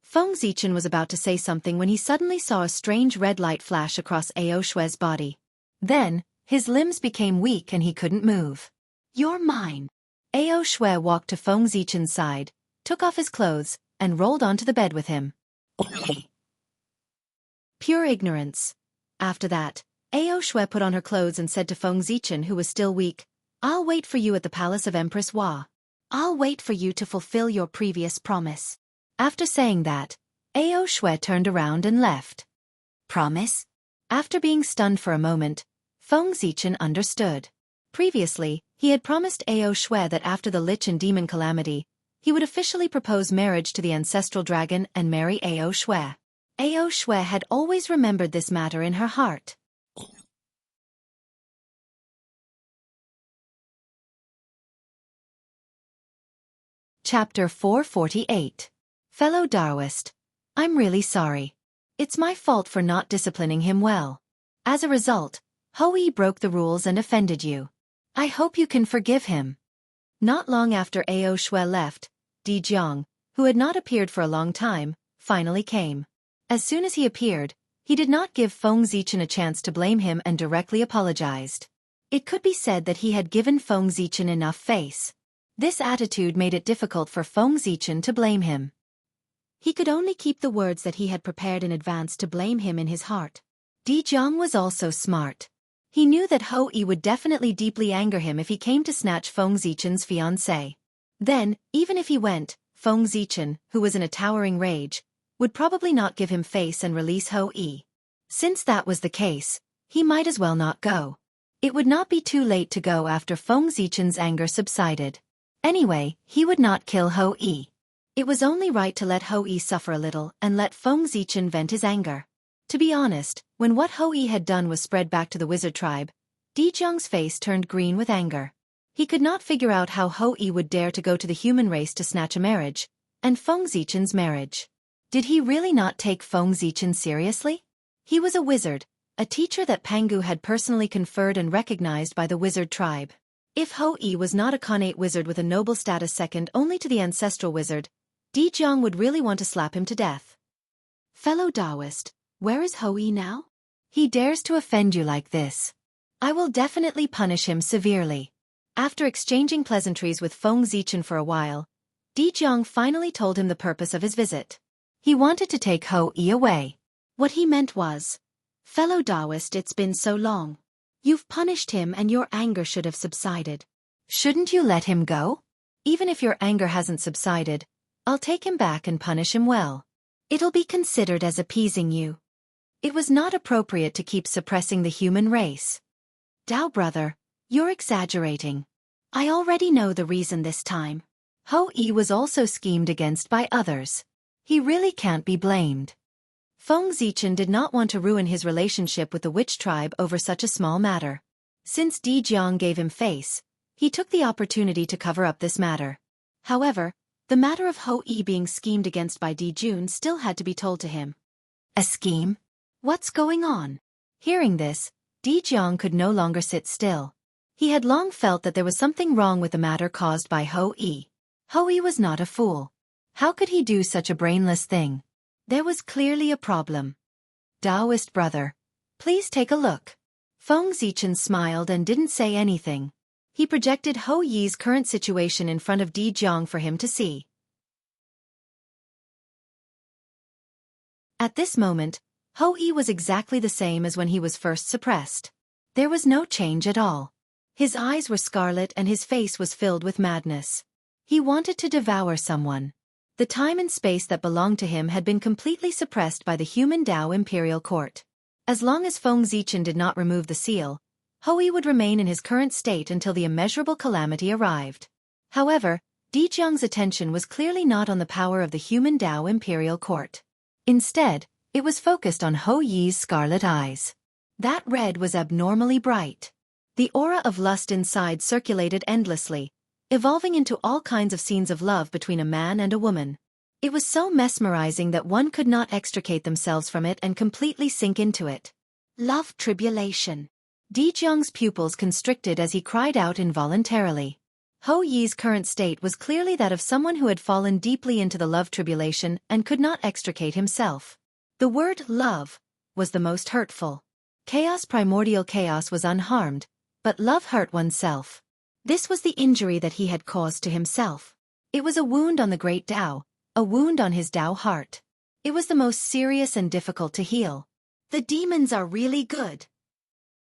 Feng Zichen was about to say something when he suddenly saw a strange red light flash across Ao Shui's body. Then, his limbs became weak and he couldn't move. You're mine. Ao Shui walked to Feng Zichen's side, took off his clothes, and rolled onto the bed with him. Pure ignorance. After that, Ao Shui put on her clothes and said to Feng Zichen, who was still weak, I'll wait for you at the palace of Empress Hua. I'll wait for you to fulfill your previous promise. After saying that, Ao Shui turned around and left. Promise? After being stunned for a moment, Feng Zichen understood. Previously, he had promised Ao Shui that after the Lich and Demon calamity, he would officially propose marriage to the ancestral dragon and marry Ao Shui. Ao Shui had always remembered this matter in her heart. Chapter 448. Fellow Daoist, I'm really sorry. It's my fault for not disciplining him well. As a result, Hou-Yi broke the rules and offended you. I hope you can forgive him. Not long after Ao Shui left, Jianghu, who had not appeared for a long time, finally came. As soon as he appeared, he did not give Feng Zichen a chance to blame him and directly apologized. It could be said that he had given Feng Zichen enough face. This attitude made it difficult for Feng Zichen to blame him. He could only keep the words that he had prepared in advance to blame him in his heart. Jianghu was also smart. He knew that Hou-Yi would definitely deeply anger him if he came to snatch Feng Zichen's fiancée. Then, even if he went, Feng Zichen, who was in a towering rage, would probably not give him face and release Hou-Yi. Since that was the case, he might as well not go. It would not be too late to go after Feng Zichen's anger subsided. Anyway, he would not kill Hou-Yi. It was only right to let Hou-Yi suffer a little and let Feng Zichen vent his anger. To be honest, when what Hou-Yi had done was spread back to the wizard tribe, Jianghu's face turned green with anger. He could not figure out how Hou-yi would dare to go to the human race to snatch a marriage, and Feng Zichen's marriage. Did he really not take Feng Zichen seriously? He was a wizard, a teacher that Pangu had personally conferred and recognized by the wizard tribe. If Hou-yi was not a connate wizard with a noble status second only to the ancestral wizard, Di Jiang would really want to slap him to death. Fellow Taoist, where is Hou-yi now? He dares to offend you like this. I will definitely punish him severely. After exchanging pleasantries with Feng Zichen for a while, Di Jiang finally told him the purpose of his visit. He wanted to take Hou-yi away. What he meant was, fellow Taoist, it's been so long. You've punished him and your anger should have subsided. Shouldn't you let him go? Even if your anger hasn't subsided, I'll take him back and punish him well. It'll be considered as appeasing you. It was not appropriate to keep suppressing the human race. Dao brother, you're exaggerating. I already know the reason this time. Hou-yi was also schemed against by others. He really can't be blamed. Feng Zichen did not want to ruin his relationship with the witch tribe over such a small matter. Since Di Jiang gave him face, he took the opportunity to cover up this matter. However, the matter of Hou-yi being schemed against by Di Jun still had to be told to him. A scheme? What's going on? Hearing this, Di Jiang could no longer sit still. He had long felt that there was something wrong with the matter caused by Hou-yi. Hou-yi was not a fool. How could he do such a brainless thing? There was clearly a problem. Taoist brother, please take a look. Feng Zichen smiled and didn't say anything. He projected Hou-yi's current situation in front of Di Jiang for him to see. At this moment, Hou-yi was exactly the same as when he was first suppressed. There was no change at all. His eyes were scarlet and his face was filled with madness. He wanted to devour someone. The time and space that belonged to him had been completely suppressed by the human Dao Imperial Court. As long as Feng Zichen did not remove the seal, Hou-yi would remain in his current state until the immeasurable calamity arrived. However, Di Jiang's attention was clearly not on the power of the human Dao Imperial Court. Instead, it was focused on Hou-yi's scarlet eyes. That red was abnormally bright. The aura of lust inside circulated endlessly, evolving into all kinds of scenes of love between a man and a woman. It was so mesmerizing that one could not extricate themselves from it and completely sink into it. Love tribulation. Di Jiang's pupils constricted as he cried out involuntarily. Hou-yi's current state was clearly that of someone who had fallen deeply into the love tribulation and could not extricate himself. The word love was the most hurtful. Primordial chaos was unharmed, but love hurt oneself. This was the injury that he had caused to himself. It was a wound on the great Dao, a wound on his Dao heart. It was the most serious and difficult to heal. The demons are really good.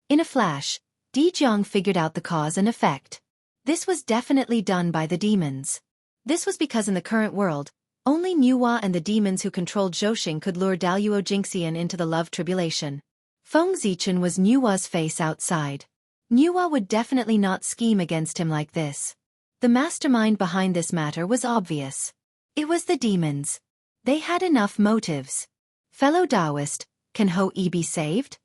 In a flash, Di Jiang figured out the cause and effect. This was definitely done by the demons. This was because in the current world, only Nuwa and the demons who controlled Zhoxing could lure Daluo Jingxian into the love tribulation. Feng Zichen was Nuwa's face outside. Nuwa would definitely not scheme against him like this. The mastermind behind this matter was obvious. It was the demons. They had enough motives. Fellow Taoist, can Hou-yi be saved?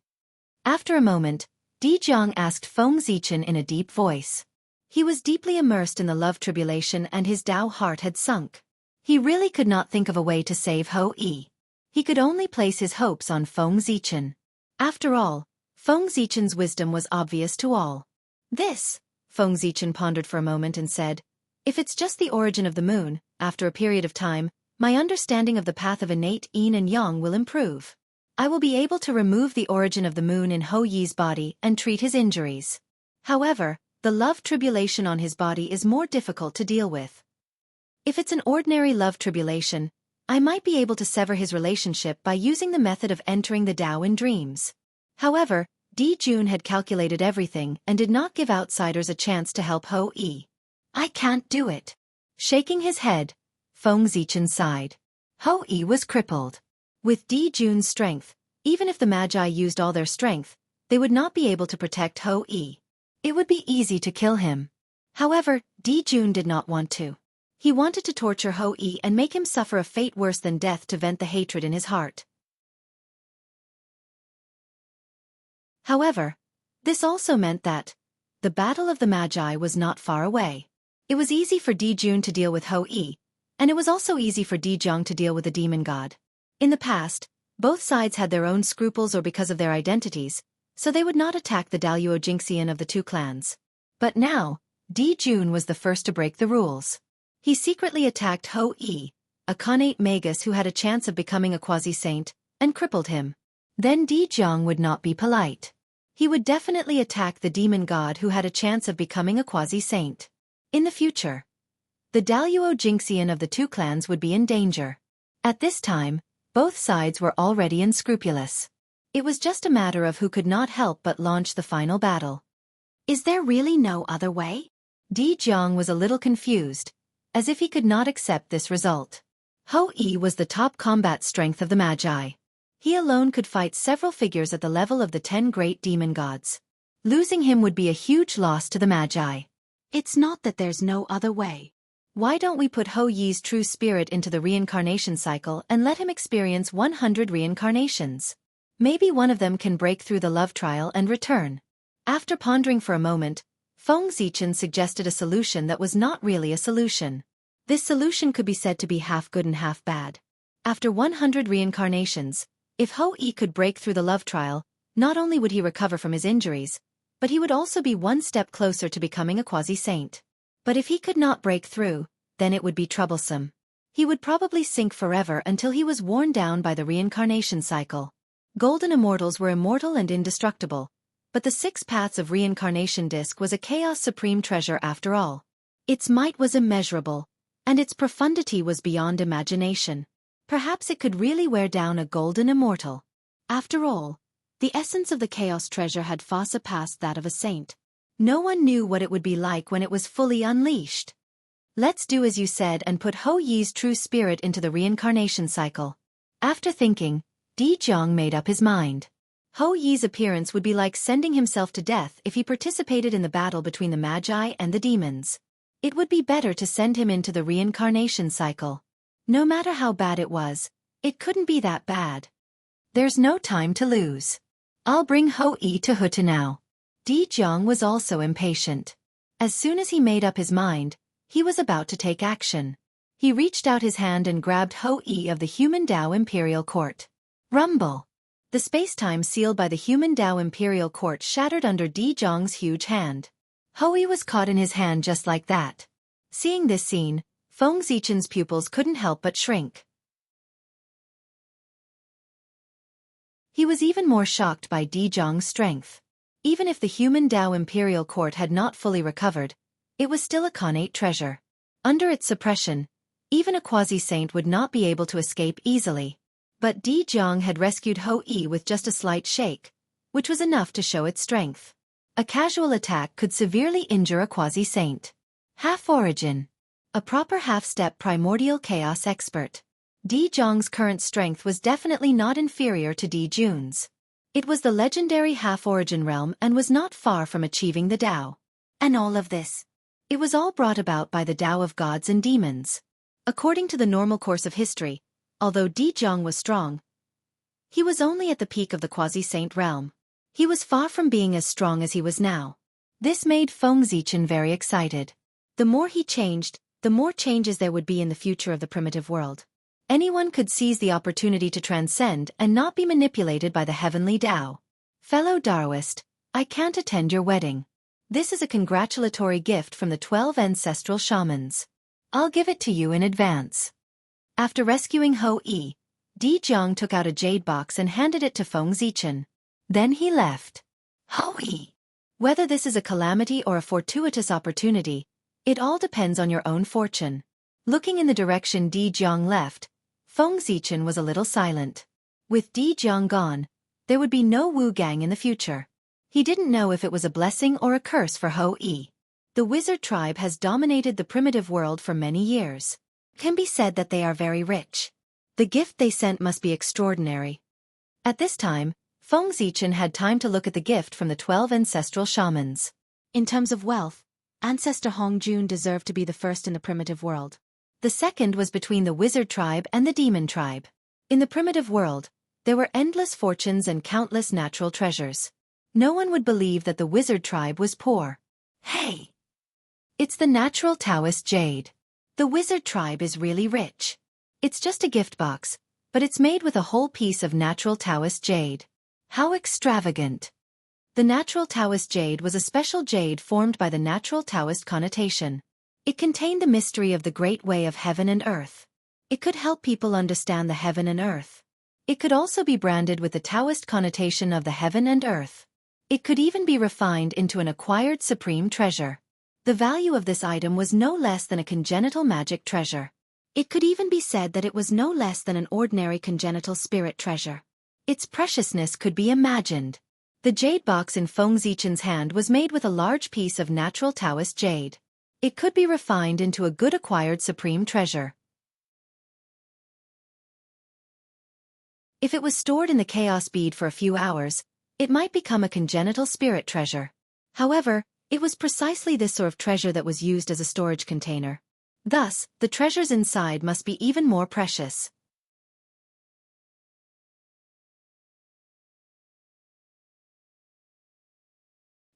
After a moment, Di Jiang asked Feng Zichen in a deep voice. He was deeply immersed in the love tribulation and his Dao heart had sunk. He really could not think of a way to save Hou-yi. He could only place his hopes on Feng Zichen. After all, Feng Zichen's wisdom was obvious to all. Feng Zichen pondered for a moment and said, if it's just the origin of the moon, after a period of time, my understanding of the path of innate yin and yang will improve. I will be able to remove the origin of the moon in Hou-yi's body and treat his injuries. However, the love tribulation on his body is more difficult to deal with. If it's an ordinary love tribulation, I might be able to sever his relationship by using the method of entering the Dao in dreams. However, Di Jun had calculated everything and did not give outsiders a chance to help Hou-yi. I can't do it. Shaking his head, Feng Zichen sighed. Hou-yi was crippled. With Di Jun's strength, even if the Magi used all their strength, they would not be able to protect Hou-yi. It would be easy to kill him. However, Di Jun did not want to. He wanted to torture Hou-yi and make him suffer a fate worse than death to vent the hatred in his heart. However, this also meant that, the Battle of the Magi was not far away. It was easy for Di Jun to deal with Hou Yi, and it was also easy for Di Jiang to deal with the demon god. In the past, both sides had their own scruples or because of their identities, so they would not attack the Daluo Jingxian of the two clans. But now, Di Jun was the first to break the rules. He secretly attacked Hou Yi, a Khanate magus who had a chance of becoming a quasi-saint, and crippled him. Then Di Jiang would not be polite. He would definitely attack the demon god who had a chance of becoming a quasi-saint. In the future, the Daluo Jingxian of the two clans would be in danger. At this time, both sides were already unscrupulous. It was just a matter of who could not help but launch the final battle. Is there really no other way? Di Jiang was a little confused, as if he could not accept this result. Hou Yi was the top combat strength of the Magi. He alone could fight several figures at the level of the 10 great demon gods. Losing him would be a huge loss to the Magi. It's not that there's no other way. Why don't we put Hou Yi's true spirit into the reincarnation cycle and let him experience 100 reincarnations? Maybe one of them can break through the love trial and return. After pondering for a moment, Feng Zichen suggested a solution that was not really a solution. This solution could be said to be half good and half bad. After 100 reincarnations, if Hou Yi could break through the love trial, not only would he recover from his injuries, but he would also be one step closer to becoming a quasi-saint. But if he could not break through, then it would be troublesome. He would probably sink forever until he was worn down by the reincarnation cycle. Golden immortals were immortal and indestructible, but the 6 paths of reincarnation disc was a chaos supreme treasure after all. Its might was immeasurable, and its profundity was beyond imagination. Perhaps it could really wear down a golden immortal. After all, the essence of the chaos treasure had far surpassed that of a saint. No one knew what it would be like when it was fully unleashed. Let's do as you said and put Hou Yi's true spirit into the reincarnation cycle. After thinking, Di Jiang made up his mind. Hou Yi's appearance would be like sending himself to death if he participated in the battle between the Magi and the demons. It would be better to send him into the reincarnation cycle. No matter how bad it was, it couldn't be that bad. There's no time to lose. I'll bring Hou Yi to Huta now. Di Jiang was also impatient. As soon as he made up his mind, he was about to take action. He reached out his hand and grabbed Hou Yi of the Human Dao Imperial Court. Rumble! The space-time sealed by the Human Dao Imperial Court shattered under Di Jiang's huge hand. Hou Yi was caught in his hand just like that. Seeing this scene, Feng Zichen's pupils couldn't help but shrink. He was even more shocked by Di Jiang's strength. Even if the Human Dao Imperial Court had not fully recovered, it was still a Khanate treasure. Under its suppression, even a quasi-saint would not be able to escape easily. But Di Jiang had rescued Hou Yi with just a slight shake, which was enough to show its strength. A casual attack could severely injure a quasi-saint. Half-origin. A proper half-step primordial chaos expert. Di Jiang's current strength was definitely not inferior to Di Jun's. It was the legendary half-origin realm and was not far from achieving the Dao. And all of this. It was all brought about by the Dao of gods and demons. According to the normal course of history, although Di Jiang was strong, he was only at the peak of the quasi-saint realm. He was far from being as strong as he was now. This made Feng Zichen very excited. The more he changed, the more changes there would be in the future of the primitive world. Anyone could seize the opportunity to transcend and not be manipulated by the heavenly Dao. Fellow Daoist, I can't attend your wedding. This is a congratulatory gift from the 12 ancestral shamans. I'll give it to you in advance. After rescuing Hou Yi, Di Jiang took out a jade box and handed it to Feng Zichen. Then he left. Hou Yi. Whether this is a calamity or a fortuitous opportunity, it all depends on your own fortune. Looking in the direction Di Jiang left, Feng Zichen was a little silent. With Di Jiang gone, there would be no Wu Gang in the future. He didn't know if it was a blessing or a curse for Hou Yi. The wizard tribe has dominated the primitive world for many years. It can be said that they are very rich. The gift they sent must be extraordinary. At this time, Feng Zichen had time to look at the gift from the 12 ancestral shamans. In terms of wealth, Ancestor Hongjun deserved to be the first in the primitive world. The second was between the wizard tribe and the demon tribe. In the primitive world, there were endless fortunes and countless natural treasures. No one would believe that the wizard tribe was poor. Hey! It's the natural Taoist jade. The wizard tribe is really rich. It's just a gift box, but it's made with a whole piece of natural Taoist jade. How extravagant! The natural Taoist jade was a special jade formed by the natural Taoist connotation. It contained the mystery of the great way of heaven and earth. It could help people understand the heaven and earth. It could also be branded with the Taoist connotation of the heaven and earth. It could even be refined into an acquired supreme treasure. The value of this item was no less than a congenital magic treasure. It could even be said that it was no less than an ordinary congenital spirit treasure. Its preciousness could be imagined. The jade box in Feng Zichen's hand was made with a large piece of natural Taoist jade. It could be refined into a good acquired supreme treasure. If it was stored in the chaos bead for a few hours, it might become a congenital spirit treasure. However, it was precisely this sort of treasure that was used as a storage container. Thus, the treasures inside must be even more precious.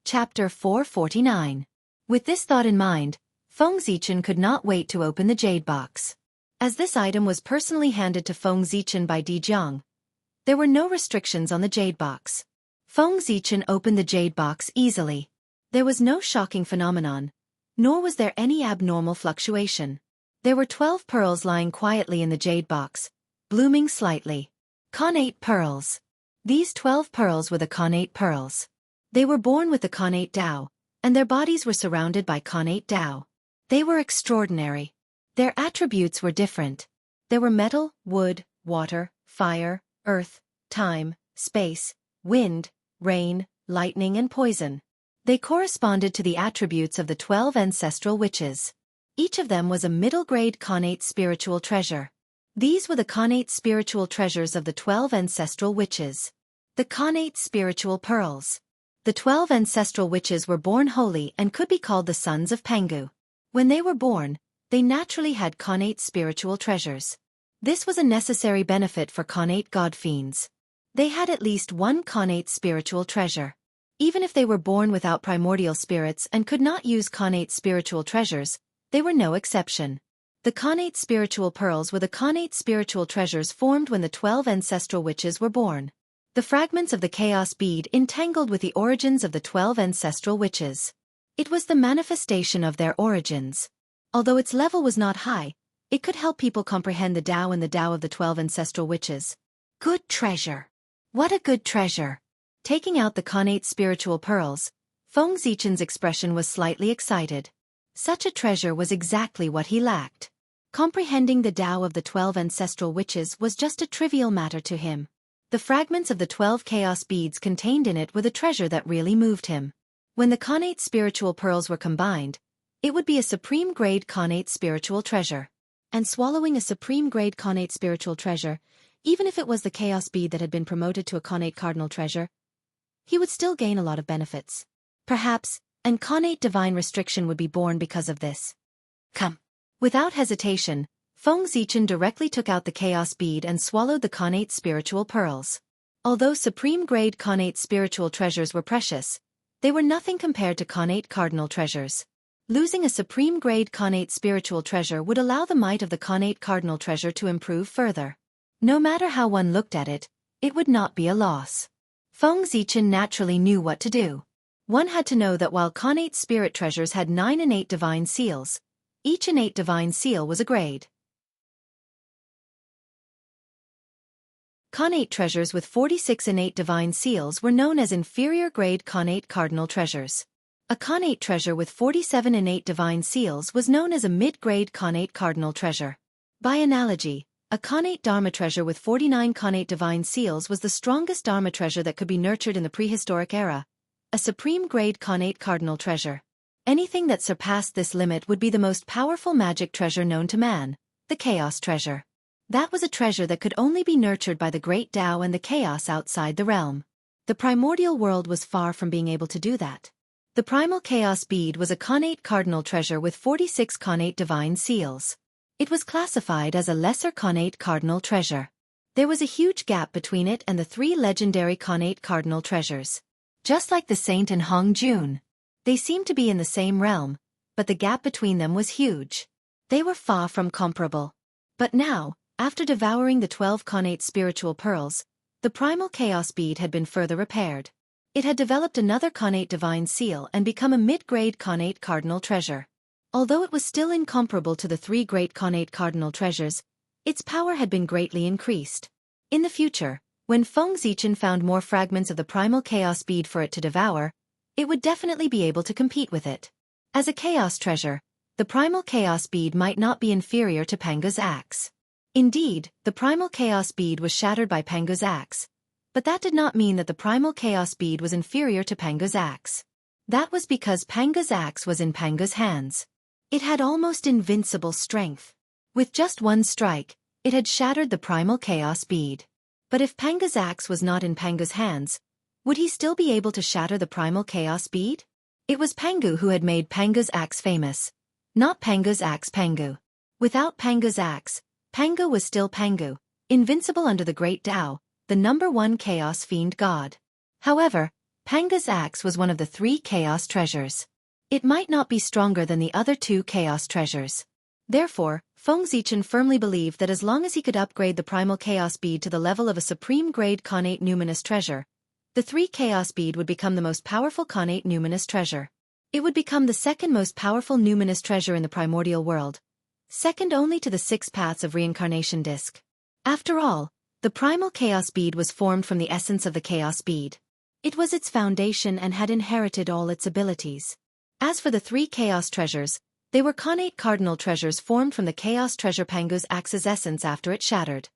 Chapter 449. With this thought in mind, Feng Zichen could not wait to open the jade box. As this item was personally handed to Feng Zichen by Jianghu, there were no restrictions on the jade box. Feng Zichen opened the jade box easily. There was no shocking phenomenon, nor was there any abnormal fluctuation. There were 12 pearls lying quietly in the jade box, blooming slightly. Connate pearls. These 12 pearls were the connate pearls. They were born with the connate Tao, and their bodies were surrounded by connate Tao. They were extraordinary. Their attributes were different. There were metal, wood, water, fire, earth, time, space, wind, rain, lightning and poison. They corresponded to the attributes of the 12 ancestral witches. Each of them was a middle-grade connate spiritual treasure. These were the connate spiritual treasures of the 12 ancestral witches. The connate spiritual pearls. The 12 ancestral witches were born holy and could be called the sons of Pangu. When they were born, they naturally had connate spiritual treasures. This was a necessary benefit for connate god fiends. They had at least one connate spiritual treasure. Even if they were born without primordial spirits and could not use connate spiritual treasures, they were no exception. The connate spiritual pearls were the connate spiritual treasures formed when the 12 ancestral witches were born. The fragments of the chaos bead entangled with the origins of the 12 ancestral witches. It was the manifestation of their origins. Although its level was not high, it could help people comprehend the Tao and the Tao of the 12 ancestral witches. Good treasure. What a good treasure. Taking out the connate spiritual pearls, Feng Zichen's expression was slightly excited. Such a treasure was exactly what he lacked. Comprehending the Tao of the 12 ancestral witches was just a trivial matter to him. The fragments of the 12 chaos beads contained in it were the treasure that really moved him. When the connate spiritual pearls were combined, it would be a supreme-grade connate spiritual treasure. And swallowing a supreme-grade connate spiritual treasure, even if it was the chaos bead that had been promoted to a connate cardinal treasure, he would still gain a lot of benefits. Perhaps, an connate divine restriction would be born because of this. Come. Without hesitation, Feng Zichen directly took out the chaos bead and swallowed the connate spiritual pearls. Although supreme-grade connate spiritual treasures were precious, they were nothing compared to connate cardinal treasures. Losing a supreme-grade connate spiritual treasure would allow the might of the connate cardinal treasure to improve further. No matter how one looked at it, it would not be a loss. Feng Zichen naturally knew what to do. One had to know that while connate spirit treasures had 9 innate divine seals, each innate divine seal was a grade. Connate treasures with 46 innate divine seals were known as inferior grade connate cardinal treasures. A connate treasure with 47 innate divine seals was known as a mid-grade connate cardinal treasure. By analogy, a connate dharma treasure with 49 connate divine seals was the strongest dharma treasure that could be nurtured in the prehistoric era, a supreme-grade connate cardinal treasure. Anything that surpassed this limit would be the most powerful magic treasure known to man, the chaos treasure. That was a treasure that could only be nurtured by the great Tao and the chaos outside the realm. The primordial world was far from being able to do that. The primal chaos bead was a connate cardinal treasure with 46 connate divine seals. It was classified as a lesser connate cardinal treasure. There was a huge gap between it and the 3 legendary connate cardinal treasures. Just like the saint in Hong Jun. They seemed to be in the same realm, but the gap between them was huge. They were far from comparable. But now, after devouring the 12 connate spiritual pearls, the primal chaos bead had been further repaired. It had developed another connate divine seal and become a mid-grade connate cardinal treasure. Although it was still incomparable to the 3 great connate cardinal treasures, its power had been greatly increased. In the future, when Feng Zichen found more fragments of the primal chaos bead for it to devour, it would definitely be able to compete with it. As a chaos treasure, the primal chaos bead might not be inferior to Panga's axe. Indeed, the primal chaos bead was shattered by Panga's axe, but that did not mean that the primal chaos bead was inferior to Panga's axe. That was because Panga's axe was in Panga's hands. It had almost invincible strength. With just one strike, it had shattered the primal chaos bead. But if Panga's axe was not in Panga's hands, would he still be able to shatter the primal chaos bead? It was Pangu who had made Panga's axe famous, not Panga's axe Pangu. Without Panga's axe, Pangu was still Pangu, invincible under the great Tao, the #1 chaos fiend god. However, Panga's axe was one of the 3 chaos treasures. It might not be stronger than the other 2 chaos treasures. Therefore, Feng Zichen firmly believed that as long as he could upgrade the primal chaos bead to the level of a supreme grade connate numinous treasure, the 3 chaos bead would become the most powerful connate numinous treasure. It would become the second most powerful numinous treasure in the primordial world, second only to the 6 paths of reincarnation disc. After all, the primal chaos bead was formed from the essence of the chaos bead. It was its foundation and had inherited all its abilities. As for the 3 chaos treasures, they were connate cardinal treasures formed from the chaos treasure Pangu's axe's essence after it shattered.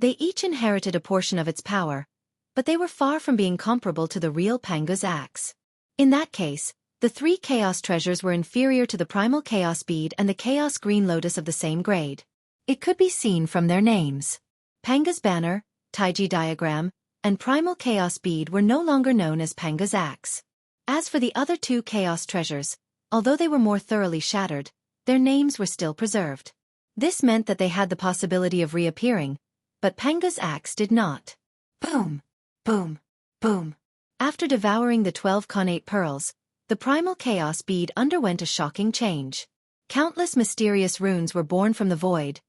They each inherited a portion of its power, but they were far from being comparable to the real Pangu's axe. In that case, the 3 chaos treasures were inferior to the primal chaos bead and the chaos green lotus of the same grade. It could be seen from their names. Panga's banner, Taiji diagram, and primal chaos bead were no longer known as Panga's axe. As for the other 2 chaos treasures, although they were more thoroughly shattered, their names were still preserved. This meant that they had the possibility of reappearing, but Panga's axe did not. Boom! Boom! Boom! After devouring the 12 connate pearls, the primal chaos bead underwent a shocking change. Countless mysterious runes were born from the void,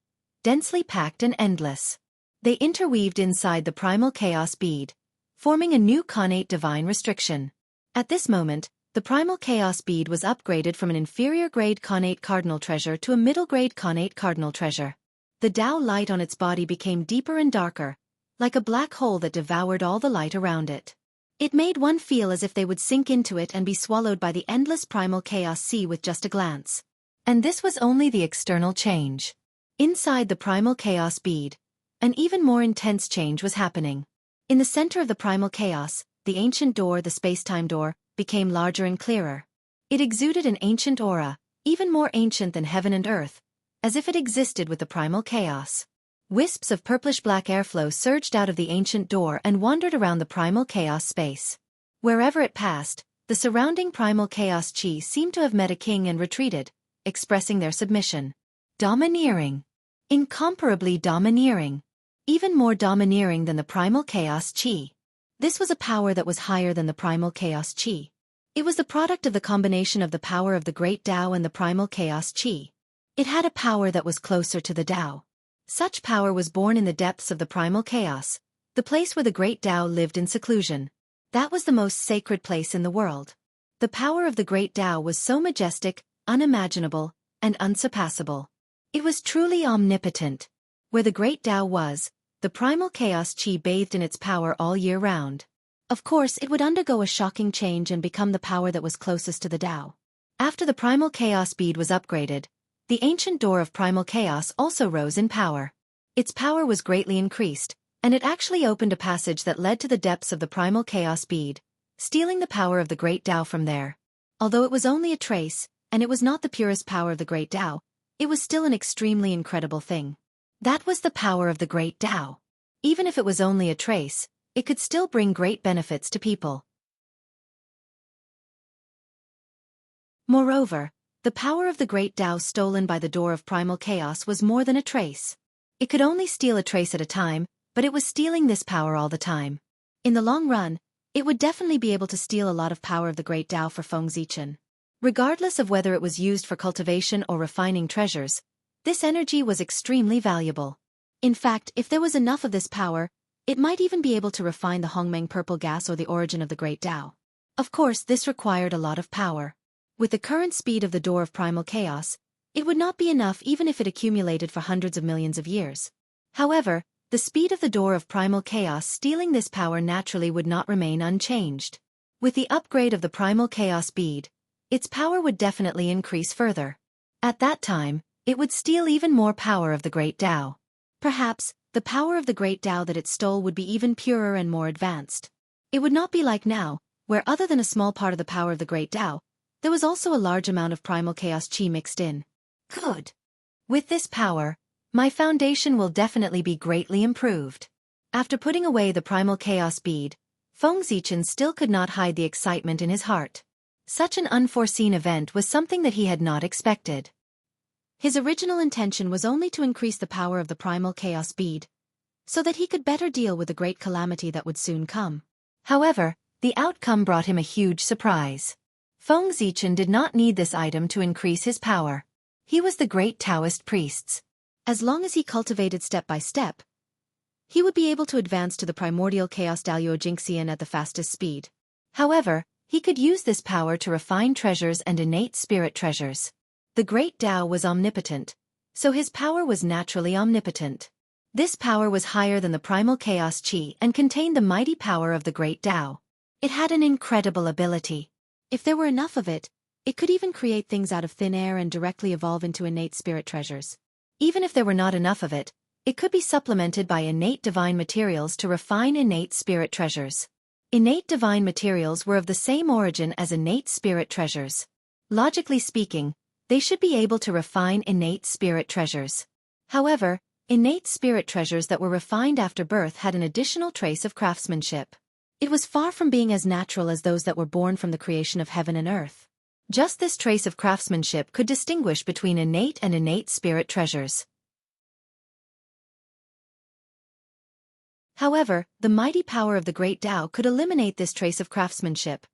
densely packed and endless. They interweaved inside the primal chaos bead, forming a new connate divine restriction. At this moment, the primal chaos bead was upgraded from an inferior grade connate cardinal treasure to a middle grade connate cardinal treasure. The Tao light on its body became deeper and darker, like a black hole that devoured all the light around it. It made one feel as if they would sink into it and be swallowed by the endless primal chaos sea with just a glance. And this was only the external change. Inside the primal chaos bead, an even more intense change was happening. In the center of the primal chaos, the ancient door, the space-time door, became larger and clearer. It exuded an ancient aura, even more ancient than heaven and earth, as if it existed with the primal chaos. Wisps of purplish-black airflow surged out of the ancient door and wandered around the primal chaos space. Wherever it passed, the surrounding primal chaos chi seemed to have met a king and retreated, expressing their submission. Domineering. Incomparably domineering. Even more domineering than the primal chaos chi. This was a power that was higher than the primal chaos chi. It was the product of the combination of the power of the great Tao and the primal chaos chi. It had a power that was closer to the Tao. Such power was born in the depths of the primal chaos, the place where the great Tao lived in seclusion. That was the most sacred place in the world. The power of the great Tao was so majestic, unimaginable, and unsurpassable. It was truly omnipotent. Where the great Tao was, the primal chaos chi bathed in its power all year round. Of course, it would undergo a shocking change and become the power that was closest to the Tao. After the primal chaos bead was upgraded, the ancient door of primal chaos also rose in power. Its power was greatly increased, and it actually opened a passage that led to the depths of the primal chaos bead, stealing the power of the great Tao from there. Although it was only a trace, and it was not the purest power of the great Tao, it was still an extremely incredible thing. That was the power of the great Tao. Even if it was only a trace, it could still bring great benefits to people. Moreover, the power of the great Tao stolen by the door of primal chaos was more than a trace. It could only steal a trace at a time, but it was stealing this power all the time. In the long run, It would definitely be able to steal a lot of power of the great Tao for Feng Zichen. Regardless of whether it was used for cultivation or refining treasures, this energy was extremely valuable. In fact, if there was enough of this power, it might even be able to refine the Hongmeng purple gas or the origin of the great Tao. Of course, this required a lot of power. With the current speed of the door of primal chaos, it would not be enough even if it accumulated for hundreds of millions of years. However, the speed of the door of primal chaos stealing this power naturally would not remain unchanged. With the upgrade of the primal chaos bead, its power would definitely increase further. At that time, it would steal even more power of the great Tao. Perhaps, the power of the great Tao that it stole would be even purer and more advanced. It would not be like now, where other than a small part of the power of the great Tao, there was also a large amount of primal chaos chi mixed in. Good. With this power, my foundation will definitely be greatly improved. After putting away the primal chaos bead, Feng Zichen still could not hide the excitement in his heart. Such an unforeseen event was something that he had not expected. His original intention was only to increase the power of the primal chaos bead, so that he could better deal with the great calamity that would soon come. However, the outcome brought him a huge surprise. Feng Zichen did not need this item to increase his power. He was the great Taoist priest. As long as he cultivated step by step, he would be able to advance to the primordial chaos Daluo Jingxian at the fastest speed. However, he could use this power to refine treasures and innate spirit treasures. The great Tao was omnipotent, so his power was naturally omnipotent. This power was higher than the primal chaos chi and contained the mighty power of the great Tao. It had an incredible ability. If there were enough of it, it could even create things out of thin air and directly evolve into innate spirit treasures. Even if there were not enough of it, it could be supplemented by innate divine materials to refine innate spirit treasures. Innate divine materials were of the same origin as innate spirit treasures. Logically speaking, they should be able to refine innate spirit treasures. However, innate spirit treasures that were refined after birth had an additional trace of craftsmanship. It was far from being as natural as those that were born from the creation of heaven and earth. Just this trace of craftsmanship could distinguish between innate and innate spirit treasures. However, the mighty power of the great Tao could eliminate this trace of craftsmanship,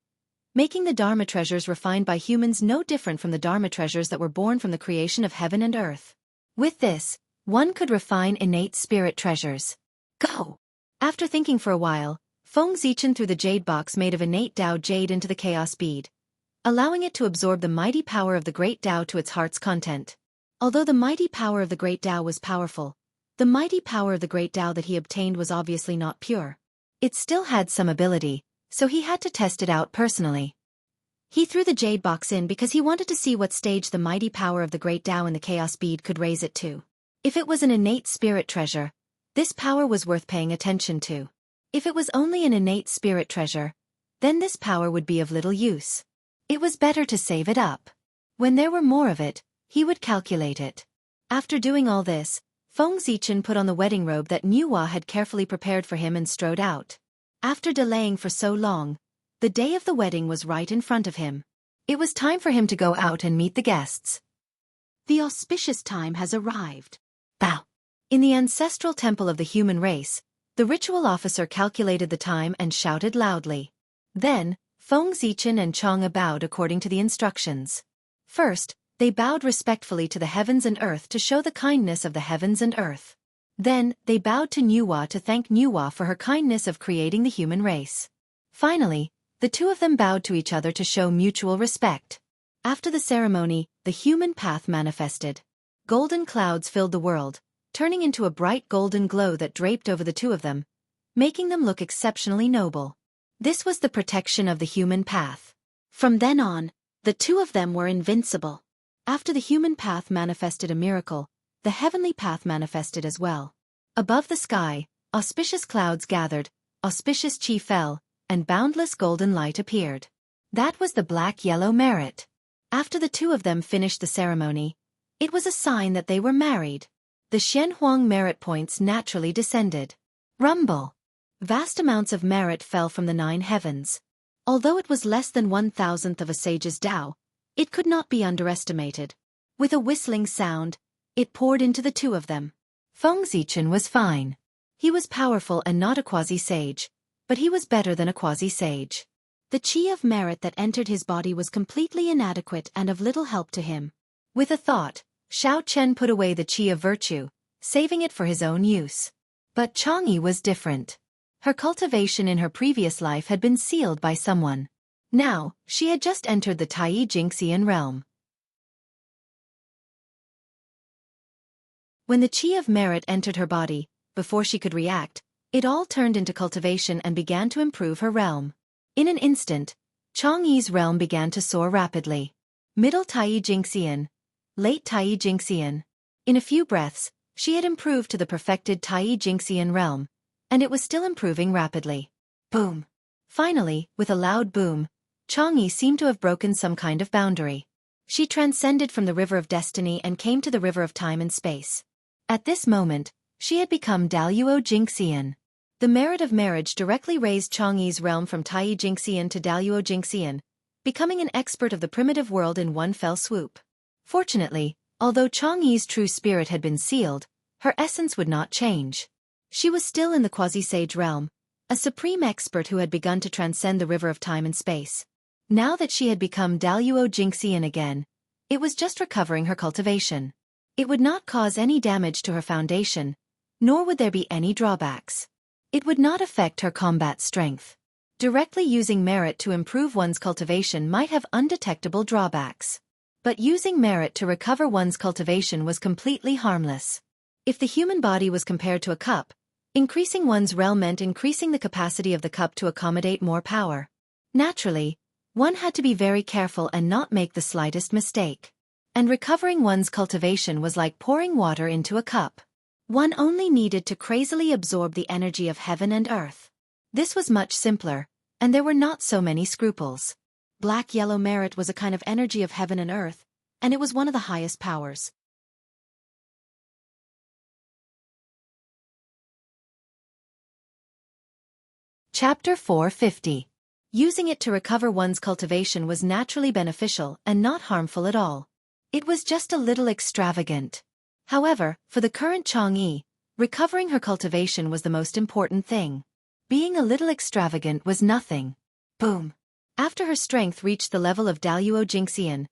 making the Dharma treasures refined by humans no different from the Dharma treasures that were born from the creation of heaven and earth. With this, one could refine innate spirit treasures. Go! After thinking for a while, Feng Zichen threw the jade box made of innate Tao jade into the chaos bead, allowing it to absorb the mighty power of the great Tao to its heart's content. Although the mighty power of the great Tao was powerful, the mighty power of the great Tao that he obtained was obviously not pure. It still had some ability, so he had to test it out personally. He threw the jade box in because he wanted to see what stage the mighty power of the great Tao in the chaos bead could raise it to. If it was an innate spirit treasure, this power was worth paying attention to. If it was only an innate spirit treasure, then this power would be of little use. It was better to save it up. When there were more of it, he would calculate it. After doing all this, Feng Zichen put on the wedding robe that Niuhua had carefully prepared for him and strode out. After delaying for so long, the day of the wedding was right in front of him. It was time for him to go out and meet the guests. The auspicious time has arrived. Bow! In the ancestral temple of the human race, the ritual officer calculated the time and shouted loudly. Then, Feng Zichen and Chang'e bowed according to the instructions. First, they bowed respectfully to the heavens and earth to show the kindness of the heavens and earth. Then, they bowed to Niuhua to thank Niuhua for her kindness of creating the human race. Finally, the two of them bowed to each other to show mutual respect. After the ceremony, the human path manifested. Golden clouds filled the world, turning into a bright golden glow that draped over the two of them, making them look exceptionally noble. This was the protection of the human path. From then on, the two of them were invincible. After the human path manifested a miracle, the heavenly path manifested as well. Above the sky, auspicious clouds gathered, auspicious chi fell, and boundless golden light appeared. That was the black-yellow merit. After the two of them finished the ceremony, it was a sign that they were married. The Xianhuang merit points naturally descended. Rumble! Vast amounts of merit fell from the 9 heavens. Although it was less than 1,000th of a sage's Tao, it could not be underestimated. With a whistling sound, it poured into the two of them. Feng Zichen was fine. He was powerful and not a quasi-sage, but he was better than a quasi-sage. The chi of merit that entered his body was completely inadequate and of little help to him. With a thought, Xiao Chen put away the chi of virtue, saving it for his own use. But Chang'e was different. Her cultivation in her previous life had been sealed by someone. Now, she had just entered the Tai Jingxian realm. When the chi of merit entered her body, before she could react, it all turned into cultivation and began to improve her realm. In an instant, Chang'e's realm began to soar rapidly. Middle Tai Jingxian, late Tai Jingxian. In a few breaths, she had improved to the perfected Tai Jingxian realm, and it was still improving rapidly. Boom! Finally, with a loud boom, Chang'e seemed to have broken some kind of boundary. She transcended from the river of destiny and came to the river of time and space. At this moment, she had become Daluo Jingxian. The merit of marriage directly raised Chang'e's realm from Tai Jingxian to Daluo Jingxian, becoming an expert of the primitive world in one fell swoop. Fortunately, although Chang'e's true spirit had been sealed, her essence would not change. She was still in the quasi-sage realm, a supreme expert who had begun to transcend the river of time and space. Now that she had become Daluo Jingxian again, it was just recovering her cultivation. It would not cause any damage to her foundation, nor would there be any drawbacks. It would not affect her combat strength. Directly using merit to improve one's cultivation might have undetectable drawbacks. But using merit to recover one's cultivation was completely harmless. If the human body was compared to a cup, increasing one's realm meant increasing the capacity of the cup to accommodate more power. Naturally, one had to be very careful and not make the slightest mistake. And recovering one's cultivation was like pouring water into a cup. One only needed to crazily absorb the energy of heaven and earth. This was much simpler, and there were not so many scruples. Black-yellow merit was a kind of energy of heaven and earth, and it was one of the highest powers. Chapter 450. Using it to recover one's cultivation was naturally beneficial and not harmful at all. It was just a little extravagant. However, for the current Chang'e, recovering her cultivation was the most important thing. Being a little extravagant was nothing. Boom! After her strength reached the level of Daluo Jingxian,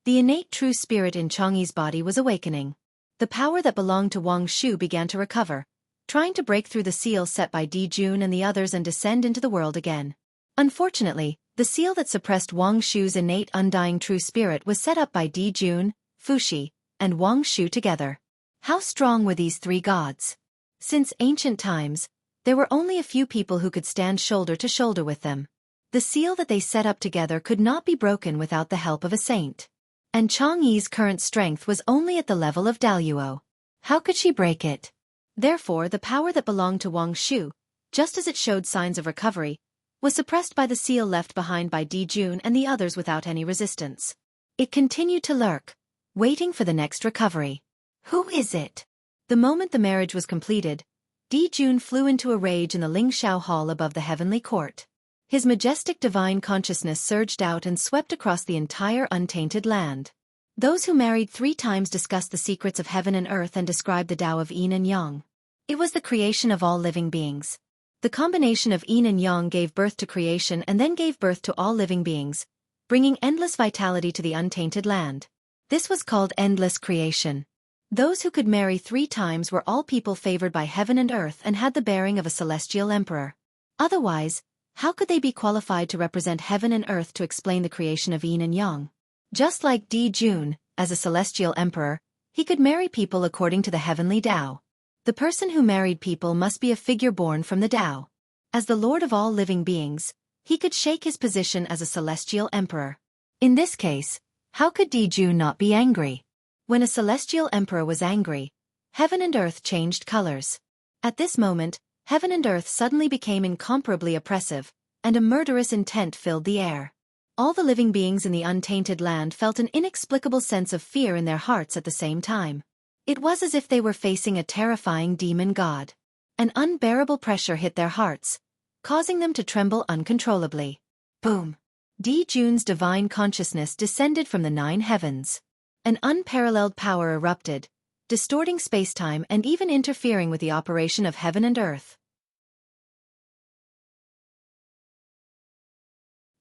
the innate true spirit in Chang'e's body was awakening. The power that belonged to Wang Shu began to recover, trying to break through the seal set by Di Jun and the others and descend into the world again. Unfortunately, the seal that suppressed Wang Shu's innate undying true spirit was set up by Di Jun, Fuxi, and Wang Shu together. How strong were these three gods? Since ancient times, there were only a few people who could stand shoulder to shoulder with them. The seal that they set up together could not be broken without the help of a saint. And Chang'e's current strength was only at the level of Daluo. How could she break it? Therefore, the power that belonged to Wang Shu, just as it showed signs of recovery, was suppressed by the seal left behind by Di Jun and the others without any resistance. It continued to lurk, waiting for the next recovery. Who is it? The moment the marriage was completed, Di Jun flew into a rage in the Lingxiao Hall above the heavenly court. His majestic divine consciousness surged out and swept across the entire untainted land. Those who married 3 times discussed the secrets of heaven and earth and described the Tao of Yin and Yang. It was the creation of all living beings. The combination of Yin and Yang gave birth to creation and then gave birth to all living beings, bringing endless vitality to the untainted land. This was called endless creation. Those who could marry 3 times were all people favored by heaven and earth and had the bearing of a celestial emperor. Otherwise, how could they be qualified to represent heaven and earth to explain the creation of Yin and Yang? Just like Di Jun, as a celestial emperor, he could marry people according to the heavenly Tao. The person who married people must be a figure born from the Tao. As the lord of all living beings, he could shake his position as a celestial emperor. In this case, how could Di Jun not be angry? When a celestial emperor was angry, heaven and earth changed colors. At this moment, heaven and earth suddenly became incomparably oppressive, and a murderous intent filled the air. All the living beings in the untainted land felt an inexplicable sense of fear in their hearts at the same time. It was as if they were facing a terrifying demon god. An unbearable pressure hit their hearts, causing them to tremble uncontrollably. Boom! Di Jun's divine consciousness descended from the 9 heavens. An unparalleled power erupted, distorting space-time and even interfering with the operation of heaven and earth.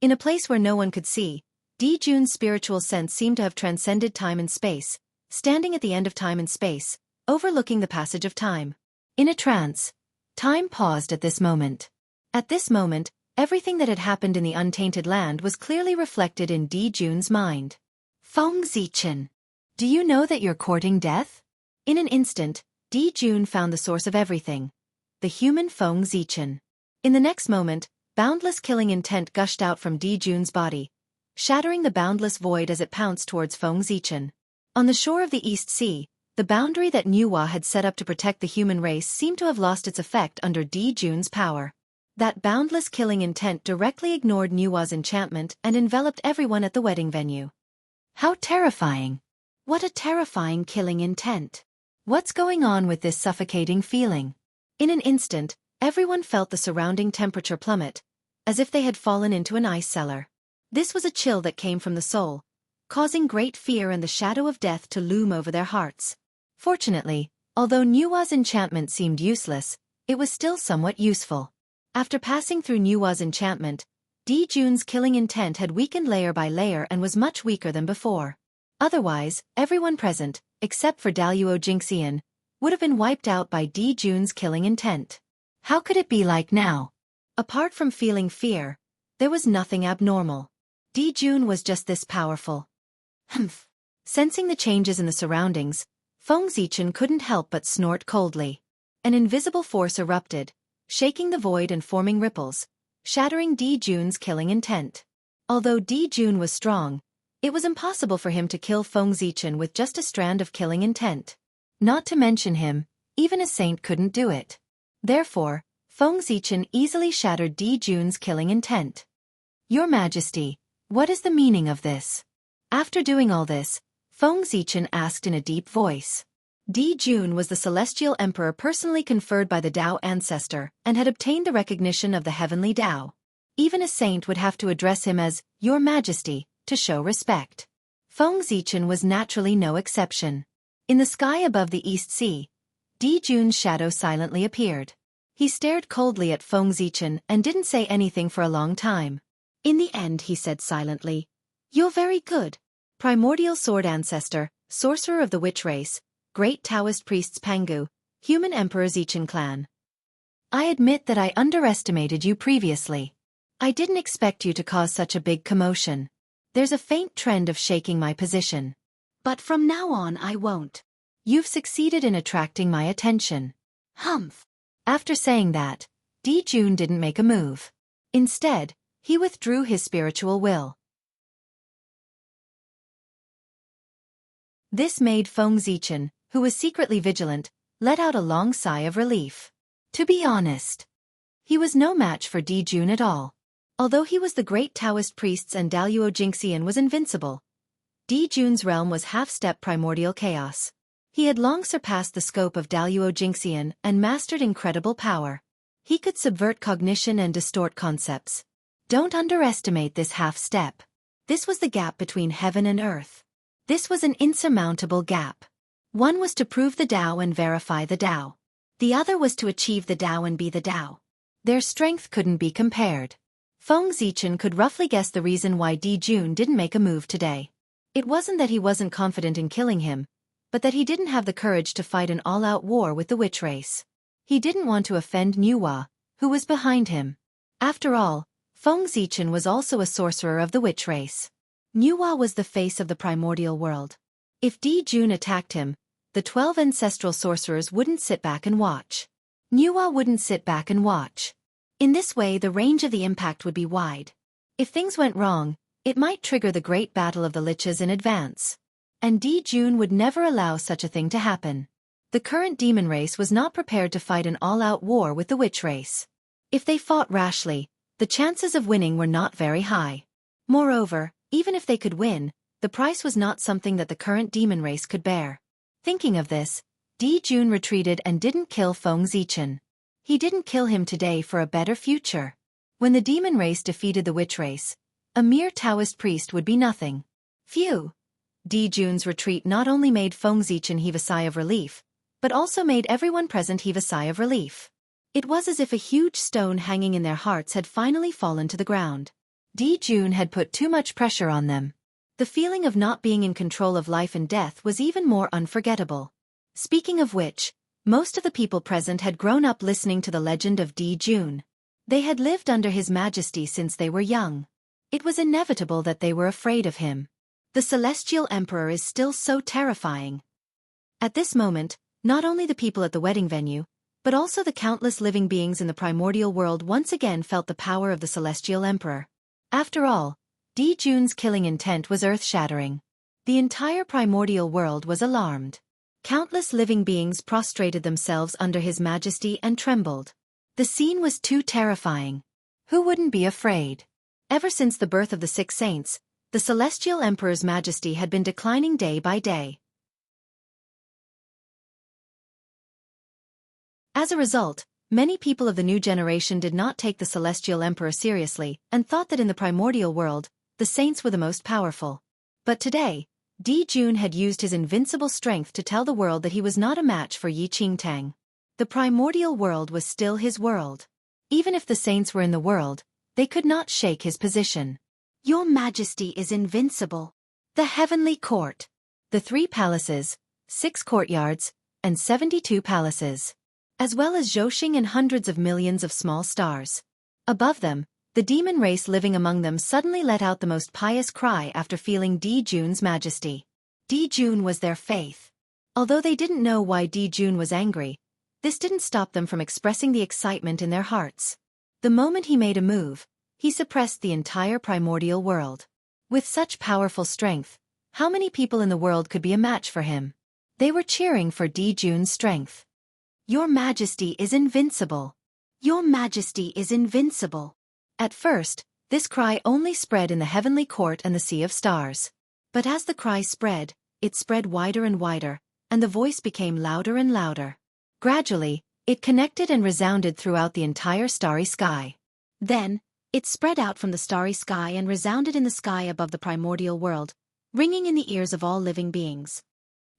In a place where no one could see, Di Jun's spiritual sense seemed to have transcended time and space, standing at the end of time and space, overlooking the passage of time. In a trance, time paused at this moment. At this moment, everything that had happened in the untainted land was clearly reflected in Di Jun's mind. Feng Zichen. Do you know that you're courting death? In an instant, Di Jun found the source of everything. The human Feng Zichen. In the next moment, boundless killing intent gushed out from Di Jun's body, shattering the boundless void as it pounced towards Feng Zichen. On the shore of the East Sea, the boundary that Nuwa had set up to protect the human race seemed to have lost its effect under Di Jun's power. That boundless killing intent directly ignored Nuwa's enchantment and enveloped everyone at the wedding venue. How terrifying! What a terrifying killing intent! What's going on with this suffocating feeling? In an instant, everyone felt the surrounding temperature plummet, as if they had fallen into an ice cellar. This was a chill that came from the soul, causing great fear and the shadow of death to loom over their hearts. Fortunately, although Nuwa's enchantment seemed useless, it was still somewhat useful. After passing through Nuwa's enchantment, Di Jun's killing intent had weakened layer by layer and was much weaker than before. Otherwise, everyone present, except for Daluo Jingxian, would have been wiped out by Di Jun's killing intent. How could it be like now? Apart from feeling fear, there was nothing abnormal. Di Jun was just this powerful. Humph. Sensing the changes in the surroundings, Feng Zichen couldn't help but snort coldly. An invisible force erupted, shaking the void and forming ripples, shattering Di Jun's killing intent. Although Di Jun was strong, it was impossible for him to kill Feng Zichen with just a strand of killing intent. Not to mention him, even a saint couldn't do it. Therefore, Feng Zichen easily shattered Di Jun's killing intent. Your Majesty, what is the meaning of this? After doing all this, Feng Zichen asked in a deep voice. Di Jun was the celestial emperor personally conferred by the Tao ancestor and had obtained the recognition of the heavenly Tao. Even a saint would have to address him as Your Majesty to show respect. Feng Zichen was naturally no exception. In the sky above the East Sea, Di Jun's shadow silently appeared. He stared coldly at Feng Zichen and didn't say anything for a long time. In the end he said silently, You're very good. Primordial sword ancestor, sorcerer of the witch race, great Taoist priests Pangu, human emperor Zichen clan. I admit that I underestimated you previously. I didn't expect you to cause such a big commotion. There's a faint trend of shaking my position. But from now on I won't. You've succeeded in attracting my attention. Humph. After saying that, Di Jun didn't make a move. Instead, he withdrew his spiritual will. This made Feng Zichen, who was secretly vigilant, let out a long sigh of relief. To be honest, he was no match for Di Jun at all. Although he was the great Taoist priests and Daluo Jingxian was invincible, Di Jun's realm was half-step primordial chaos. He had long surpassed the scope of Daluo Jingxian and mastered incredible power. He could subvert cognition and distort concepts. Don't underestimate this half-step. This was the gap between heaven and earth. This was an insurmountable gap. One was to prove the Tao and verify the Tao. The other was to achieve the Tao and be the Tao. Their strength couldn't be compared. Feng Zichen could roughly guess the reason why Di Jun didn't make a move today. It wasn't that he wasn't confident in killing him, but that he didn't have the courage to fight an all-out war with the witch race. He didn't want to offend Nuwa, who was behind him. After all, Feng Zichen was also a sorcerer of the witch race. Nuwa was the face of the primordial world. If Di Jun attacked him, the 12 ancestral sorcerers wouldn't sit back and watch. Nuwa wouldn't sit back and watch. In this way the range of the impact would be wide. If things went wrong, it might trigger the great battle of the liches in advance. And Di Jun would never allow such a thing to happen. The current demon race was not prepared to fight an all-out war with the witch race. If they fought rashly, the chances of winning were not very high. Moreover, even if they could win, the price was not something that the current demon race could bear. Thinking of this, Di Jun retreated and didn't kill Feng Zichen. He didn't kill him today for a better future. When the demon race defeated the witch race, a mere Taoist priest would be nothing. Phew! Di Jun's retreat not only made Feng Zichen heave a sigh of relief, but also made everyone present heave a sigh of relief. It was as if a huge stone hanging in their hearts had finally fallen to the ground. Jun had put too much pressure on them. The feeling of not being in control of life and death was even more unforgettable. Speaking of which, most of the people present had grown up listening to the legend of Jun. They had lived under his majesty since they were young. It was inevitable that they were afraid of him. The celestial emperor is still so terrifying. At this moment, not only the people at the wedding venue, but also the countless living beings in the primordial world once again felt the power of the celestial emperor. After all, Jun's killing intent was earth-shattering. The entire primordial world was alarmed. Countless living beings prostrated themselves under his majesty and trembled. The scene was too terrifying. Who wouldn't be afraid? Ever since the birth of the six saints, the celestial emperor's majesty had been declining day by day. As a result, many people of the new generation did not take the celestial emperor seriously and thought that in the primordial world, the saints were the most powerful. But today, Jun had used his invincible strength to tell the world that he was not a match for Yi Qingtang. The primordial world was still his world. Even if the saints were in the world, they could not shake his position. Your Majesty is invincible. The heavenly court. The 3 palaces, 6 courtyards, and 72 palaces. As well as Zhouxing and hundreds of millions of small stars. Above them, the demon race living among them suddenly let out the most pious cry after feeling Jun's majesty. Jun was their faith. Although they didn't know why Jun was angry, this didn't stop them from expressing the excitement in their hearts. The moment he made a move, he suppressed the entire primordial world. With such powerful strength, how many people in the world could be a match for him? They were cheering for Jun's strength. Your Majesty is invincible. Your Majesty is invincible. At first, this cry only spread in the heavenly court and the sea of stars. But as the cry spread, it spread wider and wider, and the voice became louder and louder. Gradually, it connected and resounded throughout the entire starry sky. Then, it spread out from the starry sky and resounded in the sky above the primordial world, ringing in the ears of all living beings.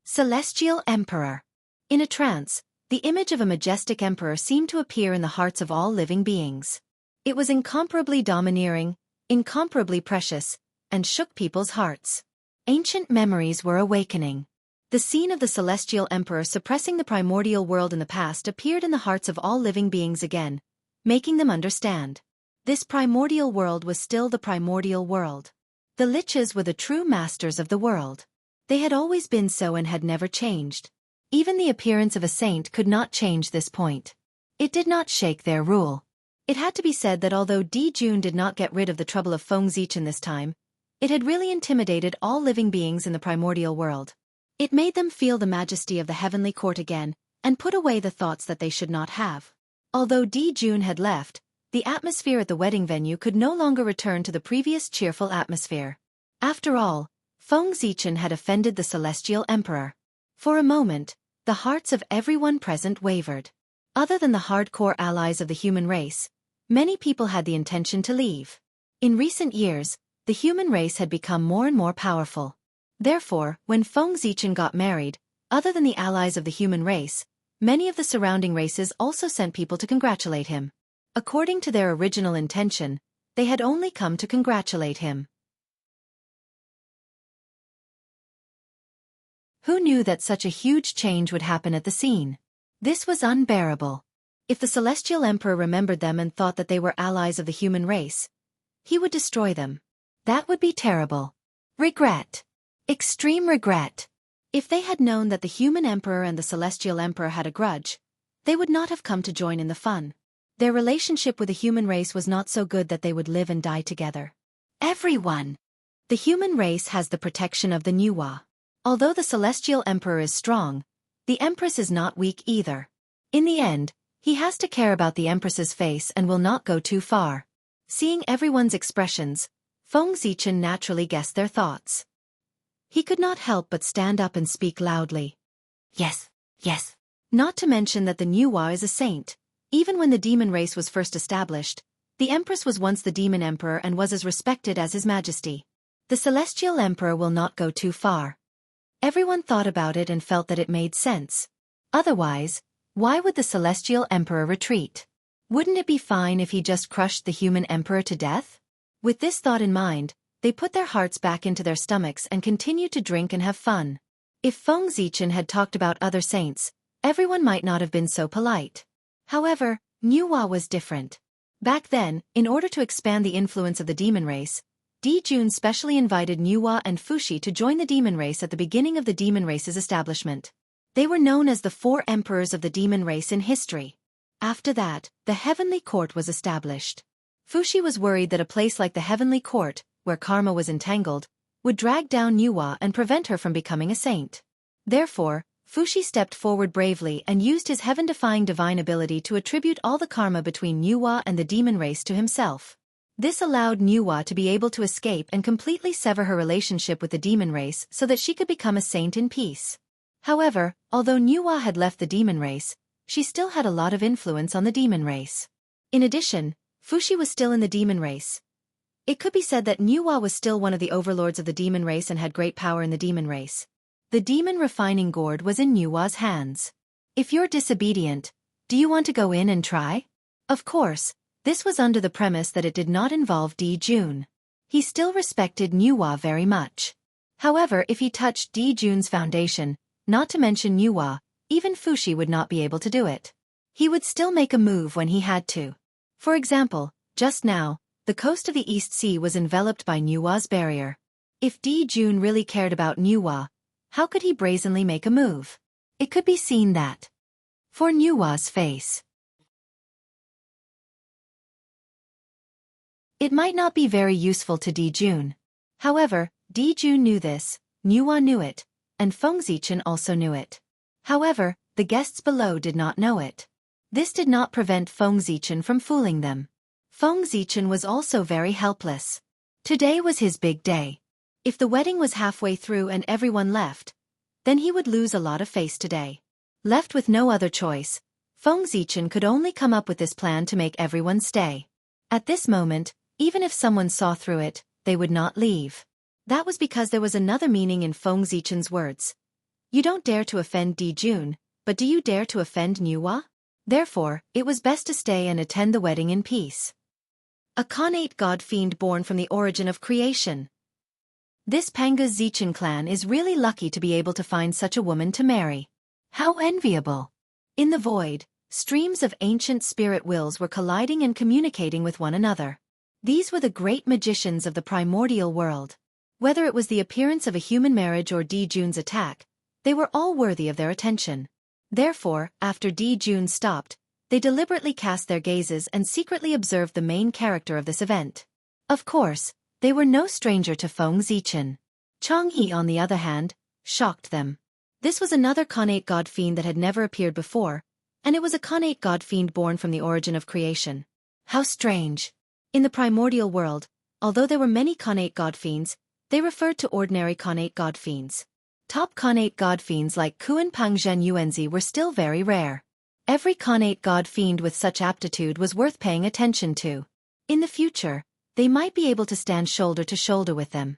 Celestial Emperor. In a trance, the image of a majestic emperor seemed to appear in the hearts of all living beings. It was incomparably domineering, incomparably precious, and shook people's hearts. Ancient memories were awakening. The scene of the celestial emperor suppressing the primordial world in the past appeared in the hearts of all living beings again, making them understand. This primordial world was still the primordial world. The liches were the true masters of the world. They had always been so and had never changed. Even the appearance of a saint could not change this point. It did not shake their rule. It had to be said that although Jun did not get rid of the trouble of Fengzichen this time, it had really intimidated all living beings in the primordial world. It made them feel the majesty of the heavenly court again, and put away the thoughts that they should not have. Although Jun had left, the atmosphere at the wedding venue could no longer return to the previous cheerful atmosphere. After all, Fengzichen had offended the celestial emperor. For a moment, the hearts of everyone present wavered. Other than the hardcore allies of the human race, many people had the intention to leave. In recent years, the human race had become more and more powerful. Therefore, when Fengzichen got married, other than the allies of the human race, many of the surrounding races also sent people to congratulate him. According to their original intention, they had only come to congratulate him. Who knew that such a huge change would happen at the scene? This was unbearable. If the celestial emperor remembered them and thought that they were allies of the human race, he would destroy them. That would be terrible. Regret. Extreme regret. If they had known that the human emperor and the celestial emperor had a grudge, they would not have come to join in the fun. Their relationship with the human race was not so good that they would live and die together. Everyone. The human race has the protection of the Nuwa. Although the celestial emperor is strong, the empress is not weak either. In the end, he has to care about the empress's face and will not go too far. Seeing everyone's expressions, Fengzichen naturally guessed their thoughts. He could not help but stand up and speak loudly. Yes, yes. Not to mention that the Nuwa is a saint. Even when the demon race was first established, the empress was once the demon emperor and was as respected as his majesty. The celestial emperor will not go too far. Everyone thought about it and felt that it made sense. Otherwise, why would the celestial emperor retreat? Wouldn't it be fine if he just crushed the human emperor to death? With this thought in mind, they put their hearts back into their stomachs and continued to drink and have fun. If Feng Zichen had talked about other saints, everyone might not have been so polite. However, Nuwa was different. Back then, in order to expand the influence of the demon race, Di Jun specially invited Nuwa and Fushi to join the demon race at the beginning of the demon race's establishment. They were known as the 4 emperors of the demon race in history. After that, the heavenly court was established. Fushi was worried that a place like the heavenly court, where karma was entangled, would drag down Nuwa and prevent her from becoming a saint. Therefore, Fushi stepped forward bravely and used his heaven-defying divine ability to attribute all the karma between Nuwa and the demon race to himself. This allowed Nuwa to be able to escape and completely sever her relationship with the demon race so that she could become a saint in peace. However, although Nuwa had left the demon race, she still had a lot of influence on the demon race. In addition, Fushi was still in the demon race. It could be said that Nuwa was still one of the overlords of the demon race and had great power in the demon race. The demon refining gourd was in Nuwa's hands. If you're disobedient, do you want to go in and try? Of course, this was under the premise that it did not involve Di Jun. He still respected Nuwa very much. However, if he touched Di Jun's foundation, not to mention Nuwa, even Fushi would not be able to do it. He would still make a move when he had to. For example, just now, the coast of the East Sea was enveloped by Nuwa's barrier. If Di Jun really cared about Nuwa, how could he brazenly make a move? It could be seen that. For Nuwa's face, it might not be very useful to Di Jun. However, Di Jun knew this, Nuwa knew it, and Feng Zichen also knew it. However, the guests below did not know it. This did not prevent Feng Zichen from fooling them. Feng Zichen was also very helpless. Today was his big day. If the wedding was halfway through and everyone left, then he would lose a lot of face today. Left with no other choice, Feng Zichen could only come up with this plan to make everyone stay. At this moment, even if someone saw through it, they would not leave. That was because there was another meaning in Feng Zichen's words. You don't dare to offend Di Jun, but do you dare to offend Nuwa? Therefore, it was best to stay and attend the wedding in peace. A Khanate god-fiend born from the origin of creation. This Panga Zichen clan is really lucky to be able to find such a woman to marry. How enviable! In the void, streams of ancient spirit wills were colliding and communicating with one another. These were the great magicians of the primordial world. Whether it was the appearance of a human marriage or Di Jun's attack, they were all worthy of their attention. Therefore, after Di Jun stopped, they deliberately cast their gazes and secretly observed the main character of this event. Of course, they were no stranger to Feng Zichen. Changhe, on the other hand, shocked them. This was another Khanate god-fiend that had never appeared before, and it was a Khanate god-fiend born from the origin of creation. How strange! In the primordial world, although there were many Khanate god-fiends, they referred to ordinary Khanate god-fiends. Top Khanate god-fiends like Kuan Pangzhen Yuanzi were still very rare. Every Khanate god-fiend with such aptitude was worth paying attention to. In the future, they might be able to stand shoulder to shoulder with them.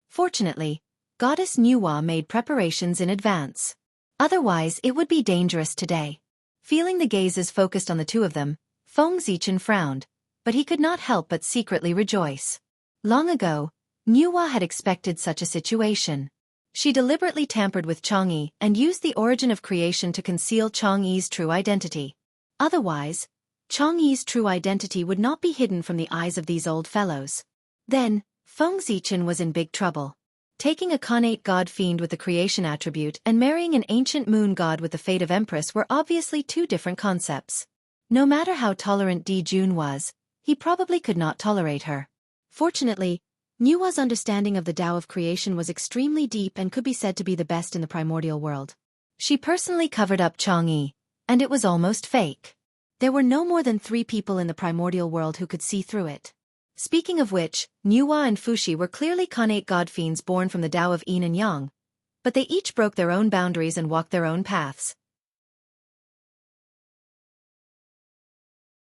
Fortunately, Goddess Nuwa made preparations in advance. Otherwise, it would be dangerous today. Feeling the gazes focused on the two of them, Feng Zichen frowned, but he could not help but secretly rejoice. Long ago, Nuwa had expected such a situation. She deliberately tampered with Chang'e and used the origin of creation to conceal Chang'e's true identity. Otherwise, Chang'e's true identity would not be hidden from the eyes of these old fellows. Then, Feng Zichen was in big trouble. Taking a Khanate god-fiend with the creation attribute and marrying an ancient moon god with the fate of empress were obviously two different concepts. No matter how tolerant Di Jun was, he probably could not tolerate her. Fortunately, Nuwa's understanding of the Tao of creation was extremely deep and could be said to be the best in the primordial world. She personally covered up Chang'e, and it was almost fake. There were no more than 3 people in the primordial world who could see through it. Speaking of which, Nuwa and Fushi were clearly Khanate god-fiends born from the Tao of Yin and Yang, but they each broke their own boundaries and walked their own paths.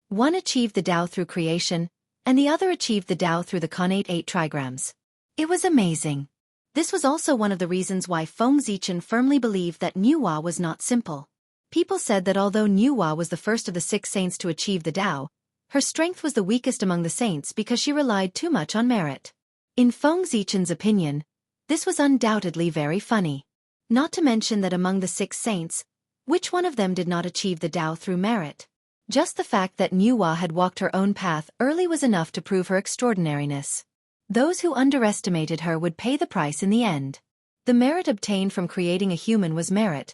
One achieved the Tao through creation, and the other achieved the Tao through the Khanate 8 trigrams. It was amazing. This was also one of the reasons why Feng Zichen firmly believed that Nuwa was not simple. People said that although Nuwa was the first of the 6 saints to achieve the Tao, Her strength was the weakest among the saints because she relied too much on merit. In Feng Zichen's opinion, this was undoubtedly very funny. Not to mention that among the 6 saints, which one of them did not achieve the Tao through merit? Just the fact that Nuwa had walked her own path early was enough to prove her extraordinariness. Those who underestimated her would pay the price in the end. The merit obtained from creating a human was merit,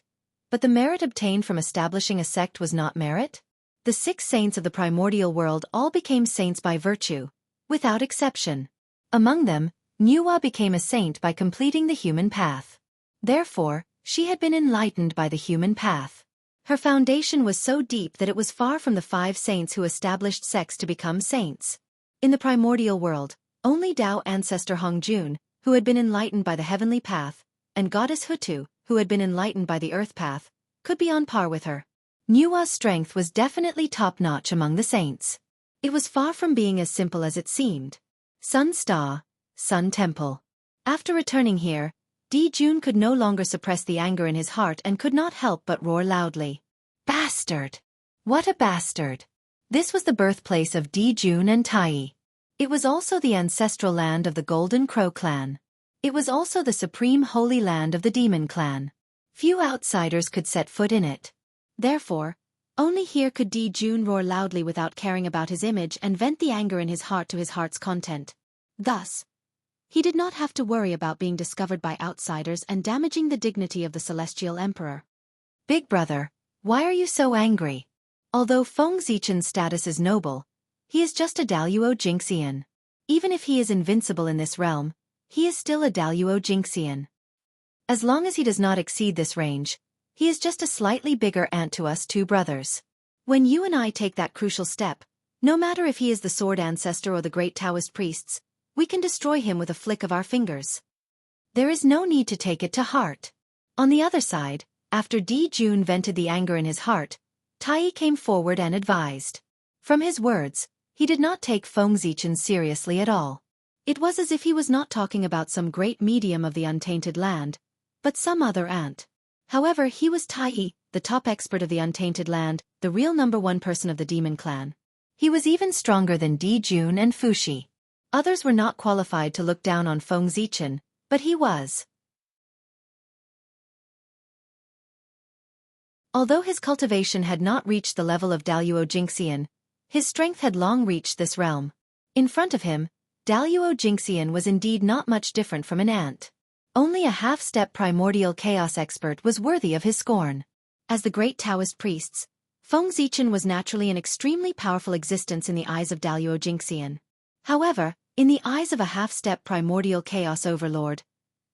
but the merit obtained from establishing a sect was not merit? The 6 saints of the primordial world all became saints by virtue, without exception. Among them, Nuwa became a saint by completing the human path. Therefore, she had been enlightened by the human path. Her foundation was so deep that it was far from the 5 saints who established sects to become saints. In the primordial world, only Tao ancestor Hongjun, who had been enlightened by the heavenly path, and goddess Hutu, who had been enlightened by the earth path, could be on par with her. Nuwa's strength was definitely top-notch among the saints. It was far from being as simple as it seemed. Sun Star, Sun Temple. After returning here, Jun could no longer suppress the anger in his heart and could not help but roar loudly. Bastard! What a bastard! This was the birthplace of Jun and Tai. It was also the ancestral land of the Golden Crow clan. It was also the supreme holy land of the Demon clan. Few outsiders could set foot in it. Therefore, only here could Jun roar loudly without caring about his image and vent the anger in his heart to his heart's content. Thus, he did not have to worry about being discovered by outsiders and damaging the dignity of the Celestial Emperor. Big brother, why are you so angry? Although Feng Zichen's status is noble, he is just a Daluo Jingxian. Even if he is invincible in this realm, he is still a Daluo Jingxian. As long as he does not exceed this range, he is just a slightly bigger ant to us 2 brothers. When you and I take that crucial step, no matter if he is the sword ancestor or the great Taoist priests, we can destroy him with a flick of our fingers. There is no need to take it to heart. On the other side, after Jun vented the anger in his heart, Tai came forward and advised. From his words, he did not take Feng Zichen seriously at all. It was as if he was not talking about some great medium of the untainted land, but some other ant. However, he was Tai, the top expert of the untainted land, the real #1 person of the Demon clan. He was even stronger than Jun and Fushi. Others were not qualified to look down on Feng Zichen, but he was. Although his cultivation had not reached the level of Daluo Jingxian, his strength had long reached this realm. In front of him, Daluo Jingxian was indeed not much different from an ant. Only a half-step primordial chaos expert was worthy of his scorn. As the great Taoist priests, Feng Zichen was naturally an extremely powerful existence in the eyes of Daluo Jingxian. However, in the eyes of a half-step primordial chaos overlord,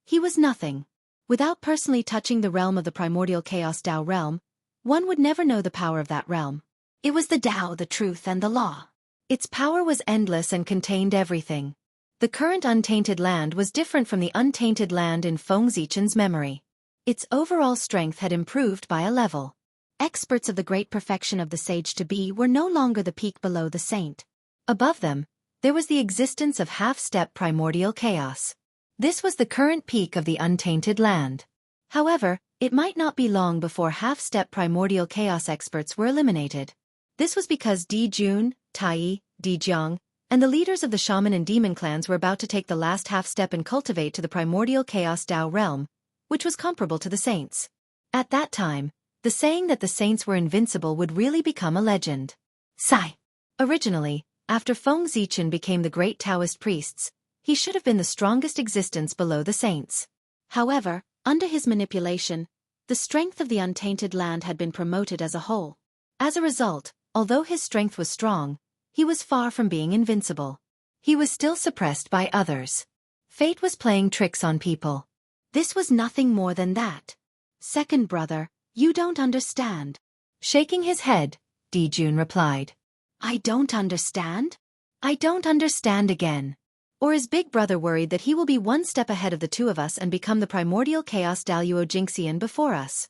he was nothing. Without personally touching the realm of the primordial chaos Tao realm, one would never know the power of that realm. It was the Tao, the truth and the law. Its power was endless and contained everything. The current untainted land was different from the untainted land in Feng Zichen's memory. Its overall strength had improved by a level. Experts of the great perfection of the sage-to-be were no longer the peak below the saint. Above them, there was the existence of half-step primordial chaos. This was the current peak of the untainted land. However, it might not be long before half-step primordial chaos experts were eliminated. This was because Jun, Tai, Jianghu, and the leaders of the shaman and demon clans were about to take the last half-step and cultivate to the primordial chaos Tao realm, which was comparable to the saints. At that time, the saying that the saints were invincible would really become a legend. Sigh. Originally, after Feng Zichen became the great Taoist priests, he should have been the strongest existence below the saints. However, under his manipulation, the strength of the untainted land had been promoted as a whole. As a result, although his strength was strong, he was far from being invincible. He was still suppressed by others. Fate was playing tricks on people. This was nothing more than that. Second brother, you don't understand. Shaking his head, Jun replied. I don't understand? I don't understand again. Or is big brother worried that he will be one step ahead of the 2 of us and become the primordial chaos Daluo Jingxian before us?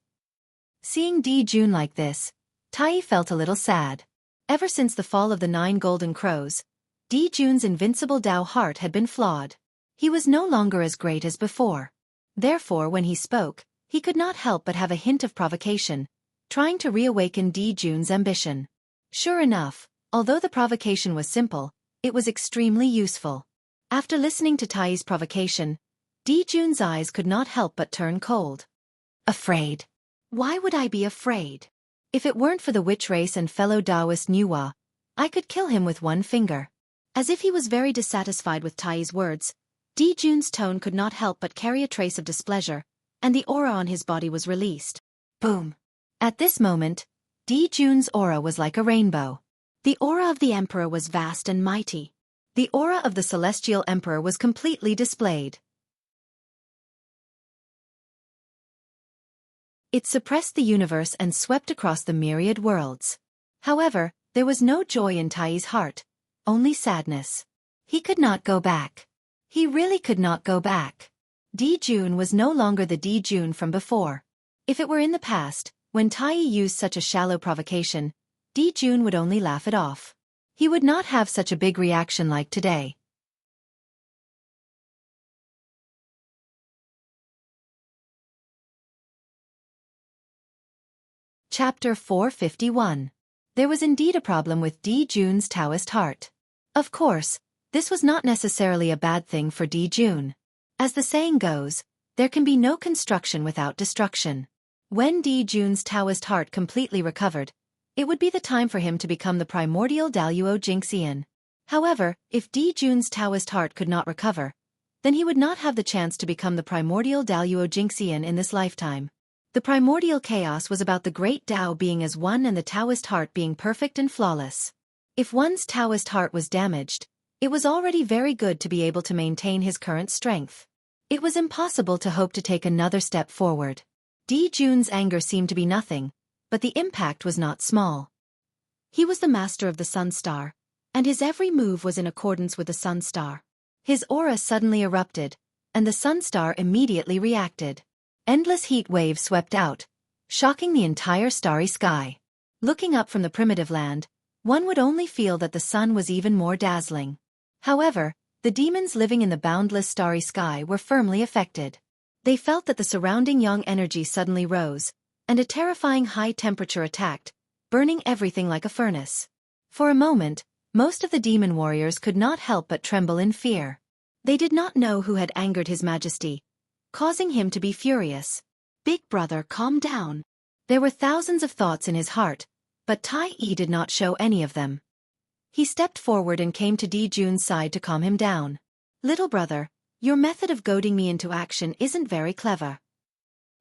Seeing Jun like this, Tai felt a little sad. Ever since the fall of the 9 golden crows, Jun's invincible Tao heart had been flawed. He was no longer as great as before. Therefore, when he spoke, he could not help but have a hint of provocation, trying to reawaken Jun's ambition. Sure enough, Although the provocation was simple, it was extremely useful. After listening to Tai's provocation, Jun's eyes could not help but turn cold. Afraid? Why would I be afraid? If it weren't for the witch race and fellow Taoist Nuwa, I could kill him with one finger. As if he was very dissatisfied with Tai's words, Jun's tone could not help but carry a trace of displeasure, and the aura on his body was released. Boom! At this moment, Jun's aura was like a rainbow. The aura of the Emperor was vast and mighty. The aura of the Celestial Emperor was completely displayed. It suppressed the universe and swept across the myriad worlds. However, there was no joy in Tai's heart, only sadness. He could not go back. He really could not go back. Jun was no longer the Jun from before. If it were in the past, when Tai used such a shallow provocation, Jun would only laugh it off. He would not have such a big reaction like today. Chapter 451. There was indeed a problem with Jun's Taoist heart. Of course, this was not necessarily a bad thing for Jun. As the saying goes, there can be no construction without destruction. When Jun's Taoist heart completely recovered, it would be the time for him to become the primordial Daluo Jingxian. However, if Jun's Taoist heart could not recover, then he would not have the chance to become the primordial Daluo Jingxian in this lifetime. The primordial chaos was about the great Tao being as one and the Taoist heart being perfect and flawless. If one's Taoist heart was damaged, it was already very good to be able to maintain his current strength. It was impossible to hope to take another step forward. Jun's anger seemed to be nothing, but the impact was not small. He was the master of the Sun Star, and his every move was in accordance with the Sun Star. His aura suddenly erupted, and the Sun Star immediately reacted. Endless heat waves swept out, shocking the entire starry sky. Looking up from the primitive land, one would only feel that the sun was even more dazzling. However, the demons living in the boundless starry sky were firmly affected. They felt that the surrounding yang energy suddenly rose, and a terrifying high temperature attacked, burning everything like a furnace. For a moment, most of the demon warriors could not help but tremble in fear. They did not know who had angered His Majesty, causing him to be furious. Big brother, calm down. There were thousands of thoughts in his heart, but Tai did not show any of them. He stepped forward and came to Jun's side to calm him down. Little brother, your method of goading me into action isn't very clever.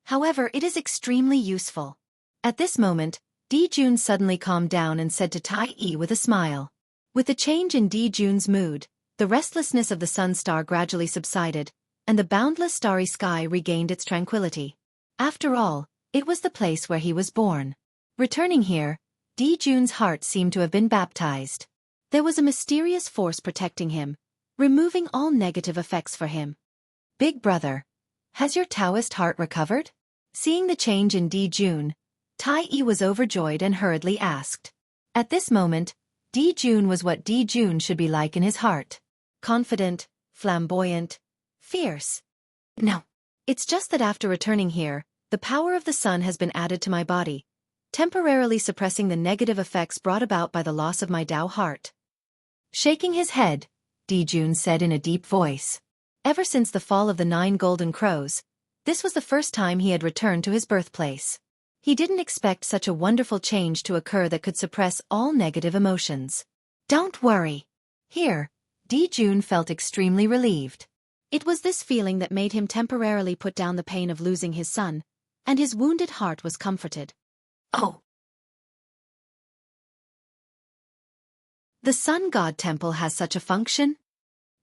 However, it is extremely useful. At this moment, Jun suddenly calmed down and said to Tai with a smile. With the change in Jun's mood, the restlessness of the sun star gradually subsided, and the boundless starry sky regained its tranquility. After all, it was the place where he was born. Returning here, Jun's heart seemed to have been baptized. There was a mysterious force protecting him, removing all negative effects for him. Big brother, has your Taoist heart recovered? Seeing the change in Jun, Tai was overjoyed and hurriedly asked. At this moment, Jun was what Jun should be like in his heart. Confident, flamboyant, fierce. No. It's just that after returning here, the power of the sun has been added to my body, temporarily suppressing the negative effects brought about by the loss of my Tao heart. Shaking his head, Jun said in a deep voice. Ever since the fall of the 9 golden crows, this was the first time he had returned to his birthplace. He didn't expect such a wonderful change to occur that could suppress all negative emotions. Don't worry. Here, Jun felt extremely relieved. It was this feeling that made him temporarily put down the pain of losing his son, and his wounded heart was comforted. Oh! The Sun God Temple has such a function?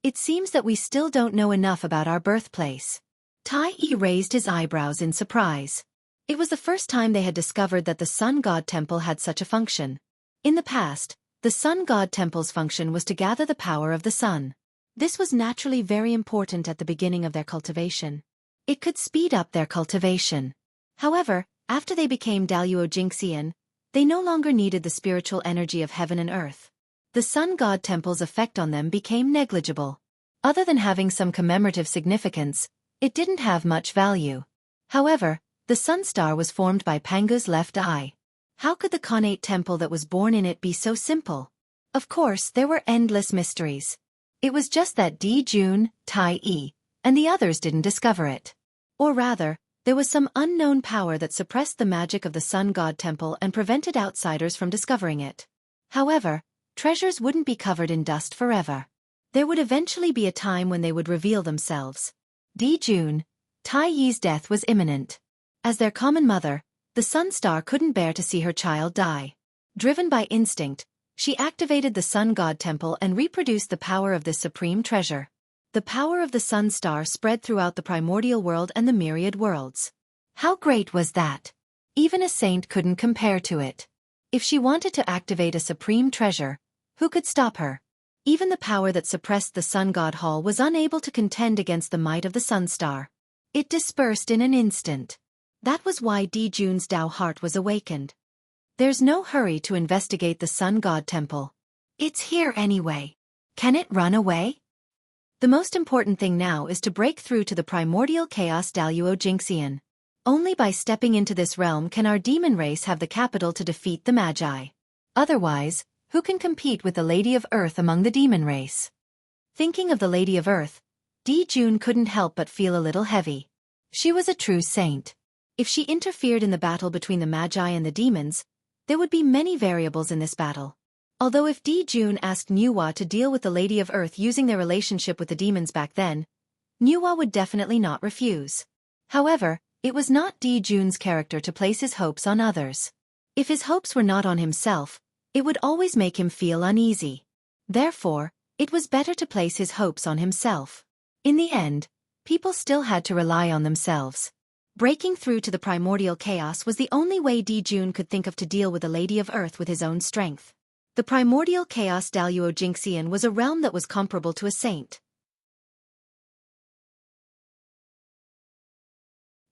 It seems that we still don't know enough about our birthplace. Tai raised his eyebrows in surprise. It was the first time they had discovered that the Sun God Temple had such a function. In the past, the Sun God Temple's function was to gather the power of the sun. This was naturally very important at the beginning of their cultivation. It could speed up their cultivation. However, after they became Daluo Jingxian, they no longer needed the spiritual energy of heaven and earth. The Sun God Temple's effect on them became negligible. Other than having some commemorative significance, it didn't have much value. However, the Sun Star was formed by Pangu's left eye. How could the Connate Temple that was born in it be so simple? Of course, there were endless mysteries. It was just that Di Jun, Tai Yi, and the others didn't discover it. Or rather, there was some unknown power that suppressed the magic of the Sun God Temple and prevented outsiders from discovering it. However, treasures wouldn't be covered in dust forever. There would eventually be a time when they would reveal themselves. Di Jun, Tai Yi's death was imminent. As their common mother, the Sun Star couldn't bear to see her child die. Driven by instinct, she activated the Sun God Temple and reproduced the power of this supreme treasure. The power of the Sun Star spread throughout the primordial world and the myriad worlds. How great was that? Even a saint couldn't compare to it. If she wanted to activate a supreme treasure, who could stop her? Even the power that suppressed the Sun God Hall was unable to contend against the might of the Sun Star. It dispersed in an instant. That was why Di Jun's Tao heart was awakened. There's no hurry to investigate the Sun God Temple. It's here anyway. Can it run away? The most important thing now is to break through to the primordial chaos Daluo Jingxian. Only by stepping into this realm can our demon race have the capital to defeat the Magi. Otherwise, who can compete with the Lady of Earth among the demon race? Thinking of the Lady of Earth, Di Jun couldn't help but feel a little heavy. She was a true saint. If she interfered in the battle between the Magi and the demons, there would be many variables in this battle. Although if Di Jun asked Nuwa to deal with the Lady of Earth using their relationship with the demons back then, Nuwa would definitely not refuse. However, it was not Di Jun's character to place his hopes on others. If his hopes were not on himself, it would always make him feel uneasy. Therefore, it was better to place his hopes on himself. In the end, people still had to rely on themselves. Breaking through to the primordial chaos was the only way Di Jun could think of to deal with the Lady of Earth with his own strength. The primordial chaos Daluo Jingxian was a realm that was comparable to a saint.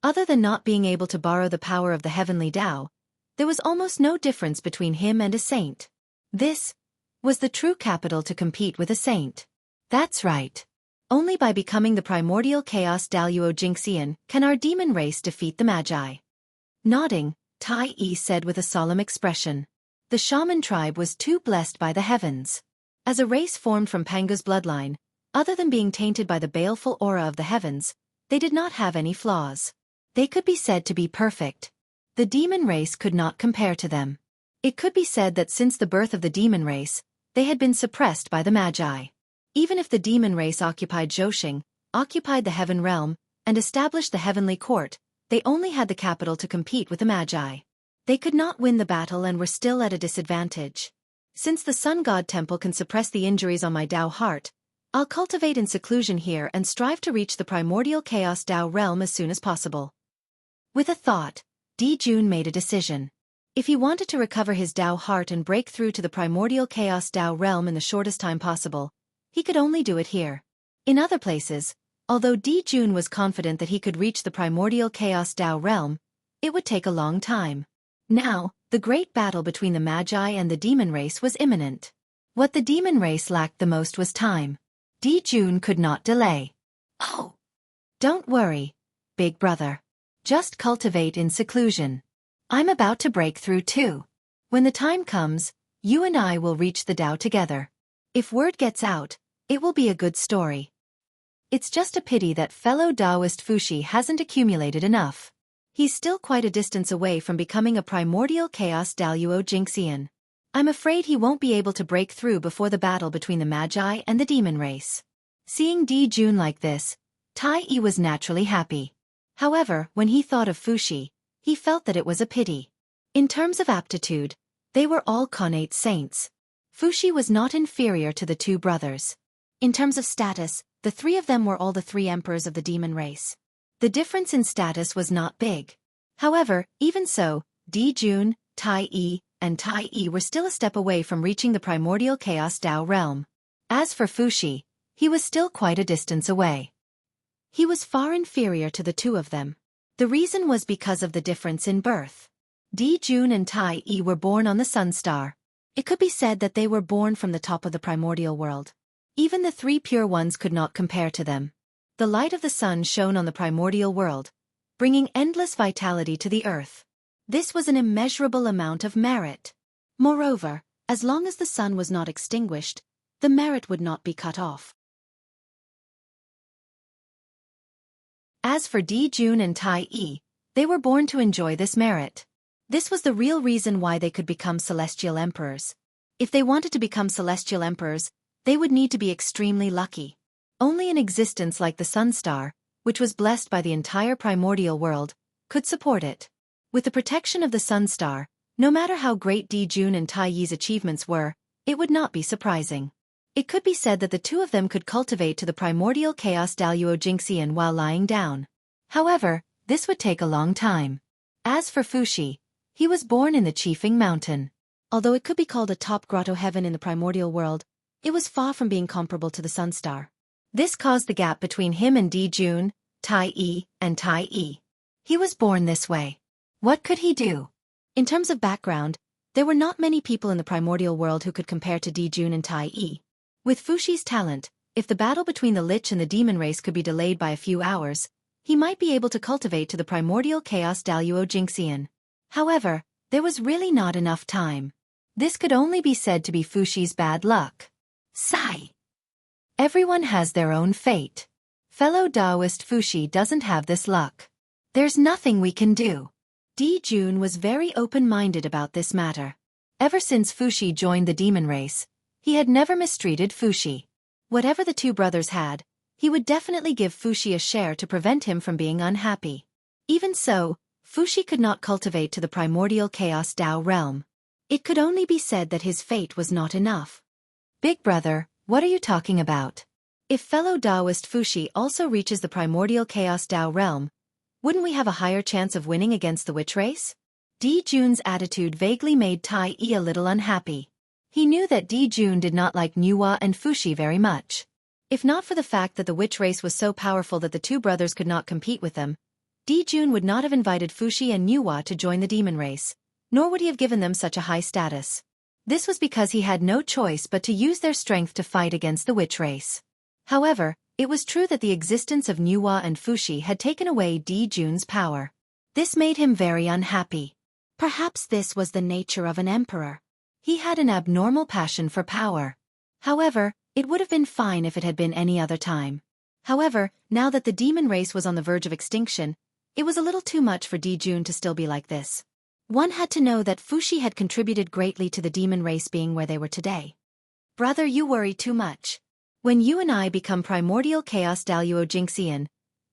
Other than not being able to borrow the power of the heavenly Tao, there was almost no difference between him and a saint. This was the true capital to compete with a saint. That's right. Only by becoming the primordial chaos Daluo Jingxian can our demon race defeat the Magi. Nodding, Tai Yi said with a solemn expression. The shaman tribe was too blessed by the heavens. As a race formed from Pangu's bloodline, other than being tainted by the baleful aura of the heavens, they did not have any flaws. They could be said to be perfect. The demon race could not compare to them. It could be said that since the birth of the demon race, they had been suppressed by the Magi. Even if the demon race occupied Zhousing, occupied the heaven realm, and established the heavenly court, they only had the capital to compete with the Magi. They could not win the battle and were still at a disadvantage. Since the Sun God Temple can suppress the injuries on my Tao heart, I'll cultivate in seclusion here and strive to reach the primordial chaos Tao realm as soon as possible. With a thought, Di Jun made a decision. If he wanted to recover his Tao heart and break through to the primordial chaos Tao realm in the shortest time possible, he could only do it here. In other places, although Di Jun was confident that he could reach the primordial chaos Tao realm, it would take a long time. Now, the great battle between the Magi and the demon race was imminent. What the demon race lacked the most was time. Di Jun could not delay. Oh! Don't worry, big brother. Just cultivate in seclusion. I'm about to break through too. When the time comes, you and I will reach the Tao together. If word gets out, it will be a good story. It's just a pity that fellow Taoist Fuxi hasn't accumulated enough. He's still quite a distance away from becoming a primordial chaos Daluo Jingxian. I'm afraid he won't be able to break through before the battle between the Magi and the demon race. Seeing Di Jun like this, Tai Yi was naturally happy. However, when he thought of Fuxi, he felt that it was a pity. In terms of aptitude, they were all connate saints. Fuxi was not inferior to the two brothers. In terms of status, the three of them were all the three emperors of the demon race. The difference in status was not big. However, even so, Di Jun, Tai Yi, and Tai Yi were still a step away from reaching the primordial chaos Tao realm. As for Fuxi, he was still quite a distance away. He was far inferior to the two of them. The reason was because of the difference in birth. Di Jun and Tai Yi were born on the Sun Star. It could be said that they were born from the top of the primordial world. Even the three pure ones could not compare to them. The light of the sun shone on the primordial world, bringing endless vitality to the earth. This was an immeasurable amount of merit. Moreover, As long as the sun was not extinguished, the merit would not be cut off. As for Di Jun and Tai Yi, they were born to enjoy this merit. This was the real reason why they could become celestial emperors. If they wanted to become celestial emperors, they would need to be extremely lucky. Only an existence like the sun star, which was blessed by the entire primordial world, could support it. With the protection of the sun star, no matter how great Di Jun and Tai Yi's achievements were, it would not be surprising. It could be said that the two of them could cultivate to the primordial chaos Daluo Jingxian while lying down. However, this would take a long time. As for Fuxi, he was born in the Qifeng Mountain. Although it could be called a top grotto heaven in the primordial world, it was far from being comparable to the sun star. This caused the gap between him and Di Jun, Tai Yi, and Tai Yi. He was born this way. What could he do? In terms of background, there were not many people in the primordial world who could compare to Di Jun and Tai Yi. With Fuxi's talent, if the battle between the Lich and the demon race could be delayed by a few hours, he might be able to cultivate to the primordial chaos Daluo Jingxian. However, there was really not enough time. This could only be said to be Fuxi's bad luck. Sigh. Everyone has their own fate. Fellow Taoist Fuxi doesn't have this luck. There's nothing we can do. Di Jun was very open-minded about this matter. Ever since Fuxi joined the demon race, he had never mistreated Fuxi. Whatever the two brothers had, he would definitely give Fuxi a share to prevent him from being unhappy. Even so, Fuxi could not cultivate to the primordial chaos Dao realm. It could only be said that his fate was not enough. Big brother, what are you talking about? If fellow Taoist Fuxi also reaches the primordial chaos Dao realm, wouldn't we have a higher chance of winning against the witch race? Di Jun's attitude vaguely made Tai Yi a little unhappy. He knew that Di Jun did not like Nuwa and Fuxi very much. If not for the fact that the witch race was so powerful that the two brothers could not compete with them, Di Jun would not have invited Fuxi and Nuwa to join the demon race, nor would he have given them such a high status. This was because he had no choice but to use their strength to fight against the witch race. However, it was true that the existence of Nuwa and Fuxi had taken away Di Jun's power. This made him very unhappy. Perhaps this was the nature of an emperor. He had an abnormal passion for power. However, it would have been fine if it had been any other time. However, now that the demon race was on the verge of extinction, it was a little too much for Di Jun to still be like this. One had to know that Fuxi had contributed greatly to the demon race being where they were today. Brother, you worry too much. When you and I become primordial chaos Daluo Jingxian,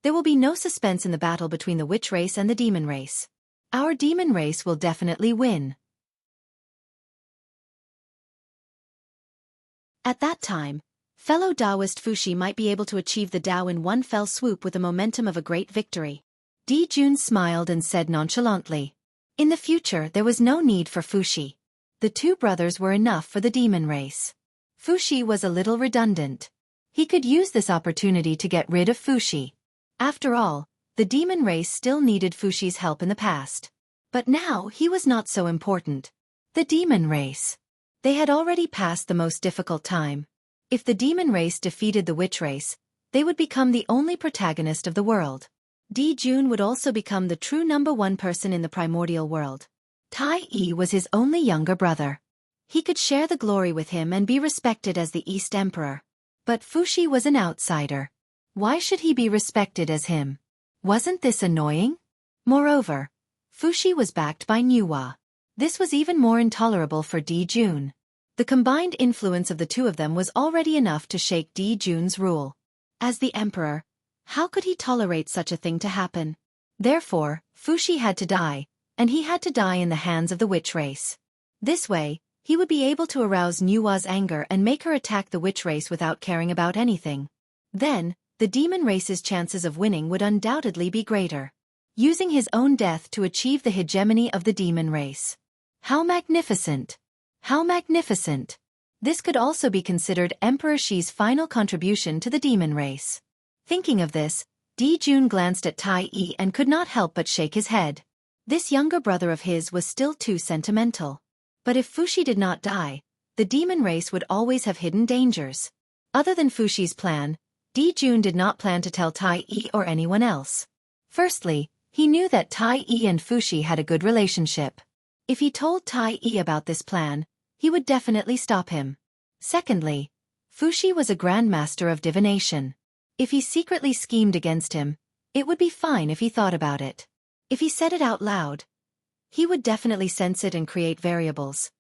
there will be no suspense in the battle between the witch race and the demon race. Our demon race will definitely win. At that time, fellow Taoist Fuxi might be able to achieve the Tao in one fell swoop with the momentum of a great victory. Di Jun smiled and said nonchalantly. In the future there was no need for Fuxi. The two brothers were enough for the demon race. Fuxi was a little redundant. He could use this opportunity to get rid of Fuxi. After all, the demon race still needed Fuxi's help in the past. But now he was not so important. The demon race. They had already passed the most difficult time. If the demon race defeated the witch race, they would become the only protagonist of the world. Di Jun would also become the true #1 person in the primordial world. Tai Yi was his only younger brother. He could share the glory with him and be respected as the East Emperor. But Fuxi was an outsider. Why should he be respected as him? Wasn't this annoying? Moreover, Fuxi was backed by Nuwa. This was even more intolerable for Di Jun. The combined influence of the two of them was already enough to shake Di Jun's rule. As the emperor, how could he tolerate such a thing to happen? Therefore, Fuxi had to die, and he had to die in the hands of the witch race. This way, he would be able to arouse Nuwa's anger and make her attack the witch race without caring about anything. Then, the demon race's chances of winning would undoubtedly be greater. Using his own death to achieve the hegemony of the demon race. How magnificent! How magnificent! This could also be considered Emperor Shi's final contribution to the demon race. Thinking of this, Di Jun glanced at Tai Yi and could not help but shake his head. This younger brother of his was still too sentimental. But if Fuxi did not die, the demon race would always have hidden dangers. Other than Fuxi's plan, Di Jun did not plan to tell Tai Yi or anyone else. Firstly, he knew that Tai Yi and Fuxi had a good relationship. If he told Tai Yi about this plan, he would definitely stop him. Secondly, Fuxi was a grandmaster of divination. If he secretly schemed against him, it would be fine if he thought about it. If he said it out loud, he would definitely sense it and create variables.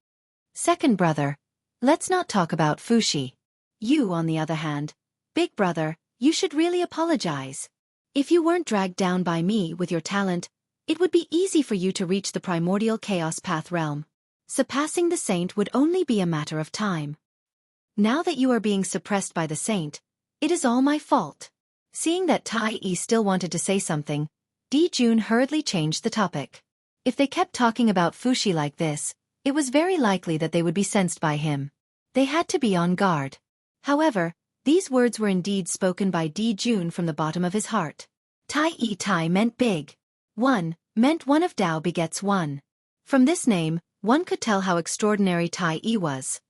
Second brother, let's not talk about Fuxi. You, on the other hand, big brother, you should really apologize. If you weren't dragged down by me with your talent, it would be easy for you to reach the primordial chaos path realm. Surpassing the saint would only be a matter of time. Now that you are being suppressed by the saint, it is all my fault. Seeing that Tai Yi still wanted to say something, Di Jun hurriedly changed the topic. If they kept talking about Fuxi like this, it was very likely that they would be sensed by him. They had to be on guard. However, these words were indeed spoken by Di Jun from the bottom of his heart. Tai Yi Tai meant big. One meant one of Dao begets one. From this name, one could tell how extraordinary Tai Yi was.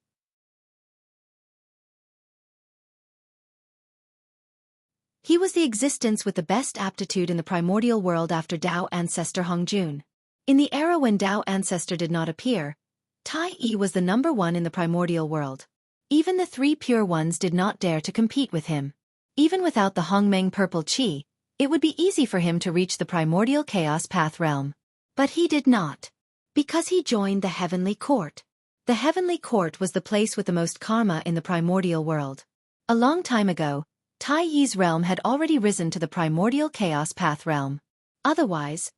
He was the existence with the best aptitude in the primordial world after Dao ancestor Hongjun. In the era when Dao ancestor did not appear, Tai Yi was the number one in the primordial world. Even the three pure ones did not dare to compete with him. Even without the Hongmeng purple qi, it would be easy for him to reach the primordial chaos path realm. But he did not. Because he joined the heavenly court. The heavenly court was the place with the most karma in the primordial world. A long time ago, Tai Yi's realm had already risen to the primordial chaos path realm. Otherwise,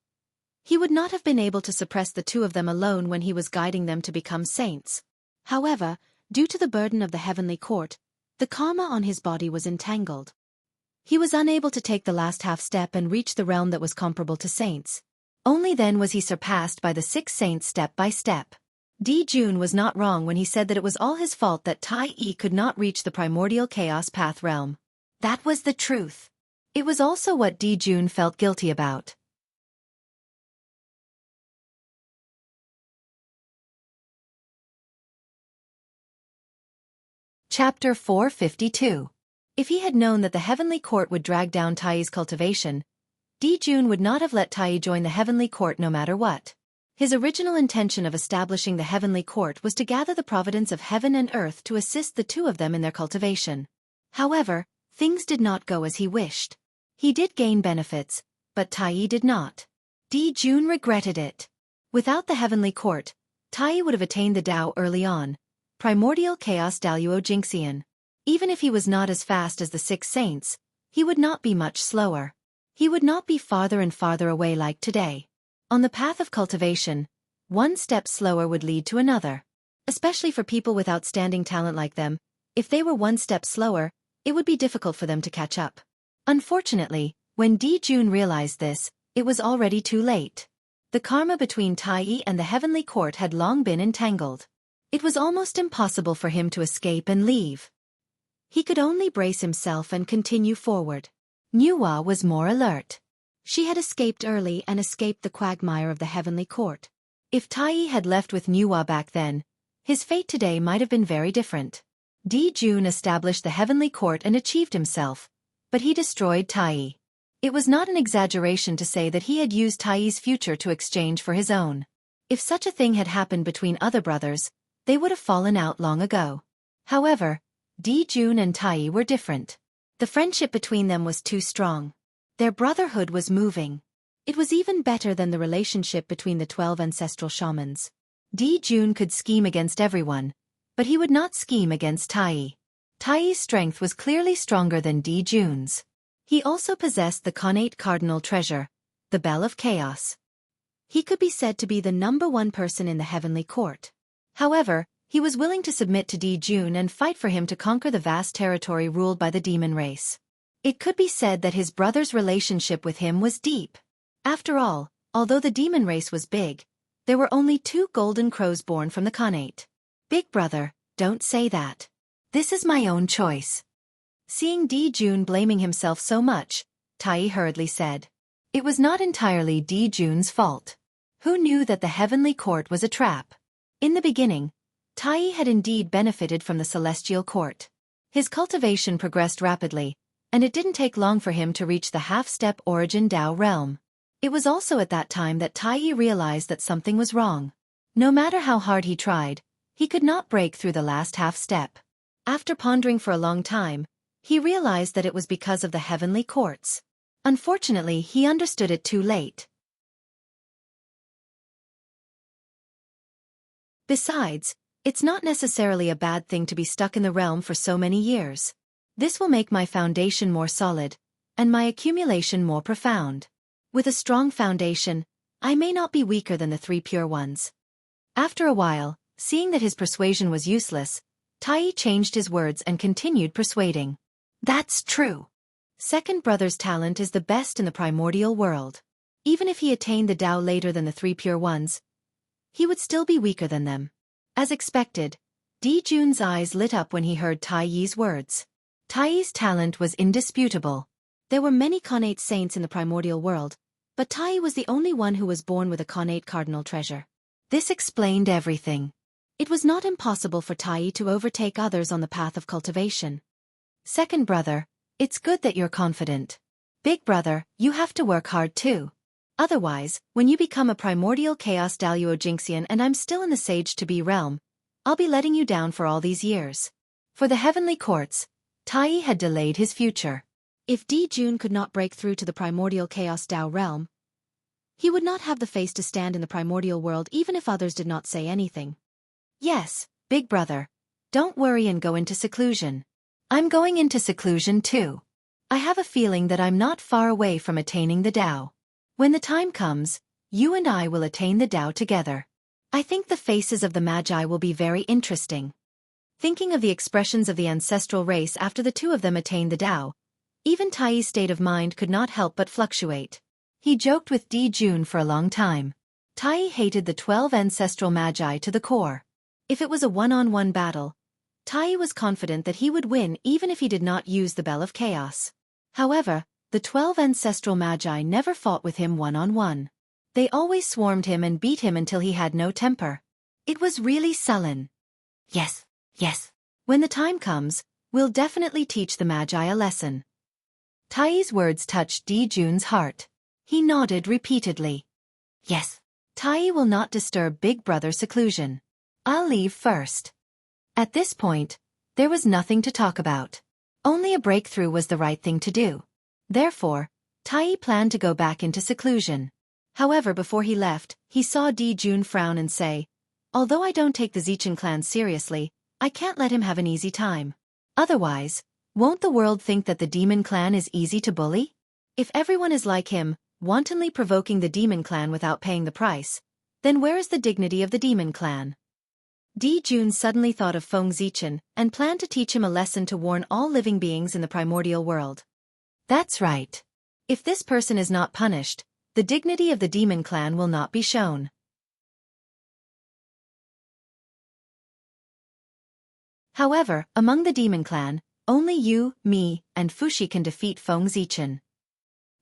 he would not have been able to suppress the two of them alone when he was guiding them to become saints. However, due to the burden of the heavenly court, the karma on his body was entangled. He was unable to take the last half step and reach the realm that was comparable to saints. Only then was he surpassed by the 6 saints step by step. Di Jun was not wrong when he said that it was all his fault that Tai Yi could not reach the primordial chaos path realm. That was the truth. It was also what Di Jun felt guilty about. Chapter 452. If he had known that the heavenly court would drag down Tai Yi's cultivation, Di Jun would not have let Tai Yi join the heavenly court no matter what. His original intention of establishing the heavenly court was to gather the providence of heaven and earth to assist the two of them in their cultivation. However, things did not go as he wished. He did gain benefits, but Tai Yi did not. Di Jun regretted it. Without the heavenly court, Tai Yi would have attained the Dao early on. Primordial Chaos Daluo Jingxian. Even if he was not as fast as the 6 saints, he would not be much slower. He would not be farther and farther away like today. On the path of cultivation, one step slower would lead to another. Especially for people with outstanding talent like them, if they were one step slower, it would be difficult for them to catch up. Unfortunately, when Di Jun realized this, it was already too late. The karma between Tai Yi and the heavenly court had long been entangled. It was almost impossible for him to escape and leave. He could only brace himself and continue forward. Nuwa was more alert. She had escaped early and escaped the quagmire of the heavenly court. If Tai Yi had left with Nuwa back then, his fate today might have been very different. Di Jun established the heavenly court and achieved himself, but he destroyed Tai Yi. It was not an exaggeration to say that he had used Tai Yi's future to exchange for his own. If such a thing had happened between other brothers, they would have fallen out long ago. However, Di Jun and Tai Yi were different. The friendship between them was too strong. Their brotherhood was moving. It was even better than the relationship between the 12 ancestral shamans. Di Jun could scheme against everyone, but he would not scheme against Tai Yi. Tai Yi's strength was clearly stronger than Di Jun's. He also possessed the connate cardinal treasure, the Bell of Chaos. He could be said to be the number one person in the heavenly court. However, he was willing to submit to Di Jun and fight for him to conquer the vast territory ruled by the demon race. It could be said that his brother's relationship with him was deep. After all, although the demon race was big, there were only 2 golden crows born from the connate. Big brother, don't say that. This is my own choice. Seeing Di Jun blaming himself so much, Tai Yi hurriedly said. It was not entirely Di Jun's fault. Who knew that the heavenly court was a trap? In the beginning, Tai Yi had indeed benefited from the celestial court. His cultivation progressed rapidly, and it didn't take long for him to reach the half-step origin Dao realm. It was also at that time that Tai Yi realized that something was wrong. No matter how hard he tried, He could not break through the last half step. After pondering for a long time, he realized that it was because of the heavenly courts. Unfortunately, he understood it too late. Besides, it's not necessarily a bad thing to be stuck in the realm for so many years. This will make my foundation more solid, and my accumulation more profound. With a strong foundation, I may not be weaker than the 3 pure ones. After a while, seeing that his persuasion was useless, Tai changed his words and continued persuading. That's true. Second brother's talent is the best in the primordial world. Even if he attained the Tao later than the 3 pure ones, he would still be weaker than them. As expected, Jun's eyes lit up when he heard Tai's words. Tai's talent was indisputable. There were many connate saints in the primordial world, but Tai was the only one who was born with a connate cardinal treasure. This explained everything. It was not impossible for Tai to overtake others on the path of cultivation. Second brother, it's good that you're confident. Big brother, you have to work hard too. Otherwise, when you become a primordial chaos Daluo Jinxian and I'm still in the Sage to Be realm, I'll be letting you down for all these years. For the heavenly courts, Tai had delayed his future. If Jun could not break through to the primordial chaos Dao realm, he would not have the face to stand in the primordial world even if others did not say anything. Yes, big brother. Don't worry and go into seclusion. I'm going into seclusion too. I have a feeling that I'm not far away from attaining the Tao. When the time comes, you and I will attain the Tao together. I think the faces of the Magi will be very interesting. Thinking of the expressions of the ancestral race after the two of them attained the Tao, even Tai's state of mind could not help but fluctuate. He joked with Jun for a long time. Tai hated the 12 ancestral Magi to the core. If it was a one-on-one battle, Tai was confident that he would win even if he did not use the Bell of Chaos. However, the 12 ancestral Magi never fought with him one-on-one. They always swarmed him and beat him until he had no temper. It was really sullen. Yes. When the time comes, we'll definitely teach the Magi a lesson. Tai's words touched Jun's heart. He nodded repeatedly. Yes. Tai will not disturb Big Brother's seclusion. I'll leave first. At this point, there was nothing to talk about. Only a breakthrough was the right thing to do. Therefore, Tai planned to go back into seclusion. However, before he left, he saw Jun frown and say, although I don't take the Zichen clan seriously, I can't let him have an easy time. Otherwise, won't the world think that the demon clan is easy to bully? If everyone is like him, wantonly provoking the demon clan without paying the price, then where is the dignity of the demon clan? Jun suddenly thought of Feng Zichen and planned to teach him a lesson to warn all living beings in the primordial world. That's right. If this person is not punished, the dignity of the demon clan will not be shown. However, among the demon clan, only you, me, and Fushi can defeat Feng Zichen.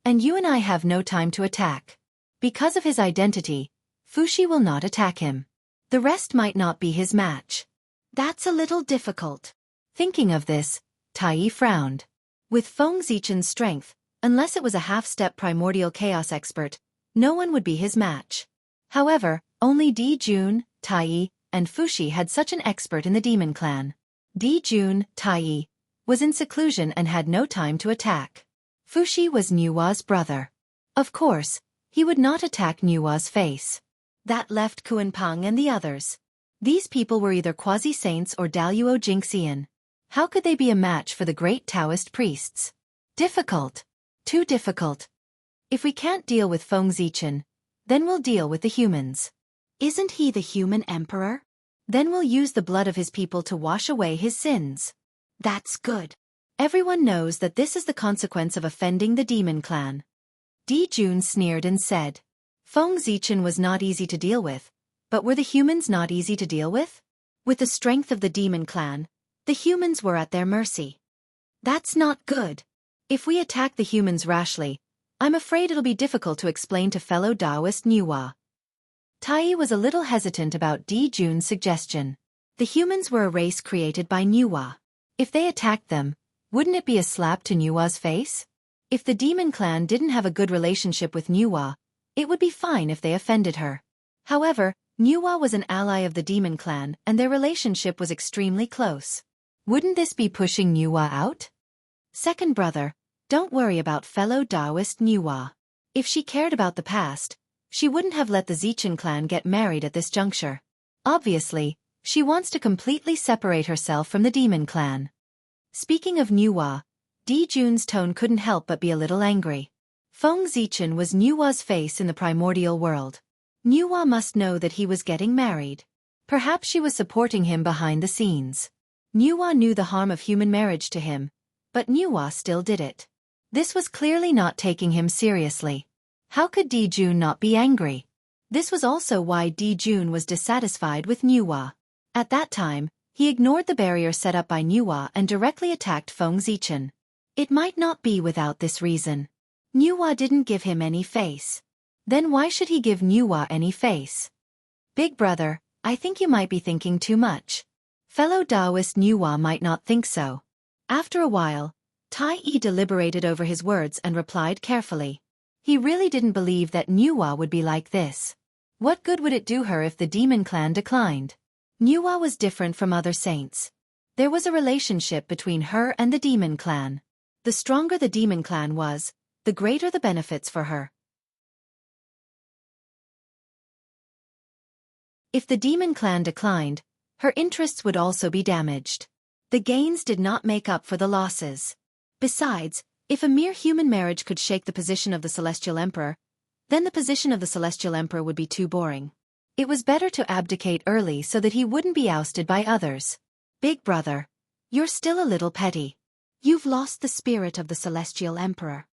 And you and I have no time to attack. Because of his identity, Fushi will not attack him. The rest might not be his match. That's a little difficult. Thinking of this, Tai frowned. With Feng Zichen's strength, unless it was a half-step primordial chaos expert, no one would be his match. However, only Jun, Tai, and Fushi had such an expert in the demon clan. Jun, Tai, was in seclusion and had no time to attack. Fushi was Nuwa's brother. Of course, he would not attack Nuwa's face. That left Kuanpeng and the others. These people were either quasi-saints or Daluo Jinxian. How could they be a match for the great Taoist priests? Difficult. Too difficult. If we can't deal with Feng Zichen, then we'll deal with the humans. Isn't he the human emperor? Then we'll use the blood of his people to wash away his sins. That's good. Everyone knows that this is the consequence of offending the demon clan. Jun sneered and said, Feng Zichen was not easy to deal with, but were the humans not easy to deal with? With the strength of the demon clan, the humans were at their mercy. That's not good. If we attack the humans rashly, I'm afraid it'll be difficult to explain to fellow Taoist Nuwa. Tai was a little hesitant about Jun's suggestion. The humans were a race created by Nuwa. If they attacked them, wouldn't it be a slap to Nuwa's face? If the demon clan didn't have a good relationship with Nuwa, it would be fine if they offended her. However, Nuwa was an ally of the demon clan and their relationship was extremely close. Wouldn't this be pushing Nuwa out? Second brother, don't worry about fellow Taoist Nuwa. If she cared about the past, she wouldn't have let the Zichen clan get married at this juncture. Obviously, she wants to completely separate herself from the demon clan. Speaking of Nuwa, Jun's tone couldn't help but be a little angry. Feng Zichen was Nuwa's face in the primordial world. Nuwa must know that he was getting married. Perhaps she was supporting him behind the scenes. Nuwa knew the harm of human marriage to him, but Nuwa still did it. This was clearly not taking him seriously. How could Jun not be angry? This was also why Jun was dissatisfied with Nuwa. At that time, he ignored the barrier set up by Nuwa and directly attacked Feng Zichen. It might not be without this reason. Nuwa didn't give him any face. Then why should he give Nuwa any face? Big brother, I think you might be thinking too much. Fellow Taoist Nuwa might not think so. After a while, Tai Yi deliberated over his words and replied carefully. He really didn't believe that Nuwa would be like this. What good would it do her if the demon clan declined? Nuwa was different from other saints. There was a relationship between her and the demon clan. The stronger the demon clan was, the greater the benefits for her. If the demon clan declined, her interests would also be damaged. The gains did not make up for the losses. Besides, if a mere human marriage could shake the position of the Celestial Emperor, then the position of the Celestial Emperor would be too boring. It was better to abdicate early so that he wouldn't be ousted by others. Big brother, you're still a little petty. You've lost the spirit of the Celestial Emperor.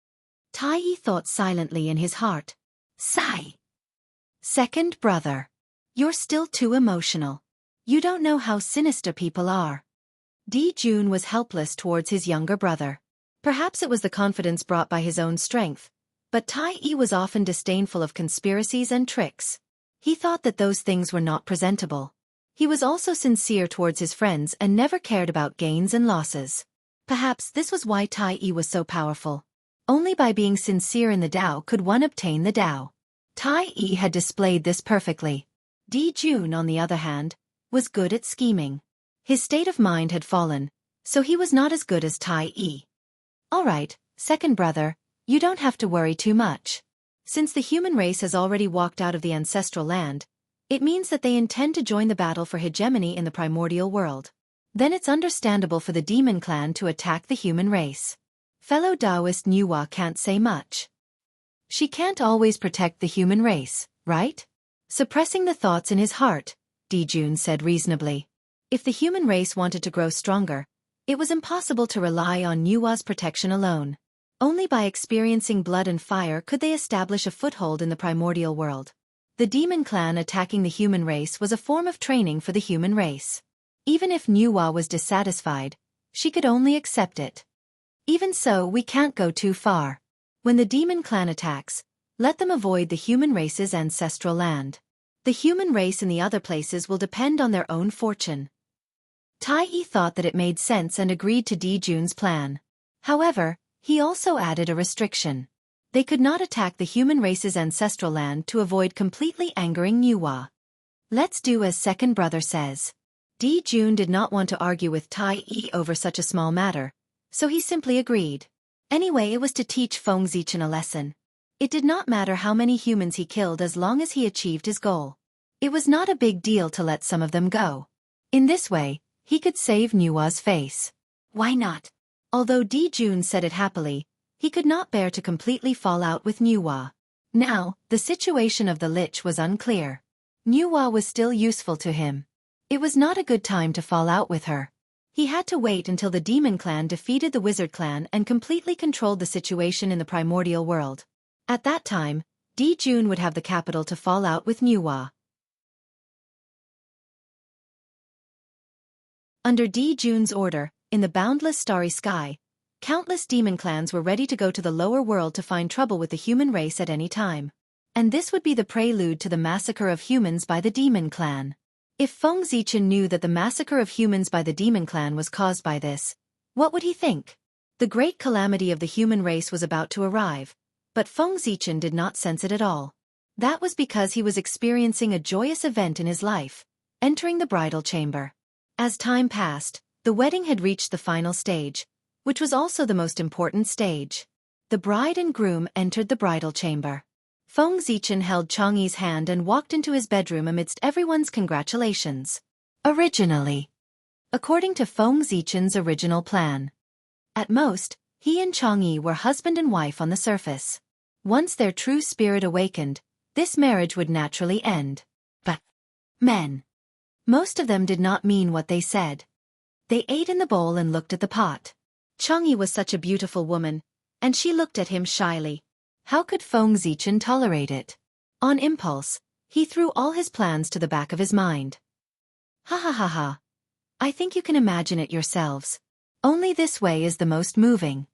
Tai Yi thought silently in his heart. Sigh. Second brother, you're still too emotional. You don't know how sinister people are. Jun was helpless towards his younger brother. Perhaps it was the confidence brought by his own strength, but Tai Yi was often disdainful of conspiracies and tricks. He thought that those things were not presentable. He was also sincere towards his friends and never cared about gains and losses. Perhaps this was why Tai Yi was so powerful. Only by being sincere in the Tao could one obtain the Tao. Tai Yi had displayed this perfectly. Jun, on the other hand, was good at scheming. His state of mind had fallen, so he was not as good as Tai Yi. Alright, second brother, you don't have to worry too much. Since the human race has already walked out of the ancestral land, it means that they intend to join the battle for hegemony in the primordial world. Then it's understandable for the demon clan to attack the human race. Fellow Taoist Nuwa can't say much. She can't always protect the human race, right? Suppressing the thoughts in his heart, Jun said reasonably. If the human race wanted to grow stronger, it was impossible to rely on Nuwa's protection alone. Only by experiencing blood and fire could they establish a foothold in the primordial world. The demon clan attacking the human race was a form of training for the human race. Even if Nuwa was dissatisfied, she could only accept it. Even so, we can't go too far. When the demon clan attacks, let them avoid the human race's ancestral land. The human race in the other places will depend on their own fortune. Tai Yi thought that it made sense and agreed to Jun's plan. However, he also added a restriction. They could not attack the human race's ancestral land to avoid completely angering Nuwa. Let's do as second brother says. Jun did not want to argue with Tai Yi over such a small matter, so he simply agreed. Anyway, it was to teach Feng Zichen a lesson. It did not matter how many humans he killed as long as he achieved his goal. It was not a big deal to let some of them go. In this way, he could save Nuwa's face. Why not? Although Jun said it happily, he could not bear to completely fall out with Nuwa. Now, the situation of the Lich was unclear. Nuwa was still useful to him. It was not a good time to fall out with her. He had to wait until the Demon Clan defeated the Wizard Clan and completely controlled the situation in the primordial world. At that time, Jun would have the capital to fall out with Nuwa. Under Jun's order, in the boundless starry sky, countless demon clans were ready to go to the lower world to find trouble with the human race at any time. And this would be the prelude to the massacre of humans by the Demon Clan. If Feng Zichen knew that the massacre of humans by the Demon Clan was caused by this, what would he think? The great calamity of the human race was about to arrive, but Feng Zichen did not sense it at all. That was because he was experiencing a joyous event in his life, entering the bridal chamber. As time passed, the wedding had reached the final stage, which was also the most important stage. The bride and groom entered the bridal chamber. Feng Zichen held Changyi's hand and walked into his bedroom amidst everyone's congratulations. Originally, according to Feng Zichen's original plan, at most, he and Changyi were husband and wife on the surface. Once their true spirit awakened, this marriage would naturally end. But men, most of them did not mean what they said. They ate in the bowl and looked at the pot. Changyi was such a beautiful woman, and she looked at him shyly. How could Feng Zichen tolerate it? On impulse, he threw all his plans to the back of his mind. Ha ha ha ha. I think you can imagine it yourselves. Only this way is the most moving.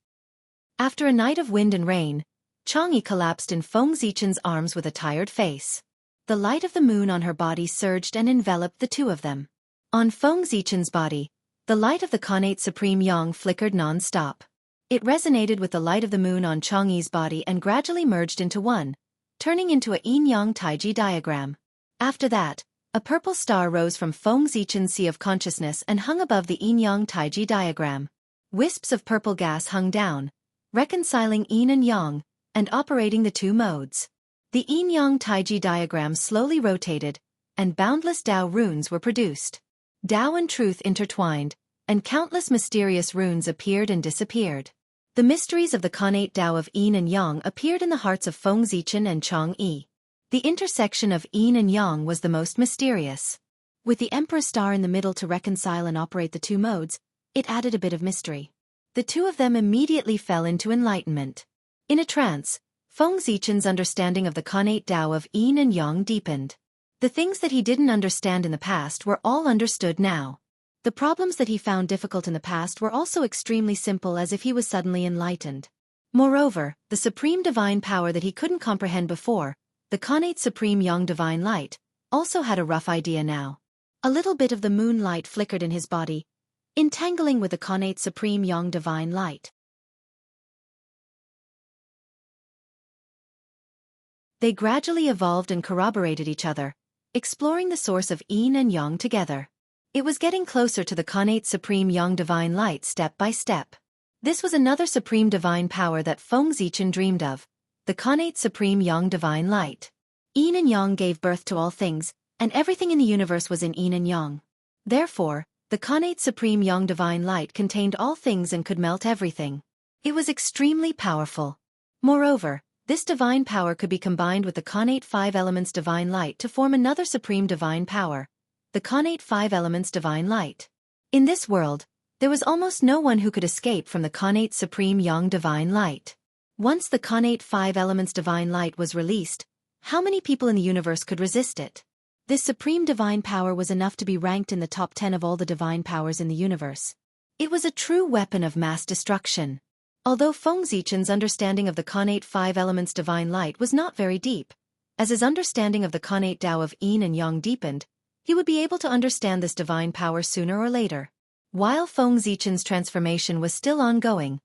After a night of wind and rain, Changyi collapsed in Feng Zichen's arms with a tired face. The light of the moon on her body surged and enveloped the two of them. On Feng Zichen's body, the light of the Khanate Supreme Yang flickered non-stop. It resonated with the light of the moon on Changyi's body and gradually merged into one, turning into a yin-yang taiji diagram. After that, a purple star rose from Feng Zichen's sea of consciousness and hung above the yin-yang taiji diagram. Wisps of purple gas hung down, reconciling yin and yang, and operating the two modes. The yin-yang taiji diagram slowly rotated, and boundless Tao runes were produced. Tao and truth intertwined, and countless mysterious runes appeared and disappeared. The mysteries of the Khanate Tao of yin and yang appeared in the hearts of Feng Zichen and Changyi. The intersection of yin and yang was the most mysterious. With the Emperor star in the middle to reconcile and operate the two modes, it added a bit of mystery. The two of them immediately fell into enlightenment. In a trance, Feng Zichen's understanding of the Khanate Tao of yin and yang deepened. The things that he didn't understand in the past were all understood now. The problems that he found difficult in the past were also extremely simple, as if he was suddenly enlightened. Moreover, the supreme divine power that he couldn't comprehend before, the Khanate Supreme Yang Divine Light, also had a rough idea now. A little bit of the moonlight flickered in his body, entangling with the Khanate Supreme Yang Divine Light. They gradually evolved and corroborated each other, exploring the source of yin and yang together. It was getting closer to the Khanate Supreme Yang Divine Light step by step. This was another supreme divine power that Feng Zichen dreamed of, the Khanate Supreme Yang Divine Light. Yin and yang gave birth to all things, and everything in the universe was in yin and yang. Therefore, the Khanate Supreme Yang Divine Light contained all things and could melt everything. It was extremely powerful. Moreover, this divine power could be combined with the Khanate Five Elements Divine Light to form another supreme divine power, the Khanate Five Elements Divine Light. In this world, there was almost no one who could escape from the Khanate Supreme Yang Divine Light. Once the Khanate Five Elements Divine Light was released, how many people in the universe could resist it? This supreme divine power was enough to be ranked in the top 10 of all the divine powers in the universe. It was a true weapon of mass destruction. Although Feng Zichen's understanding of the Khanate Five Elements Divine Light was not very deep, as his understanding of the Khanate Tao of yin and yang deepened, he would be able to understand this divine power sooner or later. While Feng Zichen's transformation was still ongoing,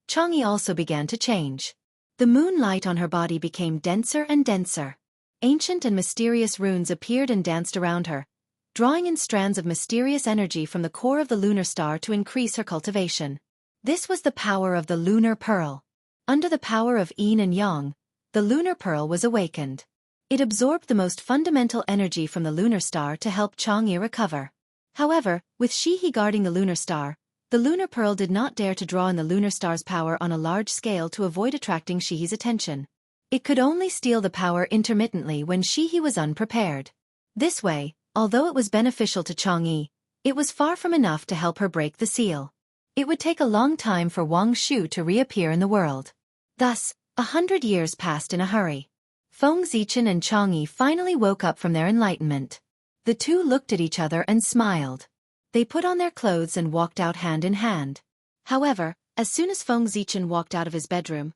Changyi also began to change. The moonlight on her body became denser and denser. Ancient and mysterious runes appeared and danced around her, drawing in strands of mysterious energy from the core of the lunar star to increase her cultivation. This was the power of the lunar pearl. Under the power of yin and yang, the lunar pearl was awakened. It absorbed the most fundamental energy from the lunar star to help Changyi recover. However, with Shihe guarding the lunar star, the lunar pearl did not dare to draw in the lunar star's power on a large scale to avoid attracting Shihe's attention. It could only steal the power intermittently when Shihe was unprepared. This way, although it was beneficial to Changyi, it was far from enough to help her break the seal. It would take a long time for Wang Shu to reappear in the world. Thus, 100 years passed in a hurry. Feng Zichen and Changyi finally woke up from their enlightenment. The two looked at each other and smiled. They put on their clothes and walked out hand in hand. However, as soon as Feng Zichen walked out of his bedroom,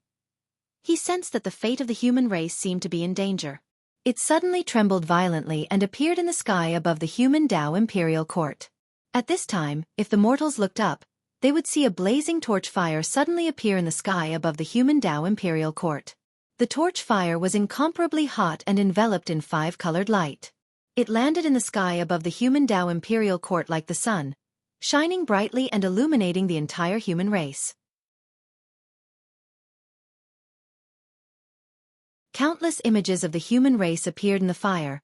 he sensed that the fate of the human race seemed to be in danger. It suddenly trembled violently and appeared in the sky above the human Tao Imperial Court. At this time, if the mortals looked up, they would see a blazing torch fire suddenly appear in the sky above the human Tao Imperial Court. The torch fire was incomparably hot and enveloped in five-colored light. It landed in the sky above the human Dao imperial court like the sun, shining brightly and illuminating the entire human race. Countless images of the human race appeared in the fire,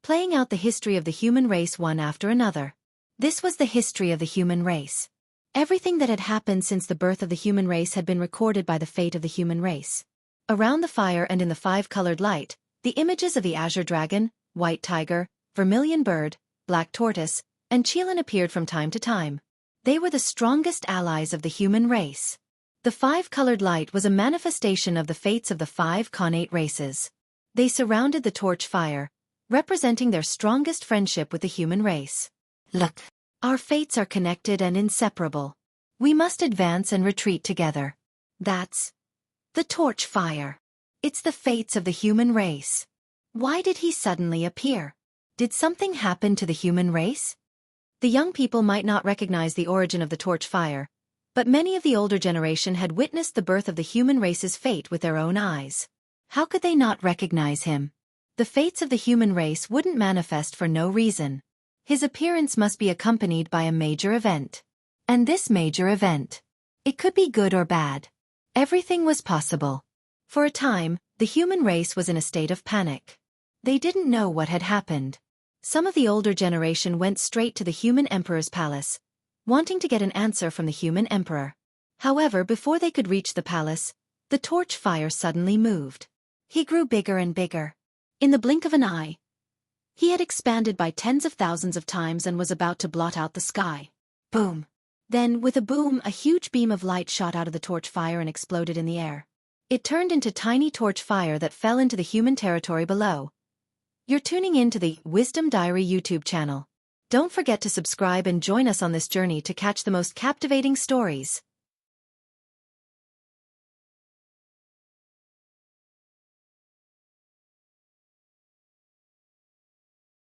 playing out the history of the human race one after another. This was the history of the human race. Everything that had happened since the birth of the human race had been recorded by the fate of the human race. Around the fire and in the five-colored light, the images of the azure dragon, white tiger, vermilion bird, black tortoise, and Qilin appeared from time to time. They were the strongest allies of the human race. The five-colored light was a manifestation of the fates of the five connate races. They surrounded the torch fire, representing their strongest friendship with the human race. Look, our fates are connected and inseparable. We must advance and retreat together. That's the torch fire. It's the fates of the human race. Why did he suddenly appear? Did something happen to the human race? The young people might not recognize the origin of the torch fire, but many of the older generation had witnessed the birth of the human race's fate with their own eyes. How could they not recognize him? The fates of the human race wouldn't manifest for no reason. His appearance must be accompanied by a major event. And this major event, it could be good or bad. Everything was possible. For a time, the human race was in a state of panic. They didn't know what had happened. Some of the older generation went straight to the human emperor's palace, wanting to get an answer from the human emperor. However, before they could reach the palace, the torch fire suddenly moved. He grew bigger and bigger. In the blink of an eye, he had expanded by tens of thousands of times and was about to blot out the sky. Boom! Then, with a boom, a huge beam of light shot out of the torch fire and exploded in the air. It turned into tiny torch fire that fell into the human territory below. You're tuning in to the Wisdom Diary YouTube channel. Don't forget to subscribe and join us on this journey to catch the most captivating stories.